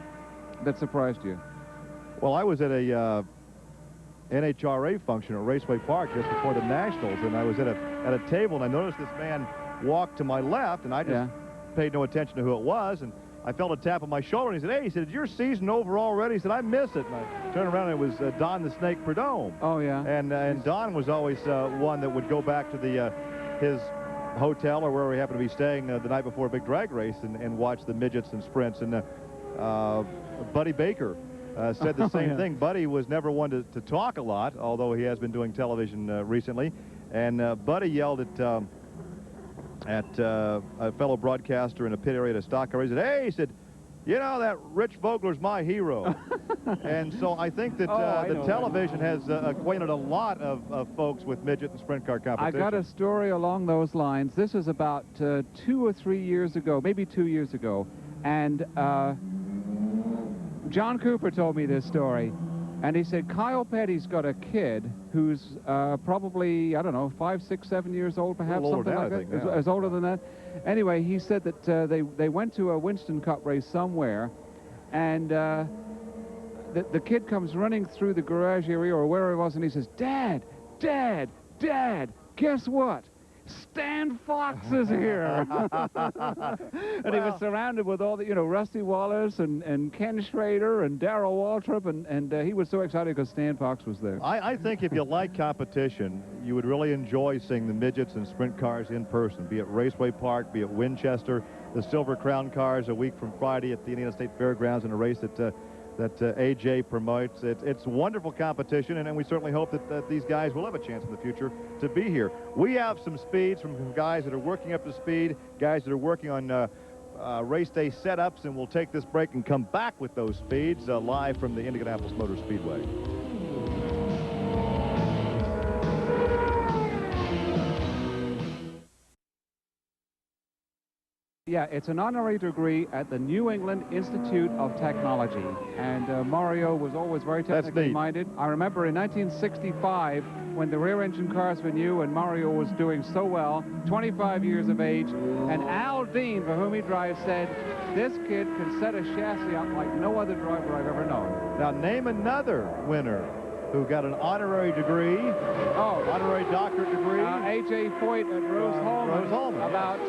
that surprised you? Well, I was at a NHRA function at Raceway Park just before the Nationals, and I was at a table, and I noticed this man walk to my left, and I just paid no attention to who it was, and I felt a tap on my shoulder, and he said, hey, he said, is your season over already? He said, I miss it. And I turned around, and it was Don the Snake Prudhomme. Oh, yeah. And Don was always one that would go back to his hotel or wherever he happened to be staying the night before a big drag race and watch the midgets and sprints. And Buddy Baker said the same thing. Buddy was never one to talk a lot, although he has been doing television recently. And Buddy yelled at a fellow broadcaster in a pit area at a stock car. He said, hey, he said, you know, that Rich Vogler's my hero. And so I think that the television has acquainted a lot of folks with midget and sprint car competition. I got a story along those lines. This is about 2 or 3 years ago, maybe 2 years ago. And John Cooper told me this story. And he said, Kyle Petty's got a kid who's probably, I don't know, 5, 6, 7 years old, perhaps, something like that. As older than that. Anyway, he said that they went to a Winston Cup race somewhere, and the kid comes running through the garage area or where he was, and he says, "Dad, Dad, Dad, guess what? Stan Fox is here." And he was surrounded with all the, you know, Rusty Wallace and Ken Schrader and Darrell Waltrip, and he was so excited because Stan Fox was there. I think if you like competition, you would really enjoy seeing the midgets and sprint cars in person, be it Raceway Park, be it Winchester, the Silver Crown cars a week from Friday at the Indiana State Fairgrounds in a race that AJ promotes. It's wonderful competition, and we certainly hope that these guys will have a chance in the future to be here. We have some speeds from guys that are working up to speed, guys that are working on race day setups, and we'll take this break and come back with those speeds live from the Indianapolis Motor Speedway. Yeah, it's an honorary degree at the New England Institute of Technology, and Mario was always very technically minded. I remember in 1965 when the rear engine cars were new and Mario was doing so well, 25 years of age, and Al Dean, for whom he drives, said, "This kid can set a chassis up like no other driver I've ever known." Now name another winner who got an honorary degree, honorary doctorate degree. A.J. Foyt at Rose Holman, about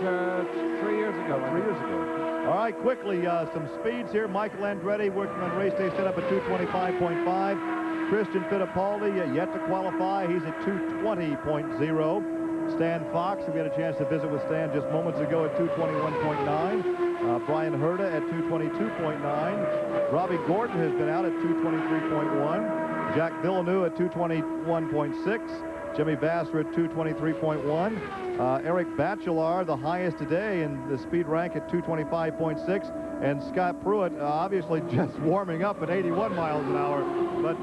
3 years ago. 3 years ago. All right, quickly, some speeds here. Michael Andretti working on race day setup at 225.5. Christian Fittipaldi yet to qualify. He's at 220.0. Stan Fox, we had a chance to visit with Stan just moments ago at 221.9. Brian Herta at 222.9. Robbie Gordon has been out at 223.1. Jack Villeneuve at 221.6. Jimmy Vasser at 223.1. Eric Bachelard, the highest today in the speed rank at 225.6. And Scott Pruitt, obviously just warming up at 81 miles an hour. But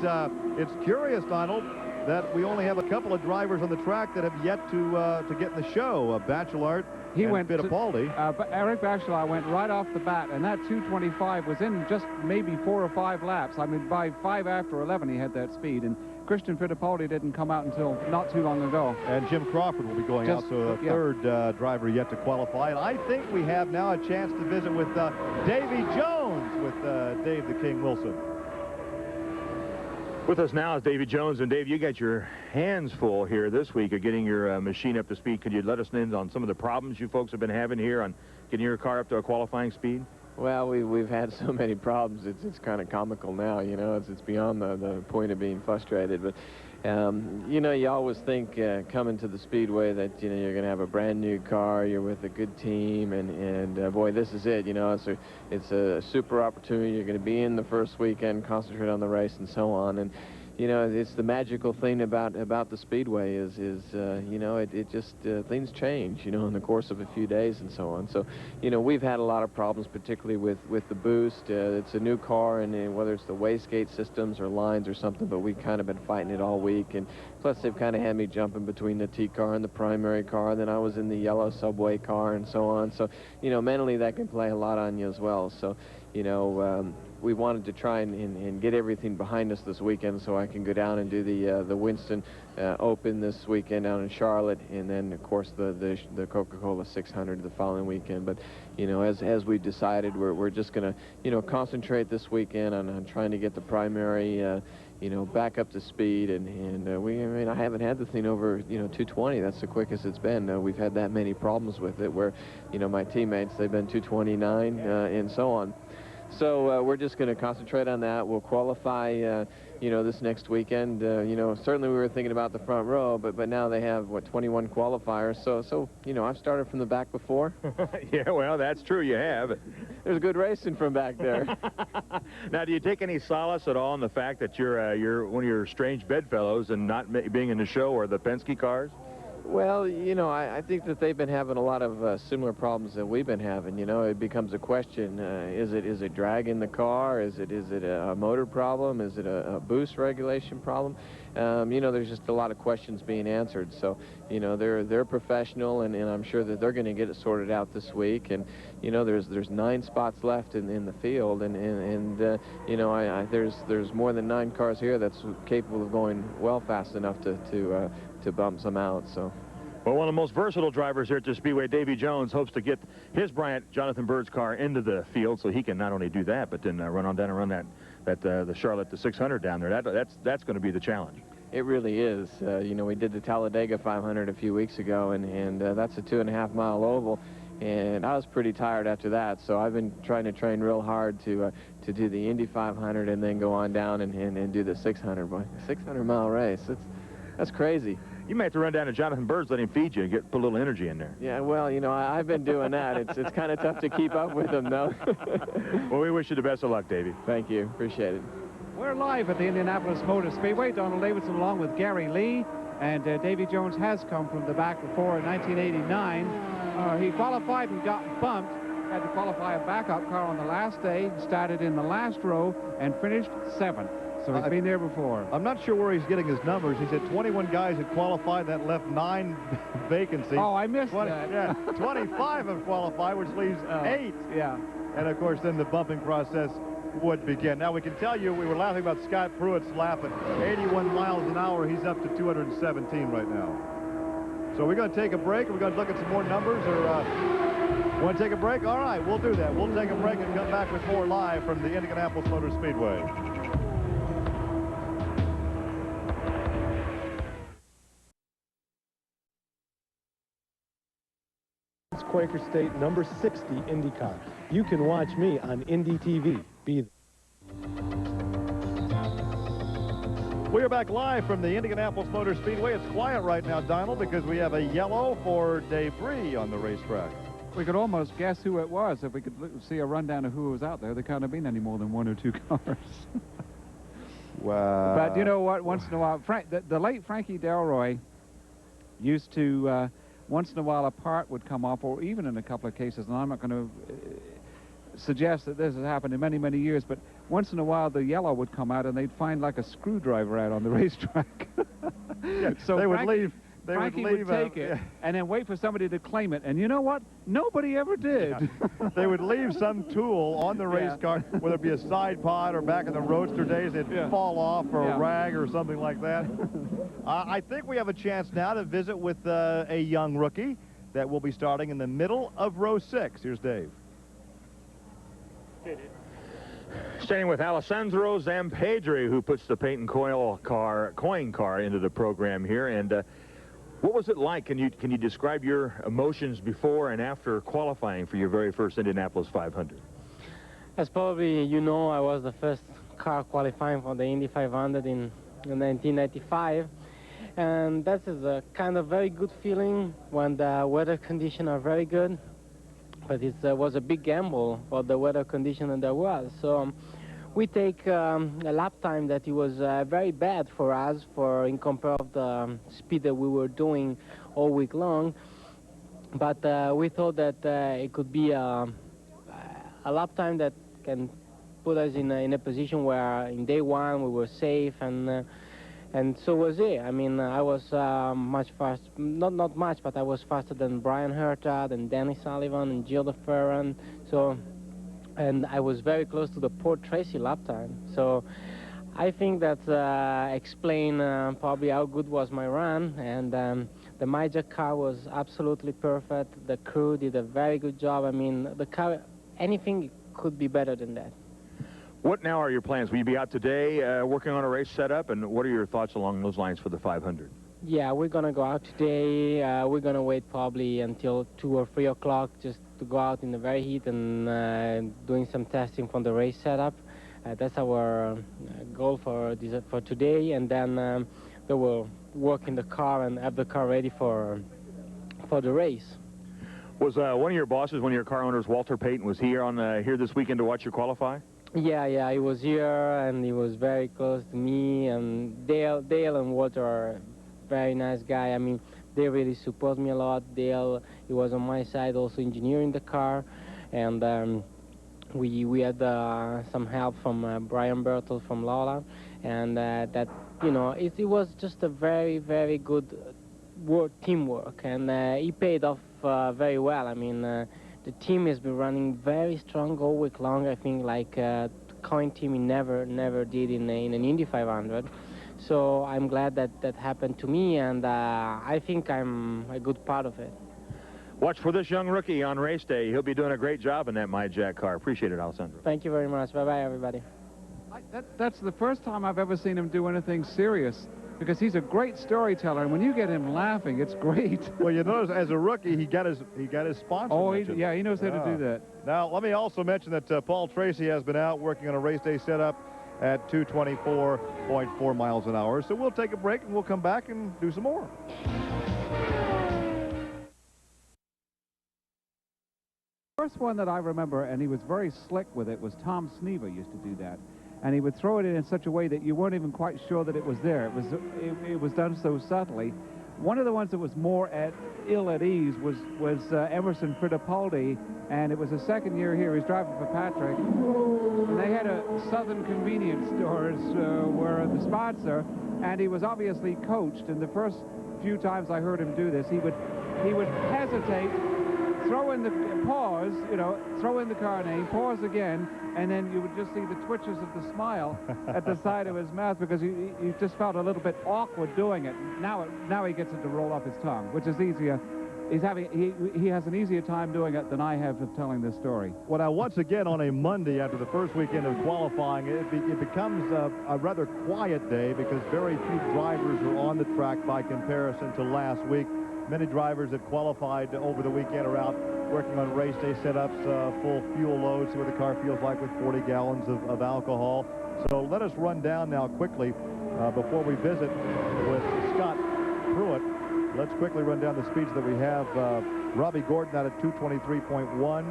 it's curious, Donald, that we only have a couple of drivers on the track that have yet to get in the show. Bachelard and Fittipaldi. Eric Bachelard went right off the bat, and that 225 was in just maybe 4 or 5 laps. I mean, by 5 after 11, he had that speed. And Christian Fittipaldi didn't come out until not too long ago. And Jim Crawford will be going out, so the third driver yet to qualify. And I think we have now a chance to visit with Davy Jones with Dave the King Wilson. With us now is Davy Jones, and Dave, you got your hands full here this week of getting your machine up to speed. Could you let us in on some of the problems you folks have been having here on getting your car up to a qualifying speed? Well, we've had so many problems. It's kind of comical now, you know. It's beyond the point of being frustrated. But you know, you always think coming to the Speedway that, you know, you're going to have a brand new car, you're with a good team, and boy, this is it. You know, it's a super opportunity. You're going to be in the first weekend, concentrate on the race, and so on. And you know, it's the magical thing about the Speedway is you know, it just things change, you know, in the course of a few days and so on. So, you know, we've had a lot of problems, particularly with the boost. It's a new car, and whether it's the wastegate systems or lines or something, but we've kind of been fighting it all week. And plus, they've kind of had me jumping between the T car and the primary car. Then I was in the yellow subway car and so on. So, you know, mentally that can play a lot on you as well. So, you know, we wanted to try and get everything behind us this weekend so I can go down and do the Winston Open this weekend down in Charlotte, and then of course the Coca-Cola 600 the following weekend. But you know, as we decided, we're just gonna, you know, concentrate this weekend on trying to get the primary you know, back up to speed, and I mean, I haven't had the thing over, you know, 220. That's the quickest it's been. We've had that many problems with it where, you know, my teammates, they've been 229 and so on. So we're just going to concentrate on that. We'll qualify, you know, this next weekend. You know, certainly we were thinking about the front row, but now they have, what, 21 qualifiers. So you know, I've started from the back before. Yeah, well, that's true. You have. There's good racing from back there. Now, do you take any solace at all in the fact that you're one of your strange bedfellows and not being in the show or the Penske cars? Well, you know, I think that they've been having a lot of similar problems that we've been having. You know, it becomes a question: is it drag in the car? Is it a motor problem? Is it a boost regulation problem? You know, there's just a lot of questions being answered. So, you know, they're professional, and I'm sure that they're going to get it sorted out this week. And you know, there's 9 spots left in the field, and you know, there's more than 9 cars here that's capable of going well fast enough to bump some out. So, well, one of the most versatile drivers here at the Speedway, Davy Jones, hopes to get his Bryant Jonathan Bird's car into the field so he can not only do that, but then run on down and run the Charlotte, the 600 down there. That's going to be the challenge. It really is. You know, we did the Talladega 500 a few weeks ago, and that's a 2.5-mile oval, and I was pretty tired after that. So I've been trying to train real hard to do the Indy 500 and then go on down and do the 600. Boy, 600-mile race. That's crazy. You may have to run down to Jonathan Bird's, let him feed you, and put a little energy in there. Yeah, well, you know, I've been doing that. It's kind of tough to keep up with him, though. Well, we wish you the best of luck, Davey. Thank you. Appreciate it. We're live at the Indianapolis Motor Speedway. Donald Davidson along with Gary Lee. And Davy Jones has come from the back before in 1989. He qualified and got bumped. Had to qualify a backup car on the last day. Started in the last row and finished 7th. So he's been there before. I'm not sure where he's getting his numbers. He said 21 guys had qualified. That left 9 vacancies. Oh, I missed that. Yeah, 25 have qualified, which leaves 8. Yeah. And, of course, then the bumping process would begin. Now, we can tell you, we were laughing about Scott Pruitt's lap at 81 miles an hour. He's up to 217 right now. So we're going to take a break. We're going to look at some more numbers, or want to take a break? All right, we'll do that. We'll take a break and come back with more live from the Indianapolis Motor Speedway. Quaker State number 60 IndyCar. You can watch me on Indy TV. Be We are back live from the Indianapolis Motor Speedway. It's quiet right now, Donald, because we have a yellow for debris on the racetrack. We could almost guess who it was if we could see a rundown of who was out there. There can't have been any more than 1 or 2 cars. Wow. But you know what? Once in a while, the late Frankie Delroy used to, once in a while, a part would come off, or even in a couple of cases, and I'm not going to suggest that this has happened in many, many years, but once in a while the yellow would come out and they'd find like a screwdriver out on the racetrack. Yeah, so they Frankie, would leave. Frankie would take it and then wait for somebody to claim it. And you know what? Nobody ever did. Yeah. They would leave some tool on the race car, whether it be a side pod or back in the roadster days, it'd fall off, or a rag or something like that. I think we have a chance now to visit with a young rookie that will be starting in the middle of row 6. Here's Dave. Staying with Alessandro Zampedri, who puts the paint and coin car into the program here. And what was it like? Can you describe your emotions before and after qualifying for your very first Indianapolis 500? As probably you know, I was the first car qualifying for the Indy 500 in 1995. And that is a kind of very good feeling when the weather conditions are very good. But it was a big gamble for the weather condition that there was. So we take a lap time that it was very bad for us in compare of the speed that we were doing all week long. But we thought that it could be a lap time that can put us in a position where in day one we were safe, and so was it. I mean, I was much faster, not much, but I was faster than Brian Hertard and Danny Sullivan and Gilles de Ferran. So, and I was very close to the Port Tracy lap time. So I think that explain probably how good was my run. And the Major car was absolutely perfect. The crew did a very good job. I mean, the car, anything could be better than that. What now are your plans? Will you be out today working on a race setup, and what are your thoughts along those lines for the 500? Yeah, we're going to go out today. We're going to wait probably until 2 or 3 o'clock just to go out in the very heat and doing some testing for the race setup. That's our goal for today, and then they will work in the car and have the car ready for the race. Was one of your bosses, one of your car owners, Walter Payton, was he here this weekend to watch you qualify? Yeah, he was here, and he was very close to me, and Dale and Walter are very nice guy. I mean, they really support me a lot. Dale, he was on my side also engineering the car, and we had some help from Brian Bertel from Lola, and that, you know, it was just a very, very good teamwork, and he paid off very well. I mean, the team has been running very strong all week long. I think like coin team never did in an Indy 500. So I'm glad that happened to me, and I think I'm a good part of it. Watch for this young rookie on race day. He'll be doing a great job in that My Jack car. Appreciate it, Alessandro. Thank you very much. Bye-bye, everybody. That's the first time I've ever seen him do anything serious, because he's a great storyteller, and when you get him laughing, it's great. Well, you notice as a rookie, he got his sponsor. Oh, mentioned. yeah, he knows how to do that. Now, let me also mention that Paul Tracy has been out working on a race day setup at 224.4 miles an hour. So we'll take a break, and we'll come back and do some more. First one that I remember, and he was very slick with it, was Tom Sneaver used to do that. And he would throw it in such a way that you weren't even quite sure that it was there. It was done so subtly. One of the ones that was more ill at ease was Emerson Fittipaldi, and it was his second year here. He was driving for Patrick, and they had a Southern Convenience Stores were the sponsor, and he was obviously coached. And the first few times I heard him do this, he would hesitate, throw in the pause, throw in the car name, pause again, and then you would just see the twitches of the smile at the side of his mouth, because he just felt a little bit awkward doing it. Now he gets it to roll off his tongue, which is easier. He has an easier time doing it than I have of telling this story. Well, now, once again, on a Monday after the first weekend of qualifying, it becomes a rather quiet day, because very few drivers are on the track by comparison to last week. Many drivers that qualified over the weekend are out working on race day setups, full fuel loads, see what the car feels like with 40 gallons of alcohol. So let us run down now quickly before we visit with Scott Pruitt. Let's quickly run down the speeds that we have. Robbie Gordon out at 223.1.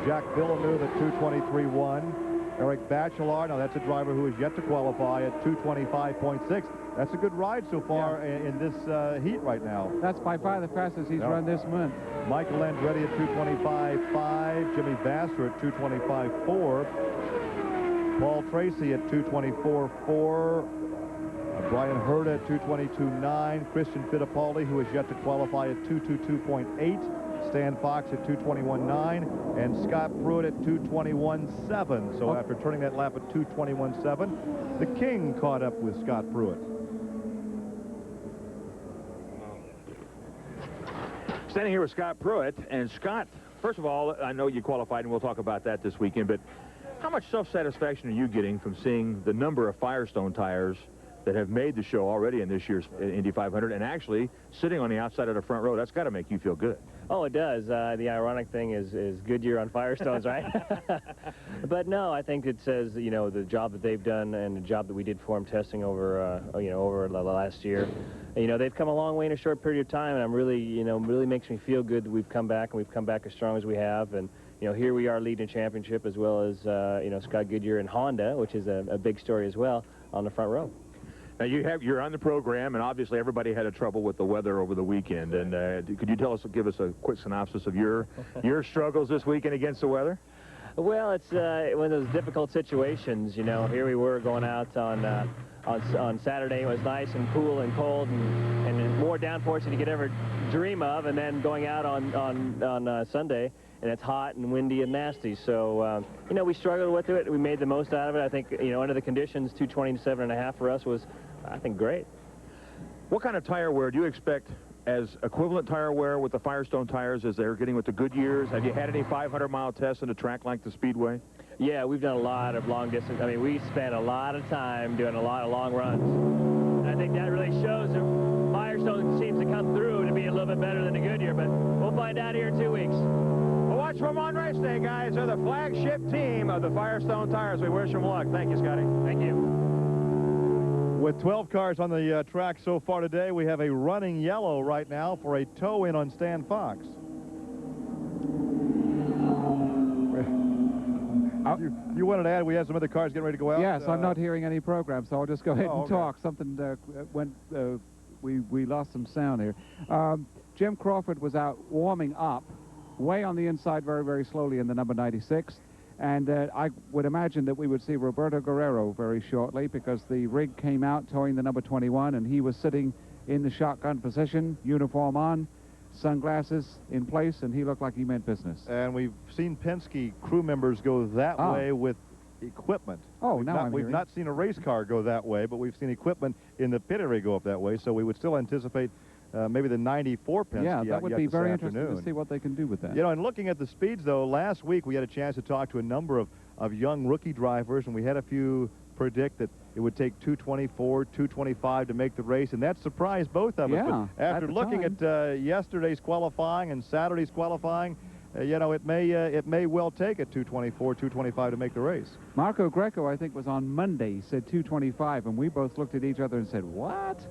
Jack Villeneuve at 223.1. Eric Bachelard, now that's a driver who is yet to qualify, at 225.6. That's a good ride so far in this heat right now. That's by far the fastest he's run this month. Michael Andretti at 225.5. Jimmy Vasser at 225.4. Paul Tracy at 224.4. Brian Herta at 222.9. Christian Fittipaldi, who is yet to qualify, at 222.8. Stan Fox at 221.9. And Scott Pruitt at 221.7. So after turning that lap at 221.7, the King caught up with Scott Pruitt. Standing here with Scott Pruitt. And Scott, first of all, I know you qualified, and we'll talk about that this weekend, but how much self-satisfaction are you getting from seeing the number of Firestone tires that have made the show already in this year's Indy 500, and actually sitting on the outside of the front row? That's got to make you feel good. Oh, it does. The ironic thing is Goodyear on Firestones, right? But no, I think it says, the job that they've done and the job that we did for them testing over, over the last year. They've come a long way in a short period of time, and I'm really, really makes me feel good that we've come back, and we've come back as strong as we have. And, here we are leading a championship, as well as, Scott Goodyear and Honda, which is a big story as well, on the front row. Now, you're on the program, and obviously everybody had trouble with the weather over the weekend. And could you give us a quick synopsis of your struggles this weekend against the weather? Well, it's one of those difficult situations. Here we were going out on Saturday. It was nice and cool and cold and more downforce than you could ever dream of. And then going out on Sunday, and it's hot and windy and nasty. So, we struggled with it. We made the most out of it. I think, under the conditions, 227.5 for us was, I think, great. What kind of tire wear do you expect as equivalent tire wear with the Firestone tires as they're getting with the Goodyears? Have you had any 500-mile tests in a track like the Speedway? Yeah, we've done a lot of long distance. I mean, we spent a lot of time doing a lot of long runs. And I think that really shows that Firestone seems to come through to be a little bit better than the Goodyear, but we'll find out here in 2 weeks. Well, watch for them on race day, guys. They're the flagship team of the Firestone tires. We wish them luck. Thank you, Scotty. Thank you. With 12 cars on the track so far today, we have a running yellow right now for a tow-in on Stan Fox. You wanted to add we had some other cars getting ready to go out? Yes, I'm not hearing any program, so I'll just go ahead and talk. Something went, we lost some sound here. Jim Crawford was out warming up way on the inside very, very slowly in the number 96. And I would imagine that we would see Roberto Guerrero very shortly, because the rig came out towing the number 21, and he was sitting in the shotgun position, uniform on, sunglasses in place, and he looked like he meant business. And we've seen Penske crew members go that way with equipment. Oh, we've not seen a race car go that way, but we've seen equipment in the pit area go up that way, so we would still anticipate maybe the 94 Penske. Yeah, that would be very interesting to see what they can do with that. And looking at the speeds, though, last week we had a chance to talk to a number of young rookie drivers, and we had a few predict that it would take 224, 225 to make the race, and that surprised both of us. Yeah, But after looking at yesterday's qualifying and Saturday's qualifying, you know, it may well take a 224, 225 to make the race. Marco Greco, I think, was on Monday, said 225, and we both looked at each other and said, what?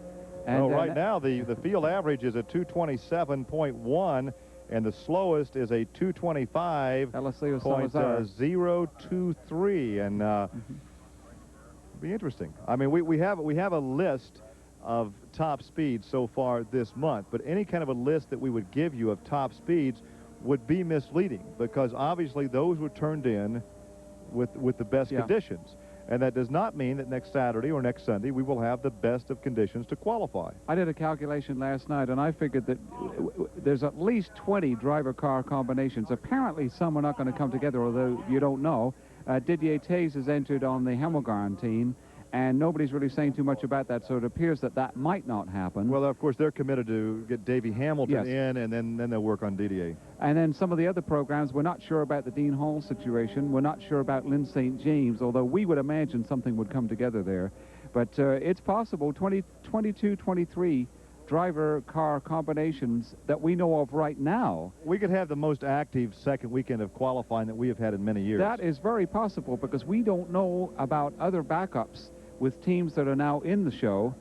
And, well, right now, the field average is a 227.1, and the slowest is a 225.023, and it'll be interesting. I mean, we have a list of top speeds so far this month, but any kind of a list that we would give you of top speeds would be misleading, because obviously those were turned in with the best conditions. And that does not mean that next Saturday or next Sunday we will have the best of conditions to qualify. I did a calculation last night, and I figured that there's at least 20 driver car combinations. Apparently some are not going to come together, although you don't know. Didier Taze has entered on the Hamilgarn team, and nobody's really saying too much about that, so it appears that that might not happen. Well, of course, they're committed to get Davey Hamilton in, and then they'll work on Didier. And then some of the other programs, we're not sure about the Dean Hall situation. We're not sure about Lynn St. James, although we would imagine something would come together there. But it's possible, 22, 23 driver car combinations that we know of right now. We could have the most active second weekend of qualifying that we have had in many years. That is very possible, because we don't know about other backups with teams that are now in the show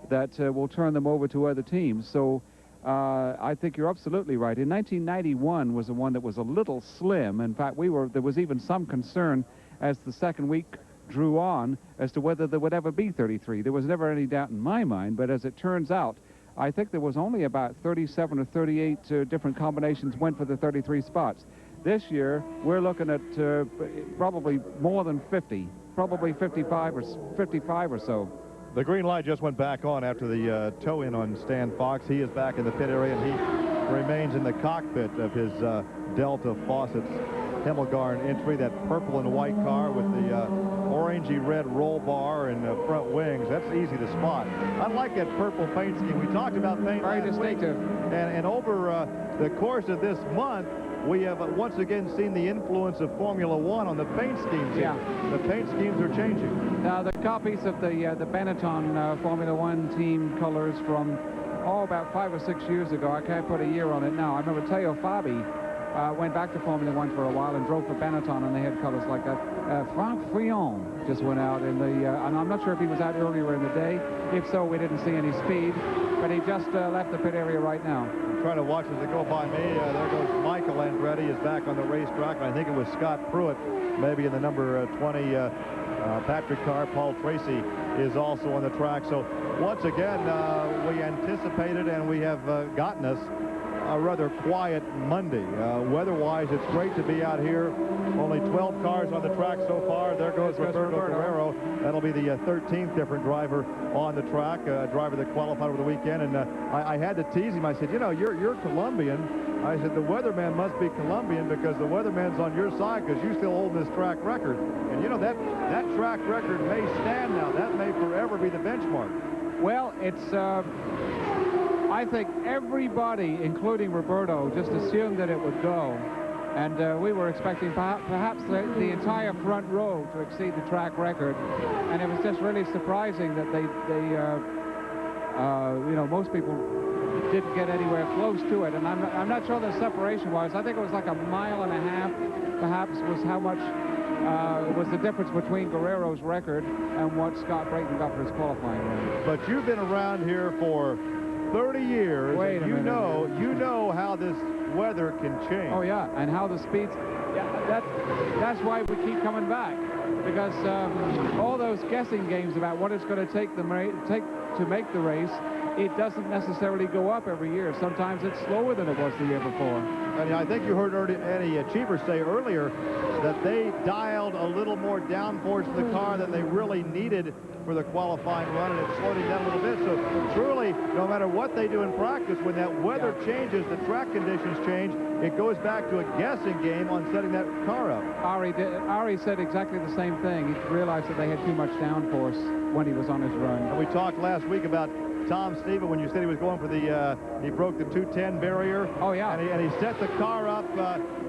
that will turn them over to other teams. So I think you're absolutely right. In 1991 was the one that was a little slim. In fact, there was even some concern as the second week drew on as to whether there would ever be 33. There was never any doubt in my mind, but as it turns out, I think there was only about 37 or 38 different combinations went for the 33 spots. This year, we're looking at probably more than 50, probably 55 or so. The green light just went back on after the tow-in on Stan Fox. He is back in the pit area, and he remains in the cockpit of his Delta Faucet's Hamilgarn entry, that purple and white car with the orangey red roll bar and front wings. That's easy to spot. I like that purple paint scheme. We talked about paint very last distinctive. week, and over the course of this month, we have once again seen the influence of Formula One on the paint schemes. Yeah. The paint schemes are changing. Now, the copies of the Benetton Formula One team colors from, about 5 or 6 years ago, I can't put a year on it now. I remember Teo Fabi went back to Formula One for a while and drove for Benetton, and they had colors like that. Franck Frion just went out in the, and I'm not sure if he was out earlier in the day. If so, we didn't see any speed, but he just left the pit area right now. I'm trying to watch as they go by me. There goes Michael Andretti is back on the racetrack, and I think it was Scott Pruitt, maybe in the number 20 Patrick car. Paul Tracy is also on the track. So once again, we anticipated, and we have gotten us a rather quiet Monday. Weather-wise, it's great to be out here. Only 12 cars on the track so far. There goes Roberto Guerrero. That'll be the 13th different driver on the track, a driver that qualified over the weekend. And I had to tease him. I said, you know, you're Colombian. I said, the weatherman must be Colombian because the weatherman's on your side because you still hold this track record. And, you know, that track record may stand now. That may forever be the benchmark. Well, it's... I think everybody, including Roberto, just assumed that it would go. And we were expecting perhaps the entire front row to exceed the track record. And it was just really surprising that you know, most people didn't get anywhere close to it. And I'm not sure the separation was. I think it was like a mile and a half, perhaps, was how much was the difference between Guerrero's record and what Scott Brayton got for his qualifying record. But you've been around here for 30 years. Wait a minute. You know how this weather can change. Oh yeah, and how the speeds. Yeah, that's why we keep coming back, because all those guessing games about what it's going to take to make the race, it doesn't necessarily go up every year. Sometimes it's slower than it was the year before. And I think you heard Eddie Cheever say earlier that they dialed a little more downforce in the car than they really needed for the qualifying run, and it slowed him down a little bit. So truly, no matter what they do in practice, when that weather changes, the track conditions change, it goes back to a guessing game on setting that car up. Ari said exactly the same thing. He realized that they had too much downforce when he was on his run. And we talked last week about Tom Sneva when you said he was going for the, he broke the 210 barrier. Oh, yeah. And he set the car up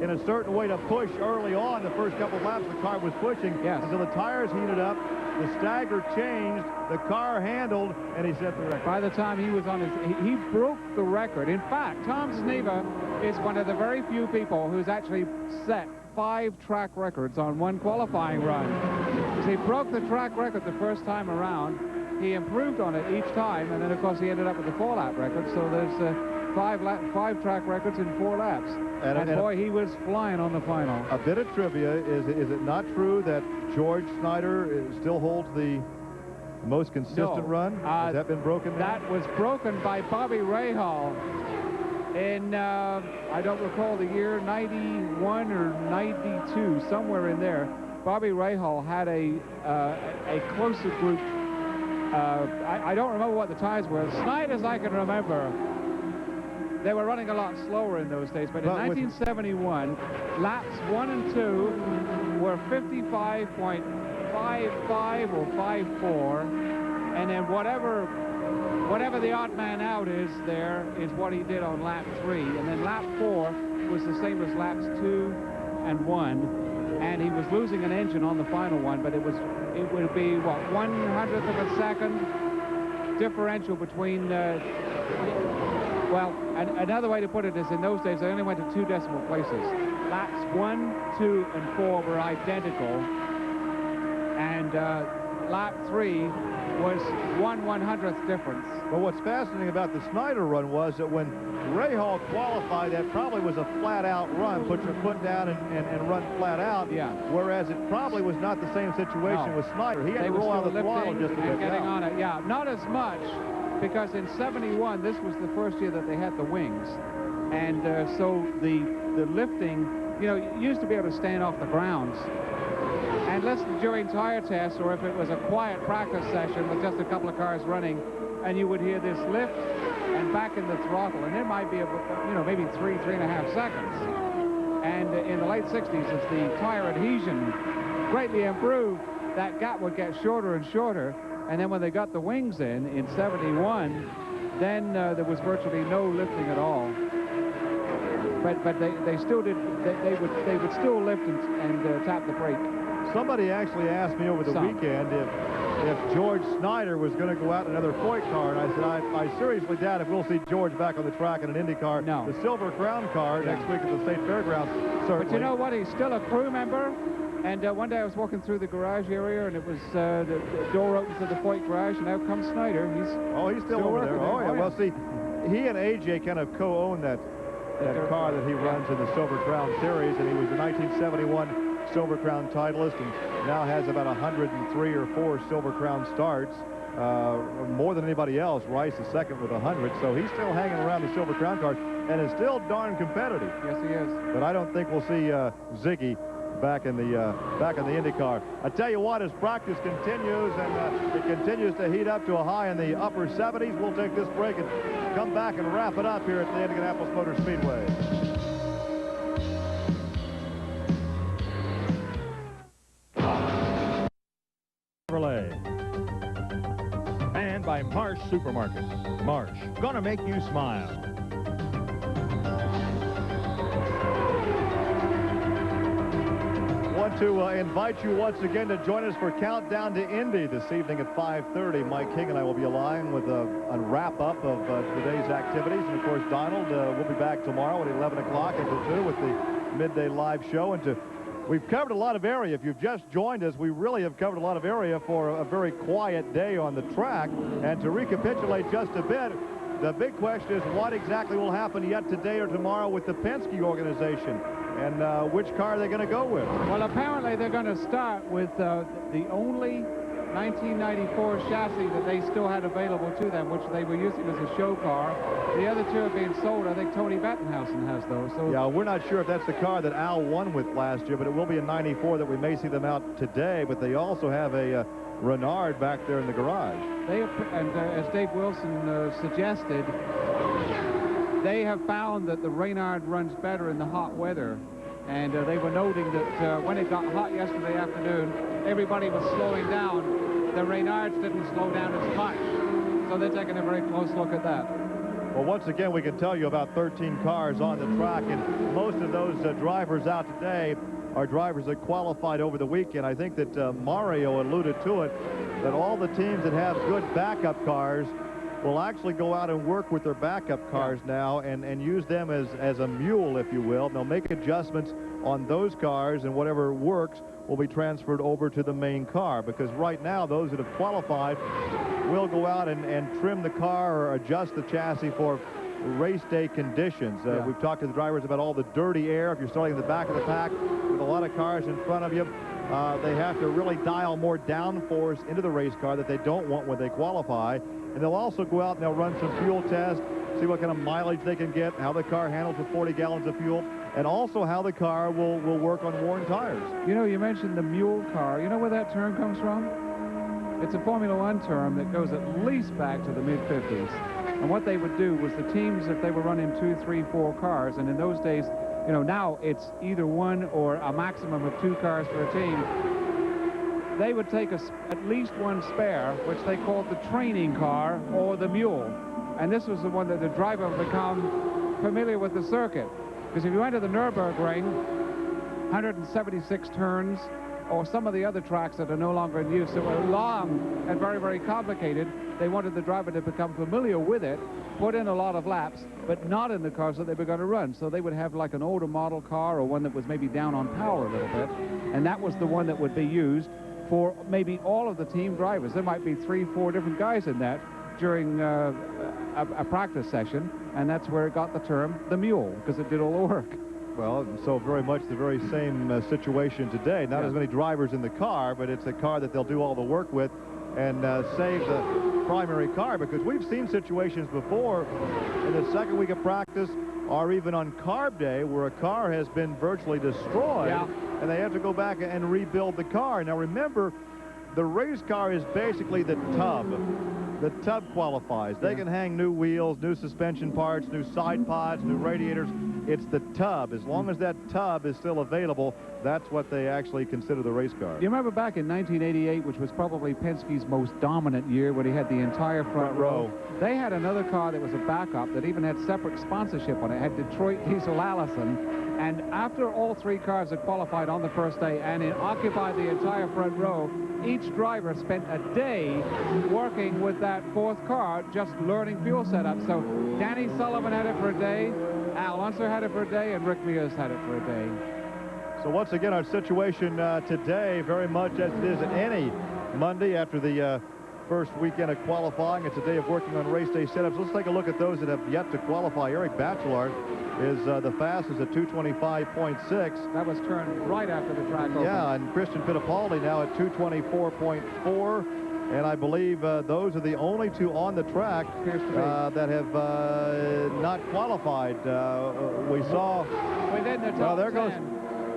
in a certain way to push early on. The first couple of laps, the car was pushing until the tires heated up. The stagger changed, the car handled, and he set the record. By the time he was on his, he broke the record. In fact, Tom Sneva is one of the very few people who's actually set 5 track records on one qualifying run. So he broke the track record the first time around. He improved on it each time, and then of course he ended up with the 4-lap record. So there's 5 track records in 4 laps. And boy, he was flying on the final. A bit of trivia, is it not true that George Snyder still holds the most consistent run? Has that been broken now? That was broken by Bobby Rahal in, I don't recall the year, 91 or 92, somewhere in there. Bobby Rahal had a closer group. I don't remember what the times were. As slight as I can remember, they were running a lot slower in those days, but in 1971, laps 1 and 2 were 55.55 or 54, and then whatever the odd man out is there is what he did on lap 3, and then lap 4 was the same as laps 2 and 1, and he was losing an engine on the final one, but it would be what, 1/100th of a second differential between. Well, another way to put it is in those days they only went to 2 decimal places. Laps 1, 2, and 4 were identical, and lap 3 was 1/100th difference. But what's fascinating about the Snyder run was that when Rahal qualified, that probably was a flat-out run, put your foot down and run flat out. Yeah. Whereas it probably was not the same situation with Snyder. He had to roll out the throttle just to get getting out. on it. Yeah, not as much, because in '71 this was the first year that they had the wings, and so the lifting, you know, you used to be able to stand off the grounds and listen during tire tests, or if it was a quiet practice session with just a couple of cars running, and you would hear this lift and back in the throttle, and it might be, maybe 3.5 seconds. And in the late 60s, as the tire adhesion greatly improved, that gap would get shorter and shorter. And then when they got the wings in '71, then there was virtually no lifting at all. But they still did. They would still lift and tap the brake. Somebody actually asked me over the weekend if George Snyder was going to go out in another Foyt car, and I said I seriously doubt if we'll see George back on the track in an Indy car. No. The Silver Crown car next week at the State Fairgrounds. Certainly. But you know what? He's still a crew member. And one day I was walking through the garage area, and it was the door opens to the Foyt garage, and out comes Snyder. He's still over there. Oh, yeah. Well, see, he and AJ kind of co-own that car that he runs in the Silver Crown Series, and he was the 1971 Silver Crown titleist, and now has about 103 or 4 Silver Crown starts, more than anybody else. Rice is second with 100, so he's still hanging around the Silver Crown cars, and is still darn competitive. Yes, he is. But I don't think we'll see Ziggy back in the Indy car. I tell you what, as practice continues and it continues to heat up to a high in the upper 70s, we'll take this break and come back and wrap it up here at the Indianapolis Motor Speedway. Chevrolet. And by Marsh Supermarket. Marsh, gonna make you smile. Want to invite you once again to join us for Countdown to Indy this evening at 5:30. Mike King and I will be aligned with a wrap-up of today's activities. And, of course, Donald will be back tomorrow at 11 o'clock until 2 with the midday live show. And we've covered a lot of area. If you've just joined us, we really have covered a lot of area for a very quiet day on the track. And to recapitulate just a bit, the big question is what exactly will happen yet today or tomorrow with the Penske organization, and which car are they going to go with? Well, apparently they're going to start with the only 1994 chassis that they still had available to them, which they were using as a show car. The other 2 are being sold. I think Tony Bettenhausen has those. So yeah, we're not sure if that's the car that Al won with last year, but it will be a 94 that we may see them out today. But they also have a Renard back there in the garage. As Dave Wilson suggested, they have found that the Renard runs better in the hot weather. And they were noting that when it got hot yesterday afternoon, everybody was slowing down. The Renards didn't slow down as much. So they're taking a very close look at that. Well, once again, we can tell you about 13 cars on the track, and most of those drivers out today are drivers that qualified over the weekend. I think that Mario alluded to it, that all the teams that have good backup cars will actually go out and work with their backup cars now and use them as a mule, if you will. They'll make adjustments on those cars, and whatever works will be transferred over to the main car, because right now those that have qualified will go out and trim the car or adjust the chassis for race day conditions. We've talked to the drivers about all the dirty air. If you're starting in the back of the pack with a lot of cars in front of you, they have to really dial more downforce into the race car that they don't want when they qualify. And they'll also go out and they'll run some fuel tests, see what kind of mileage they can get, how the car handles with 40 gallons of fuel, and also how the car will work on worn tires. You know, you mentioned the mule car. You know where that term comes from? It's a Formula One term that goes at least back to the mid-50s. And what they would do was the teams, if they were running 2, 3, 4 cars, and in those days, you know, now it's either one or a maximum of 2 cars for a team, they would take at least one spare, which they called the training car or the mule. And this was the one that the driver would become familiar with the circuit. Because if you went to the Nürburgring, 176 turns, or some of the other tracks that are no longer in use that were long and very, very complicated, they wanted the driver to become familiar with it, put in a lot of laps, but not in the cars that they were going to run. So they would have like an older model car or one that was maybe down on power a little bit, and that was the one that would be used for maybe all of the team drivers. There might be 3, 4 different guys in that during a practice session, and that's where it got the term the mule, because it did all the work. Well, so very much the very same situation today. Not as many drivers in the car, but it's a car that they'll do all the work with and save the primary car, because we've seen situations before in the second week of practice or even on carb day where a car has been virtually destroyed and they have to go back and rebuild the car. Now remember, the race car is basically the tub. The tub qualifies. They can hang new wheels, new suspension parts, new side pods, new radiators. It's the tub. As long as that tub is still available, that's what they actually consider the race car. You remember back in 1988, which was probably Penske's most dominant year, when he had the entire front row. They had another car that was a backup that even had separate sponsorship on it. It had Detroit Diesel Allison. And after all 3 cars had qualified on the first day and occupied the entire front row, each driver spent a day working with that 4th car, just learning fuel setup. So Danny Sullivan had it for a day, Al Unser had it for a day, and Rick Mears had it for a day. So once again, our situation today, very much as it is any Monday after the first weekend of qualifying. It's a day of working on race day setups. Let's take a look at those that have yet to qualify. Eric Bachelard is the fastest at 225.6. That was turned right after the track opened. Yeah, and Christian Fittipaldi now at 224.4. And I believe those are the only 2 on the track that have not qualified. We saw... Within the top 10.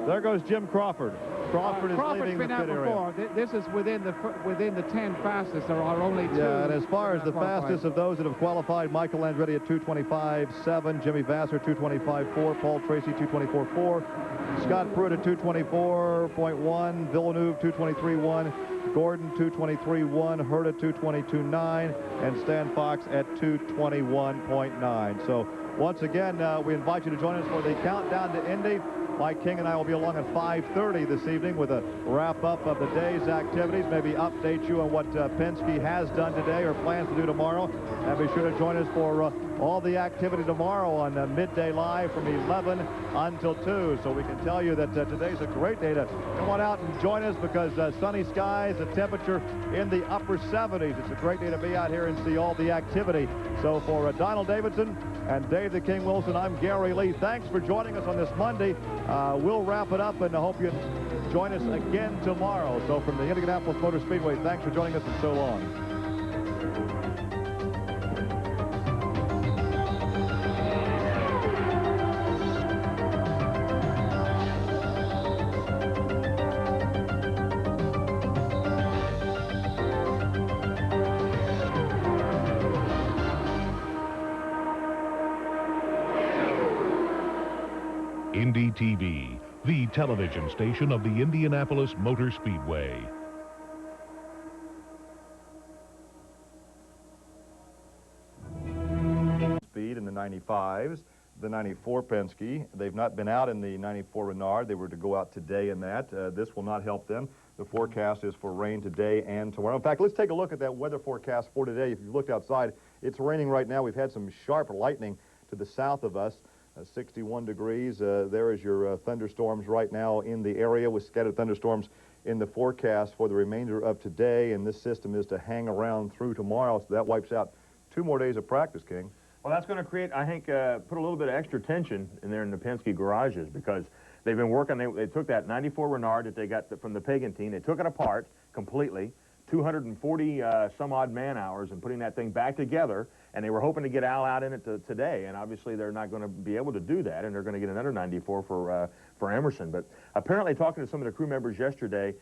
There goes Jim Crawford. Crawford is leaving the pit area. This is within the 10 fastest. There are only 2. Yeah, and as far as the fastest of those that have qualified, Michael Andretti at 225.7, Jimmy Vasser 225.4, Paul Tracy 224.4, Scott Pruitt at 224.1, Villeneuve 223.1, Gordon 223.1, Hurd at 222.9, and Stan Fox at 221.9. So once again, we invite you to join us for the countdown to Indy. Mike King and I will be along at 5:30 this evening with a wrap-up of the day's activities, maybe update you on what Penske has done today or plans to do tomorrow. And be sure to join us for all the activity tomorrow on Midday Live from 11 until 2. So we can tell you that today's a great day to come on out and join us, because sunny skies, the temperature in the upper 70s. It's a great day to be out here and see all the activity. So for Donald Davidson and Dave the King Wilson, I'm Gary Lee. Thanks for joining us on this Monday. We'll wrap it up, and I hope you join us again tomorrow. So from the Indianapolis Motor Speedway, thanks for joining us, and so long. Indy TV, the television station of the Indianapolis Motor Speedway. 95s, the 94 Penske. They've not been out in the 94 Renard. They were to go out today in that. This will not help them. The forecast is for rain today and tomorrow. In fact, let's take a look at that weather forecast for today. If you've looked outside, it's raining right now. We've had some sharp lightning to the south of us. 61 degrees. There is your thunderstorms right now in the area, with scattered thunderstorms in the forecast for the remainder of today. And this system is to hang around through tomorrow, so that wipes out 2 more days of practice, King. Well, that's going to create, I think, put a little bit of extra tension in there in the Penske garages, because they've been working. They took that 94 Renard that they got from the Pagan team. They took it apart completely, 240 some odd man hours, and putting that thing back together. And they were hoping to get Al out in it today, and obviously they're not going to be able to do that, and they're going to get another 94 for Emerson. But apparently, talking to some of the crew members yesterday,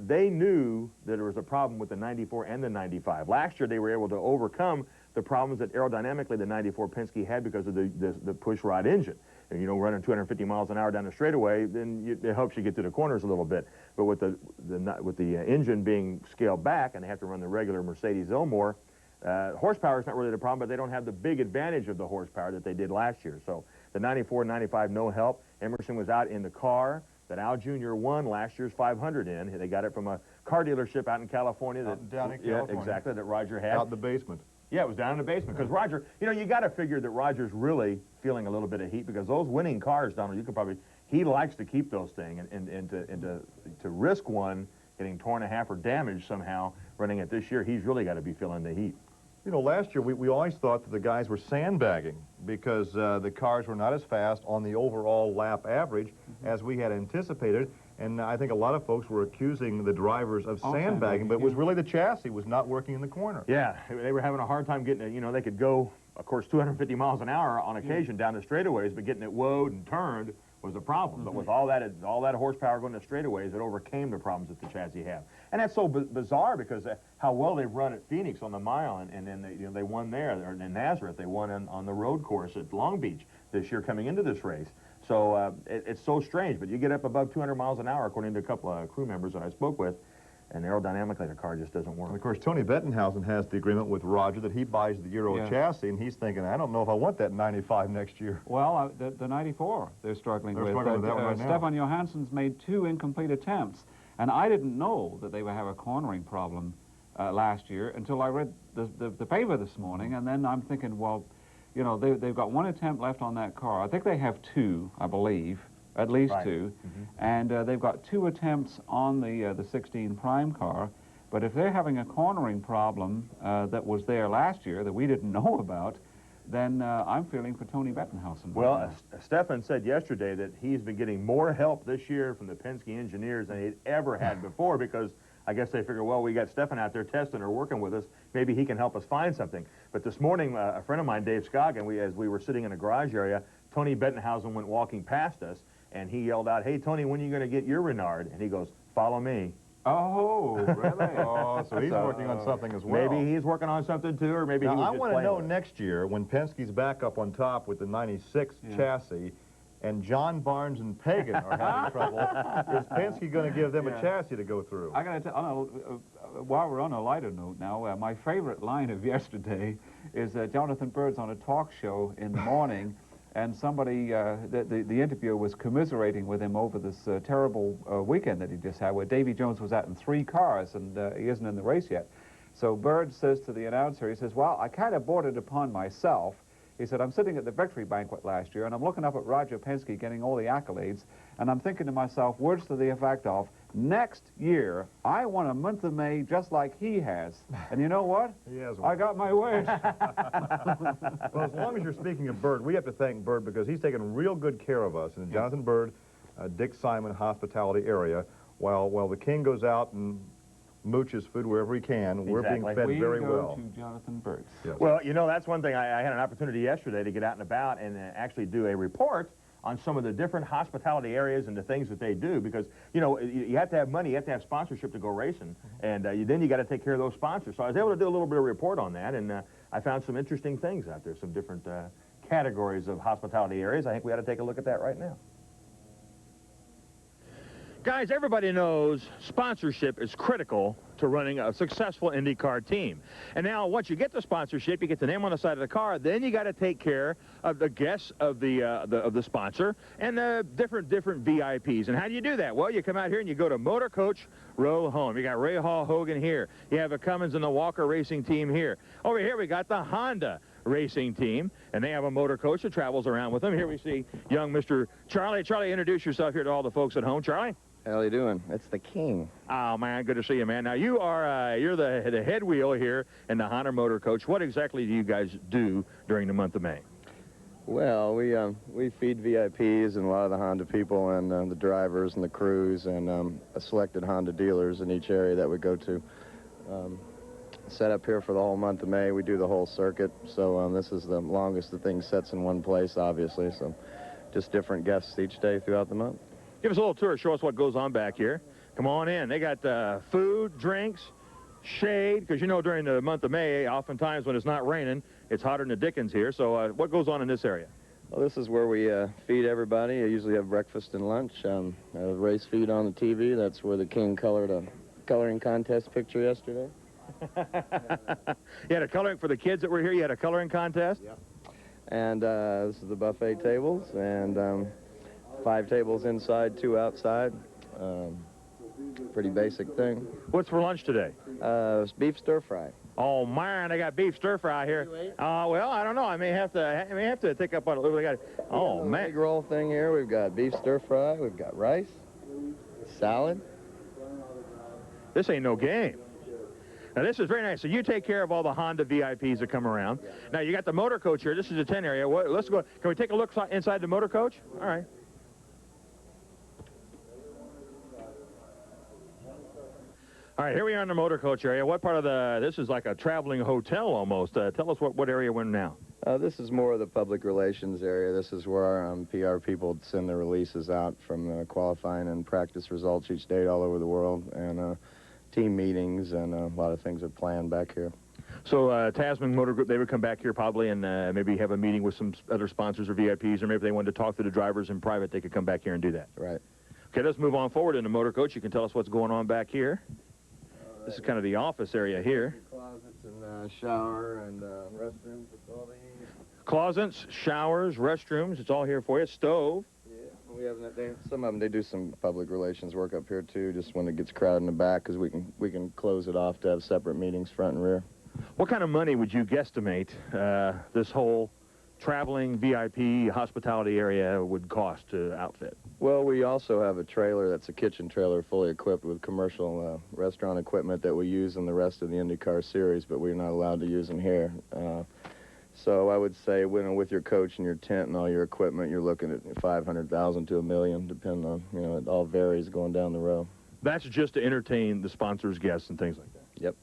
they knew that there was a problem with the 94 and the 95. Last year, they were able to overcome the problems that aerodynamically the 94 Penske had because of the push rod engine. And, you know, running 250 miles an hour down the straightaway, then it helps you get to the corners a little bit. But with the engine being scaled back, and they have to run the regular Mercedes Elmore, horsepower is not really the problem, but they don't have the big advantage of the horsepower that they did last year. So the 94 and 95, no help. Emerson was out in the car that Al Jr. won last year's 500 in. They got it from a car dealership out in California. Down in California. Yeah, exactly, that Roger had. Out in the basement. Yeah, it was down in the basement, because Roger, you know, you got to figure that Roger's really feeling a little bit of heat, because those winning cars, Donald, you could probably, he likes to keep those things, and to risk one getting torn in half or damaged somehow running it this year, he's really got to be feeling the heat. You know, last year we always thought that the guys were sandbagging because the cars were not as fast on the overall lap average as we had anticipated. And I think a lot of folks were accusing the drivers of sandbagging, but it was really the chassis was not working in the corner. Yeah, they were having a hard time getting it. You know, they could go, of course, 250 miles an hour on occasion down the straightaways, but getting it woed and turned was a problem. But with all that horsepower going to straightaways, it overcame the problems that the chassis had. And that's so bizarre, because how well they've run at Phoenix on the mile, and then they won there, or in Nazareth. They won on the road course at Long Beach this year coming into this race. So it's so strange, but you get up above 200 miles an hour, according to a couple of crew members that I spoke with, and aerodynamically the car just doesn't work. And of course, Tony Bettenhausen has the agreement with Roger that he buys the Euro chassis, and he's thinking, I don't know if I want that 95 next year. Well, the 94 they're struggling with. They're struggling with that one right now. Stefan Johansson's made 2 incomplete attempts, and I didn't know that they would have a cornering problem last year until I read the paper this morning, and then I'm thinking, well, you know, they've got 1 attempt left on that car. I think they have 2, I believe, at least 2. And they've got 2 attempts on the 16 Prime car. But if they're having a cornering problem that was there last year that we didn't know about, then I'm feeling for Tony Bettenhausen. Well, Stefan said yesterday that he's been getting more help this year from the Penske engineers than he'd ever had before, because I guess they figure, well, we got Stefan out there testing or working with us. Maybe he can help us find something. But this morning, a friend of mine, Dave Scoggin, as we were sitting in a garage area, Tony Bettenhausen went walking past us, and he yelled out, "Hey, Tony, when are you going to get your Renard?" And he goes, "Follow me." Oh, really? Oh, so he's working on something as well. Maybe he's working on something, too, or maybe now, he was I just want to know with it. next year, when Penske's back up on top with the 96 chassis, and John Barnes and Pagan are having trouble, is Penske going to give them a chassis to go through? I got to tell, while we're on a lighter note now, my favorite line of yesterday is Jonathan Bird's on a talk show in the morning, and somebody, the interviewer was commiserating with him over this terrible weekend that he just had, where Davy Jones was out in 3 cars, and he isn't in the race yet. So Bird says to the announcer, he says, well, I kind of brought it upon myself. He said, I'm sitting at the victory banquet last year, and I'm looking up at Roger Penske getting all the accolades, and I'm thinking to myself, words to the effect of, next year, I want a month of May just like he has. And you know what? He has one. I got my wish. Well, as long as you're speaking of Bird, we have to thank Bird, because he's taken real good care of us in the Jonathan Bird, Dick Simon hospitality area. While the King goes out and mooches food wherever he can, we're being fed very well. To Jonathan Bird. Yes. Well, you know, that's one thing. I had an opportunity yesterday to get out and about and actually do a report on some of the different hospitality areas and the things that they do, because, you know, you have to have money, you have to have sponsorship to go racing, and then you got to take care of those sponsors. So I was able to do a little bit of report on that, and I found some interesting things out there, some different categories of hospitality areas. I think we ought to take a look at that right now. Guys, everybody knows sponsorship is critical to running a successful IndyCar team. And now, once you get the sponsorship, you get the name on the side of the car, then you got to take care of the guests of the sponsor and the different VIPs. And how do you do that? Well, you come out here and you go to Motor Coach Row Home. You got Ray Hall Hogan here. You have a Cummins and the Walker Racing team here. Over here, we got the Honda Racing team, and they have a motor coach that travels around with them. Here we see young Mr. Charlie. Charlie, introduce yourself here to all the folks at home. Charlie? How you doing? It's the King. Oh, man, good to see you, man. Now, you are, you're the head wheel here in the Honda Motor Coach. What exactly do you guys do during the month of May? Well, we feed VIPs and a lot of the Honda people and the drivers and the crews and selected Honda dealers in each area that we go to. Set up here for the whole month of May. We do the whole circuit, so this is the longest the thing sets in one place, obviously, so just different guests each day throughout the month. Give us a little tour. Show us what goes on back here. Come on in. They got food, drinks, shade, because you know during the month of May, oftentimes when it's not raining, it's hotter than the dickens here. So what goes on in this area? Well, this is where we feed everybody. I usually have breakfast and lunch. Race feed on the TV. That's where the King colored a coloring contest picture yesterday. You had a coloring for the kids that were here. You had a coloring contest? Yeah. And this is the buffet tables, and 5 tables inside, 2 outside. Pretty basic thing. What's for lunch today? It's beef stir fry. Oh man, I got beef stir fry here. Well, I don't know. I may have to take up on it. We got. Oh man, big roll thing here. We've got beef stir fry. We've got rice, salad. This ain't no game. Now, this is very nice. So you take care of all the Honda VIPs that come around. Yeah. Now, you got the motor coach here. This is the 10 area. Let's go. Can we take a look inside the motor coach? All right. All right, here we are in the motor coach area. What part of this is like a traveling hotel almost. Tell us what area we're in now. This is more of the public relations area. This is where our PR people send their releases out from qualifying and practice results each day all over the world. And team meetings and a lot of things are planned back here. So Tasman Motor Group, they would come back here probably and maybe have a meeting with some other sponsors or VIPs, or maybe if they wanted to talk to the drivers in private, they could come back here and do that. Right. Okay, let's move on forward in the motor coach. You can tell us what's going on back here. This is kind of the office area here. Closets and shower and restrooms. Closets, showers, restrooms. It's all here for you. Stove. We have some of them. They do some public relations work up here too. Just when it gets crowded in the back, because we can close it off to have separate meetings front and rear. What kind of money would you guesstimate this whole traveling VIP hospitality area would cost to outfit? Well, we also have a trailer that's a kitchen trailer fully equipped with commercial restaurant equipment that we use in the rest of the IndyCar series, but we're not allowed to use in here. So I would say, with your coach and your tent and all your equipment, you're looking at $500,000 to $1 million, depending on, it all varies going down the row. That's just to entertain the sponsors, guests, and things like that. Yep.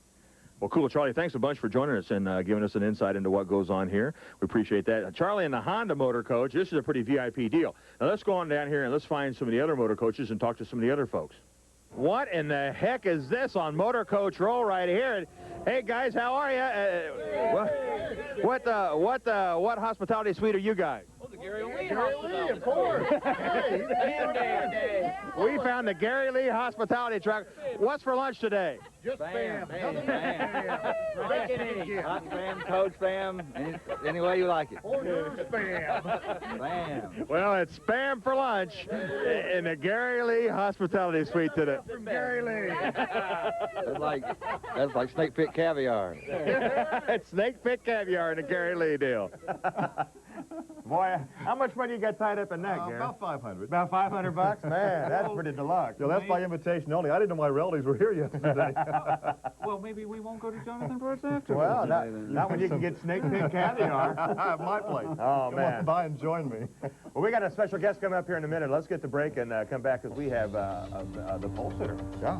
Well, cool, Charlie. Thanks a bunch for joining us and giving us an insight into what goes on here. We appreciate that. Charlie and the Honda Motor Coach, this is a pretty VIP deal. Now, let's go on down here and let's find some of the other motor coaches and talk to some of the other folks. What in the heck is this on Motor Coach Roll right here? Hey, guys, how are you? What hospitality suite are you guys? Oh, the Gary Lee Lee, of course. We found the Gary Lee Hospitality Track. What's for lunch today? Just spam. Hot spam, coach spam, any way you like it. Spam. Well, it's spam for lunch in the Gary Lee Hospitality Suite today. From Gary Lee. That's like snake pit caviar. It's snake pit caviar in the Gary Lee deal. Boy, how much money you got tied up in that, Gary? About $500. About $500? Man, that's pretty deluxe. So that's by invitation only. I didn't know my relatives were here yesterday. Well, maybe we won't go to Jonathan Bird's after. Well, not when you can get snake pit caviar. At my place. Oh, man. Come on by and join me. Well, we got a special guest coming up here in a minute. Let's get the break and come back because we have the pole sitter. Yeah.